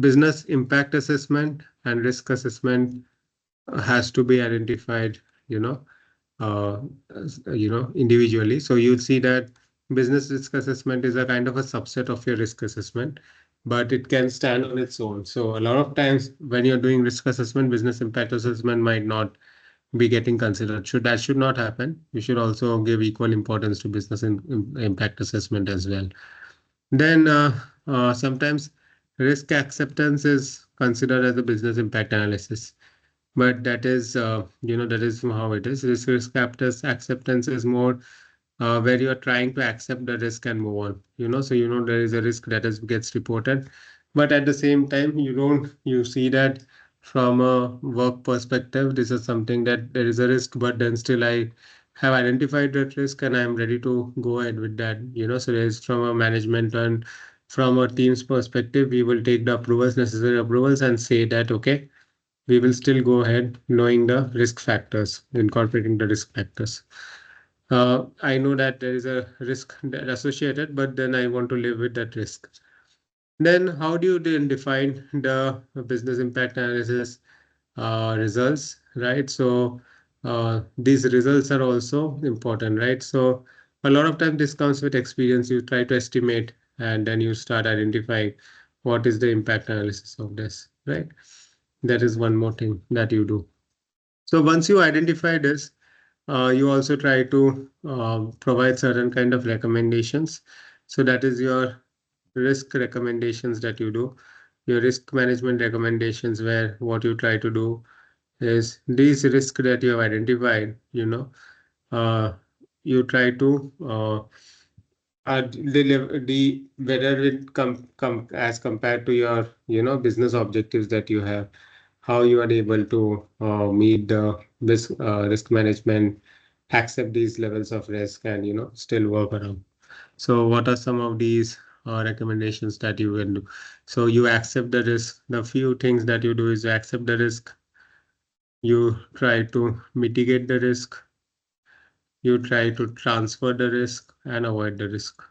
[SPEAKER 1] business impact assessment and risk assessment has to be identified, you know, individually. So you'll see that business risk assessment is a kind of a subset of your risk assessment, but it can stand on its own. So a lot of times when you're doing risk assessment, business impact assessment might not be getting considered. Should not happen. You should also give equal importance to business impact assessment as well. Then sometimes risk acceptance is considered as a business impact analysis, but that is how it is. Risk acceptance is more where you are trying to accept the risk and move on. So there is a risk that is gets reported, but at the same time, you see that from a work perspective, this is something that there is a risk, but then still I have identified that risk and I am ready to go ahead with that. So there is from a management and from a team's perspective, we will take the necessary approvals and say that okay, we will still go ahead knowing the risk factors, incorporating the risk factors. I know that there is a risk associated, but then I want to live with that risk. Then how do you then define the business impact analysis results, right? So these results are also important, right? So a lot of time this comes with experience. You try to estimate and then you start identifying what is the impact analysis of this, right? That is one more thing that you do. So once you identify this, you also try to provide certain kind of recommendations. So that is your risk recommendations that you do, your risk management recommendations, where what you try to do is these risks that you have identified, uh, you try to the whether it come as compared to your business objectives that you have, how you are able to meet the risk management, accept these levels of risk, and still work around. So what are some of these recommendations that you will do. So you accept the risk. The few things that you do is you accept the risk, you try to mitigate the risk, you try to transfer the risk and avoid the risk.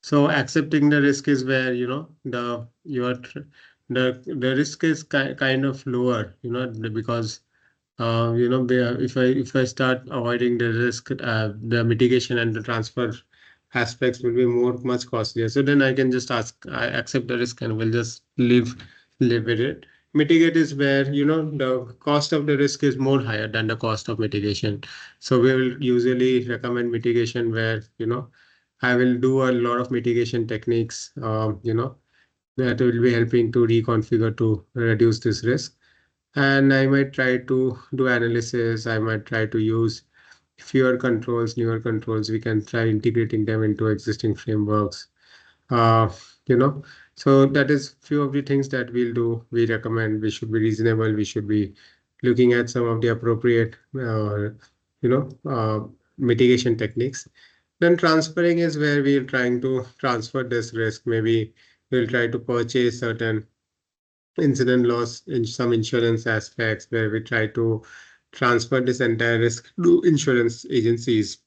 [SPEAKER 1] So accepting the risk is where, the your the risk is kind of lower, because if I start avoiding the risk, the mitigation and the transfer aspects will be much costlier. So then I can just I accept the risk and will just live with it. Mitigate is where, the cost of the risk is more higher than the cost of mitigation. So we will usually recommend mitigation where, I will do a lot of mitigation techniques, that will be helping to reconfigure to reduce this risk. And I might try to do analysis. I might try to use fewer controls, newer controls. We can try integrating them into existing frameworks. Uh, you know, so that is few of the things that we'll do. We recommend we should be reasonable. We should be looking at some of the appropriate, mitigation techniques. Then transferring is where we're trying to transfer this risk. Maybe we'll try to purchase certain incident loss in some insurance aspects where we try to transfer this entire risk to insurance agencies.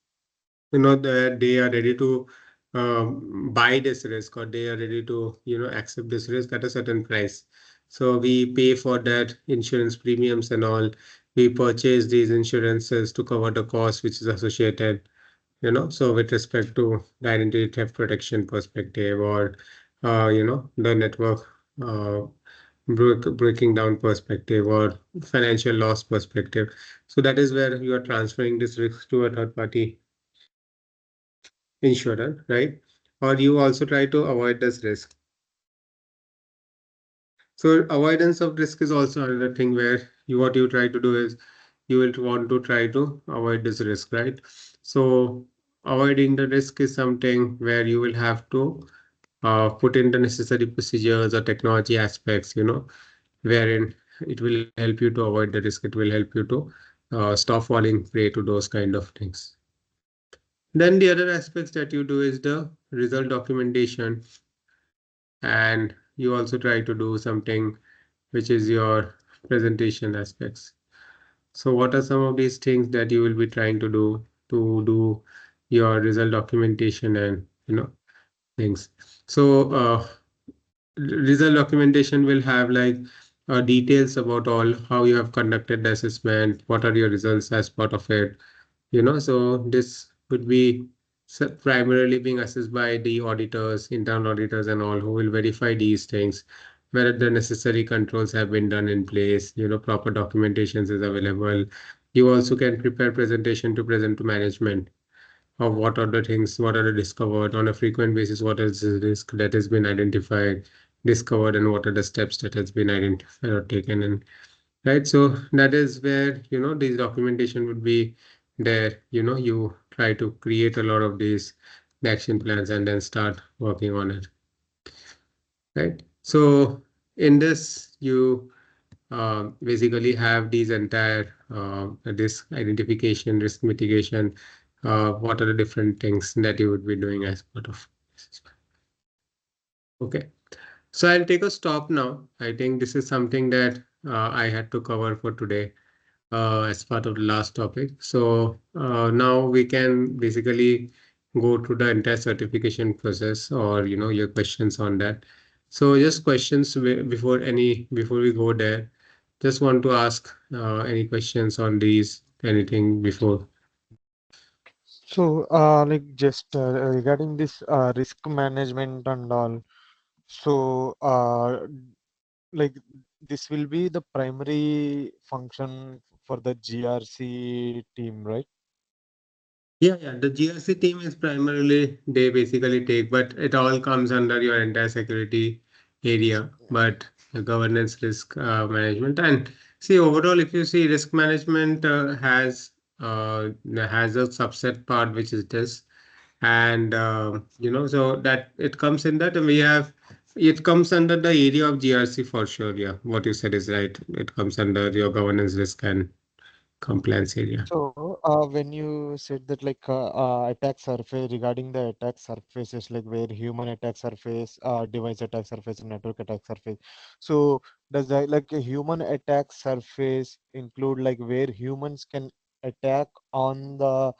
[SPEAKER 1] That they are ready to buy this risk, or they are ready to accept this risk at a certain price. So we pay for that insurance premiums and all. We purchase these insurances to cover the cost which is associated. So with respect to the identity theft protection perspective, or the network uh, breaking down perspective, or financial loss perspective. So that is where you are transferring this risk to a third party insurer, right? Or you also try to avoid this risk. So avoidance of risk is also another thing where what you try to do is you will want to try to avoid this risk, right? So avoiding the risk is something where you will have to put in the necessary procedures or technology aspects, wherein it will help you to avoid the risk. It will help you to stop falling prey to those kind of things. Then the other aspects that you do is the result documentation, and you also try to do something which is your presentation aspects. So what are some of these things that you will be trying to do your result documentation and things? So result documentation will have like details about all how you have conducted the assessment, what are your results as part of it, so this would be primarily being assessed by the auditors, internal auditors and all, who will verify these things, whether the necessary controls have been done in place, proper documentations is available. You also can prepare presentation to present to management of what are the things, what are discovered on a frequent basis, what is the risk that has been identified, discovered, and what are the steps that has been identified or taken. And right, so that is where these documentation would be there. You try to create a lot of these action plans and then start working on it, right? So in this you basically have these entire risk identification, risk mitigation. What are the different things that you would be doing as part of this? Okay, so I'll take a stop now. I think this is something that I had to cover for today as part of the last topic. So now we can basically go through the entire certification process, or your questions on that. So just questions before we go there. Just want to ask any questions on these, anything before.
[SPEAKER 2] So, like just regarding this risk management and all, so like this will be the primary function for the GRC team, right?
[SPEAKER 1] Yeah. The GRC team is primarily they basically take, but it all comes under your entire security area. But the governance, risk management, and see overall, if you see risk management has a subset part which is this, and so that it comes in that, and we have It comes under the area of GRC for sure. Yeah, what you said is right. It comes under your governance, risk, and compliance area.
[SPEAKER 2] So, when you said that like attack surface regarding the attack surfaces, like where human attack surface, device attack surface, and network attack surface. So, does that like a human attack surface include like where humans can attack on the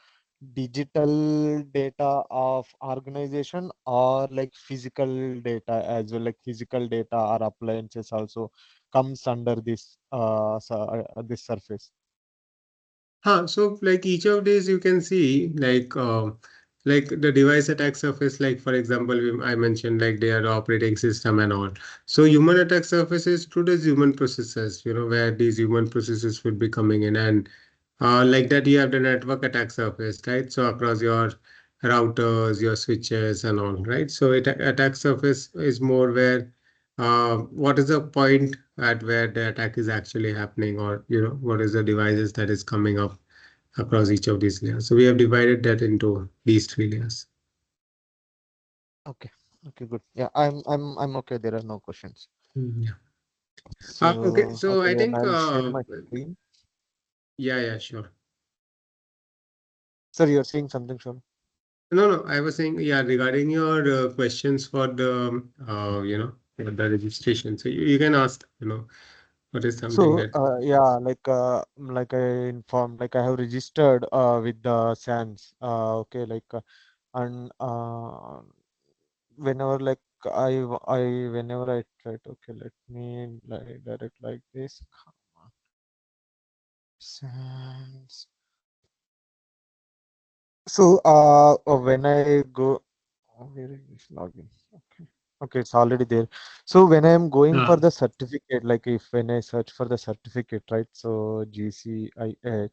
[SPEAKER 2] digital data of organization or like physical data as well, like physical data or appliances also comes under this this surface.
[SPEAKER 1] So like each of these you can see like the device attack surface, like for example, I mentioned like their operating system and all. So human attack surface is through the human processes, where these human processes would be coming in, and like that you have the network attack surface, right? So across your routers, your switches and all, right? So attack surface is more where what is the point at where the attack is actually happening, or what is the devices that is coming up across each of these layers. So we have divided that into these three layers.
[SPEAKER 2] Okay. Okay, good. Yeah, I'm okay. There are no questions.
[SPEAKER 1] Yeah. Okay,
[SPEAKER 2] So,
[SPEAKER 1] so
[SPEAKER 2] okay,
[SPEAKER 1] I
[SPEAKER 2] then
[SPEAKER 1] think
[SPEAKER 2] I'll share my screen.
[SPEAKER 1] yeah, yeah, sure.
[SPEAKER 2] Sir, you're saying something, sure.
[SPEAKER 1] No, no, I was saying, yeah, regarding your questions for the for the registration. So you can ask, what is something
[SPEAKER 2] So,
[SPEAKER 1] that.
[SPEAKER 2] yeah, like I informed, like I have registered with the SANS. Okay, and whenever like whenever I tried, okay, let me like direct like this. SANS. So, when I go, where is this login? Okay. Okay, it's already there. So when I'm going for
[SPEAKER 1] Ah,
[SPEAKER 2] the certificate, like if when I search for the certificate, right? So GCIH.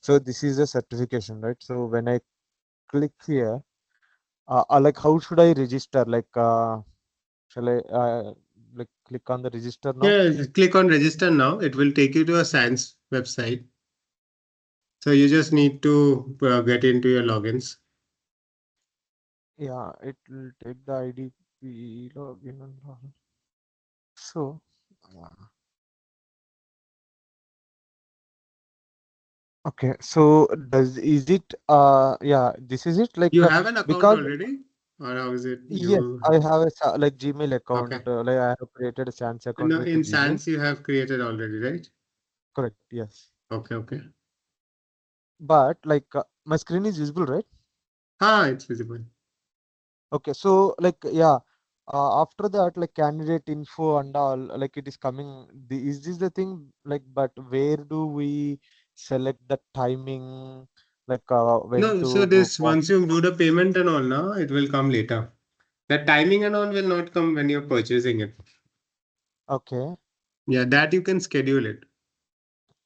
[SPEAKER 2] So this is a certification, right? So when I click here, like how should I register? Shall I like click on the register now?
[SPEAKER 1] yeah, just click on register now. It will take you to a science website. So you just need to get into your logins.
[SPEAKER 2] Yeah, it will take the IDP login and all. So. Okay, so is it yeah, this is it
[SPEAKER 1] You
[SPEAKER 2] like
[SPEAKER 1] have an account
[SPEAKER 2] because
[SPEAKER 1] already, or how is it?
[SPEAKER 2] yes,
[SPEAKER 1] You
[SPEAKER 2] I have a like Gmail
[SPEAKER 1] okay?
[SPEAKER 2] account, like I have created a Sans account
[SPEAKER 1] No,
[SPEAKER 2] with
[SPEAKER 1] in
[SPEAKER 2] Gmail.
[SPEAKER 1] science you have created already, right?
[SPEAKER 2] Correct, yes.
[SPEAKER 1] Okay, okay.
[SPEAKER 2] But like my screen is visible, right?
[SPEAKER 1] It's visible.
[SPEAKER 2] Okay, so like yeah, after that like candidate info and all, like it is coming. Is this the thing? Like, but where do we select the timing? Like when
[SPEAKER 1] No, so
[SPEAKER 2] to go
[SPEAKER 1] this
[SPEAKER 2] for?
[SPEAKER 1] once you do the payment and all now, it will come later. The timing and all will not come when you're purchasing it.
[SPEAKER 2] Okay.
[SPEAKER 1] Yeah, that you can schedule it.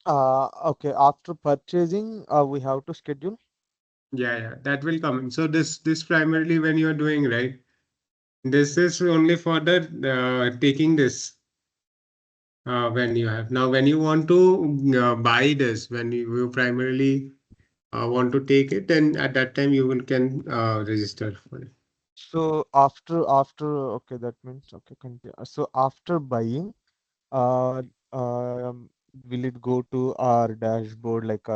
[SPEAKER 2] Okay, after purchasing, we have to schedule.
[SPEAKER 1] Yeah, yeah, that will come in. So this primarily when you're doing right. This is only for the taking this when you have now when you want to buy this when you primarily want to take it, then at that time you will can register for it.
[SPEAKER 2] So after okay, that means okay, continue. So after buying, uh, will it go to our dashboard like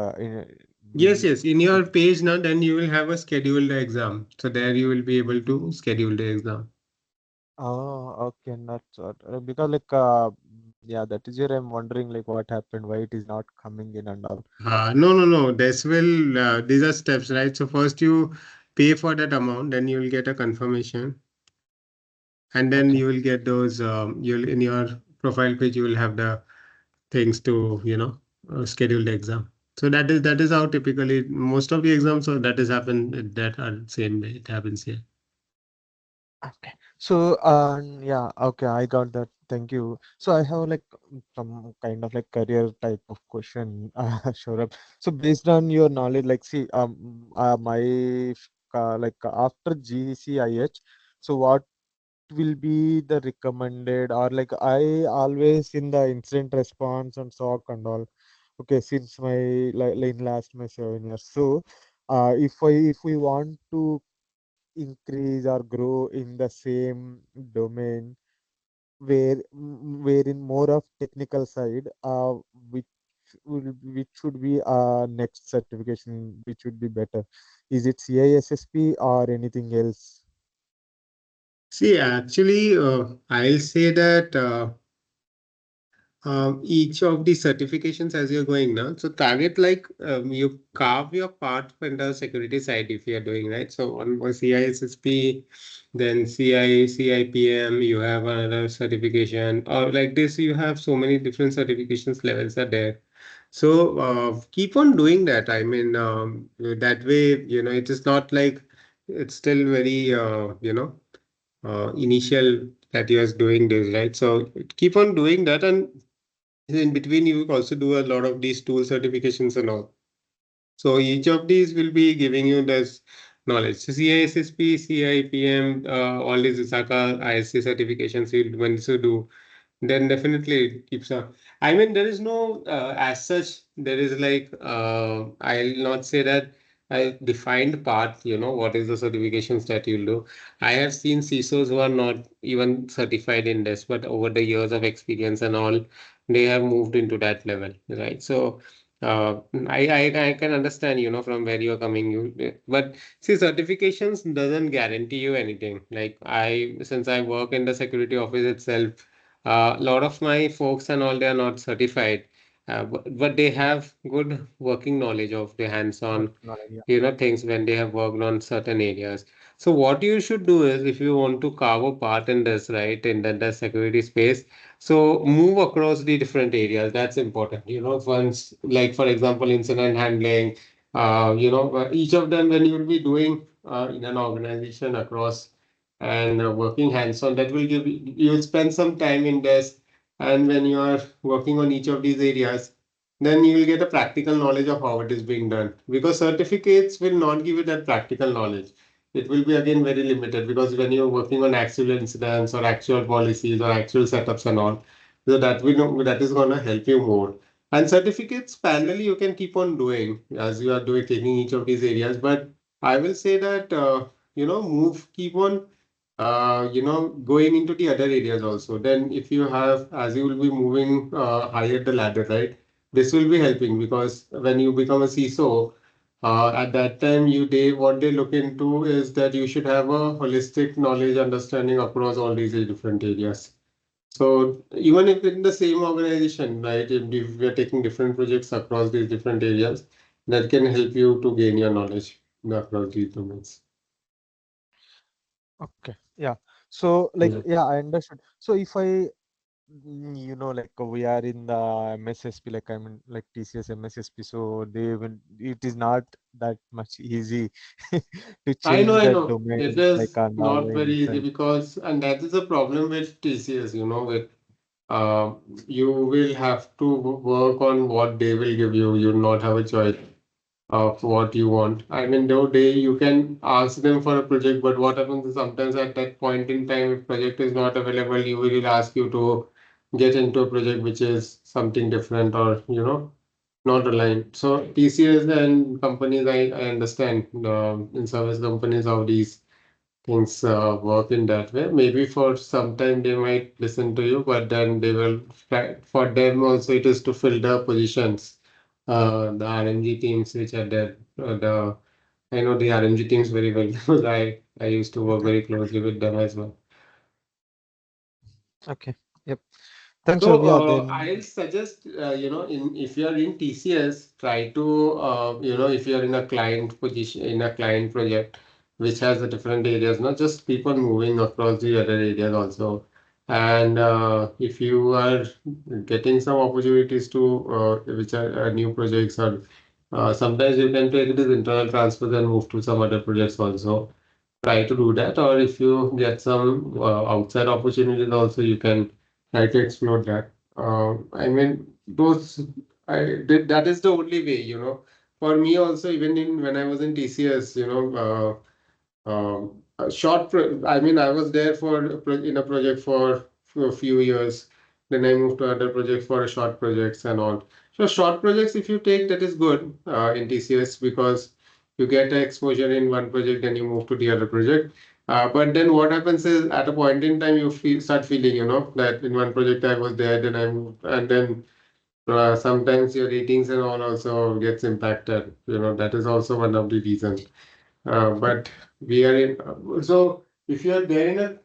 [SPEAKER 1] Yes,
[SPEAKER 2] will
[SPEAKER 1] yes. In your page now, then you will have a scheduled exam. So there you will be able to schedule the exam.
[SPEAKER 2] oh okay, not so because like yeah, that is where I'm wondering like what happened, why it is not coming in and all.
[SPEAKER 1] No, no, no. This will, these are steps, right? So first you pay for that amount, then you will get a confirmation, and then
[SPEAKER 2] Okay.
[SPEAKER 1] you will get those, you'll in your profile page, you will have the things to, schedule the exam. So that is how typically most of the exams, so that is happen that are same way it happens here.
[SPEAKER 2] Okay. So, yeah, okay, I got that. Thank you. So I have like some kind of like career type of question, Saurabh. So based on your knowledge, like see, my like after GCIH, so what will be the recommended or like I always in the incident response and SOC and all. Okay, since my like in last my 7 years. So, if we want to increase or grow in the same domain, wherein more of technical side, which which should be next certification, which would be better? Is it CISSP or anything else?
[SPEAKER 1] See, actually, I'll say that each of the certifications as you're going now. So target like you carve your path in the security side if you're doing right. So on for CISSP, then CIPM, you have another certification, or like this, you have so many different certifications levels are there. So keep on doing that. I mean, that way, it is not like it's still very, initial that you are doing this, right? So keep on doing that, and in between, you also do a lot of these tool certifications and all. So each of these will be giving you this knowledge. So CISSP, CIPM, all these ISACA, ISC certifications you once you do, then definitely it keeps on. I mean, there is no as such. There is like I'll not say that I defined path. What is the certifications that you'll do. I have seen CISOs who are not even certified in this, but over the years of experience and all, they have moved into that level, right? So. I can understand, from where you're coming, but see, certifications doesn't guarantee you anything. Like since I work in the security office itself, a lot of my folks and all, they are not certified, but they have good working knowledge of the hands-on,
[SPEAKER 2] Working on it, yeah.
[SPEAKER 1] things when they have worked on certain areas. So what you should do is, if you want to carve a part in this, right, in the security space, so move across the different areas. That's important. Once, like for example, incident handling, each of them when you will be doing in an organization across and working hands-on, that will give you'll spend some time in this, and when you are working on each of these areas, then you will get a practical knowledge of how it is being done, because certificates will not give you that practical knowledge. It will be again very limited, because when you're working on actual incidents or actual policies or actual setups and all, so that is going to help you more. And certificates parallelly you can keep on doing as you are doing taking each of these areas, but I will say that keep on going into the other areas also. Then if you have, as you will be moving higher the ladder, right? This will be helping, because when you become a CISO, at that time what they look into is that you should have a holistic knowledge understanding across all these different areas. So even if in the same organization, right, if we are taking different projects across these different areas, that can help you to gain your knowledge across these domains.
[SPEAKER 2] Okay, yeah. So like,
[SPEAKER 1] Yeah.
[SPEAKER 2] yeah, I understood. So if I, like we are in the MSSP, like I mean, like TCS MSSP, so they will, it is not that much easy to change
[SPEAKER 1] I
[SPEAKER 2] that
[SPEAKER 1] know. It
[SPEAKER 2] domain, like
[SPEAKER 1] is
[SPEAKER 2] on the
[SPEAKER 1] not very easy,
[SPEAKER 2] inside.
[SPEAKER 1] because, and that is a problem with TCS, with uh, you will have to work on what they will give you. You'll not have a choice of what you want. I mean, though you can ask them for a project, but what happens is sometimes at that point in time, if project is not available, you will ask you to get into a project which is something different, or not aligned. So TCS and companies, I understand in service companies how these things work in that way. Maybe for some time they might listen to you, but then they will for them also it is to fill the positions. The RMG teams which are there, I know the RMG teams very well because I used to work
[SPEAKER 2] Okay,
[SPEAKER 1] very closely with them as well.
[SPEAKER 2] okay, yep. Thanks,
[SPEAKER 1] So
[SPEAKER 2] Ravi. Yeah, then
[SPEAKER 1] I'll suggest, in if you are in TCS, try to, if you are in a client position, in a client project, which has the different areas, not just keep on moving across the other areas also. And if you are getting some opportunities to, which are new projects, or sometimes you can take these internal transfers and move to some other projects also. Try to do that, or if you get some outside opportunities also, you can try to explore that. I mean, those I did. That is the only way, For me also, even in when I was in TCS, a I mean, I was there in a project for a few years. Then I moved to other projects for a short projects and all. So short projects, if you take, that is good in TCS, because you get exposure in one project, then you move to the other project. But then what happens is at a point in time you start feeling, that in one project I was there, then I moved, and then sometimes your ratings and all also gets impacted. That is also one of the reasons. But we are in. So if you are there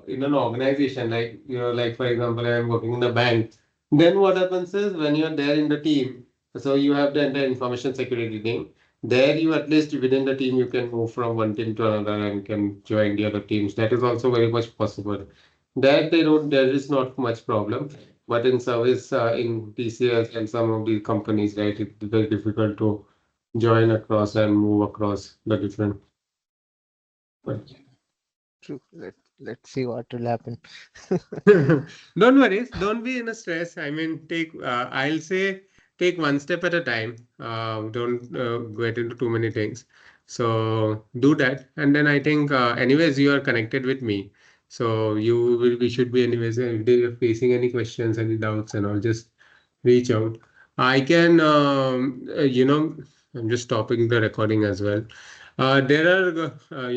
[SPEAKER 1] in an organization like like for example, I am working in a bank, then what happens is when you are there in the team, so you have the entire information security team. There, you at least within the team, you can move from one team to another and can join the other teams. That is also very much possible. That they don't. There is not much problem. But in service, in TCS and some of the companies, right, it's very difficult to join across and move across the different. But
[SPEAKER 2] True. Let's see what will happen.
[SPEAKER 1] don't worry, don't be in a stress. I mean, I'll say take one step at a time. Don't get into too many things. So do that. And then I think, anyways, you are connected with me. So we should be anyways, if you're facing any questions, any doubts and all, just reach out. I can, I'm just stopping the recording as well. There are,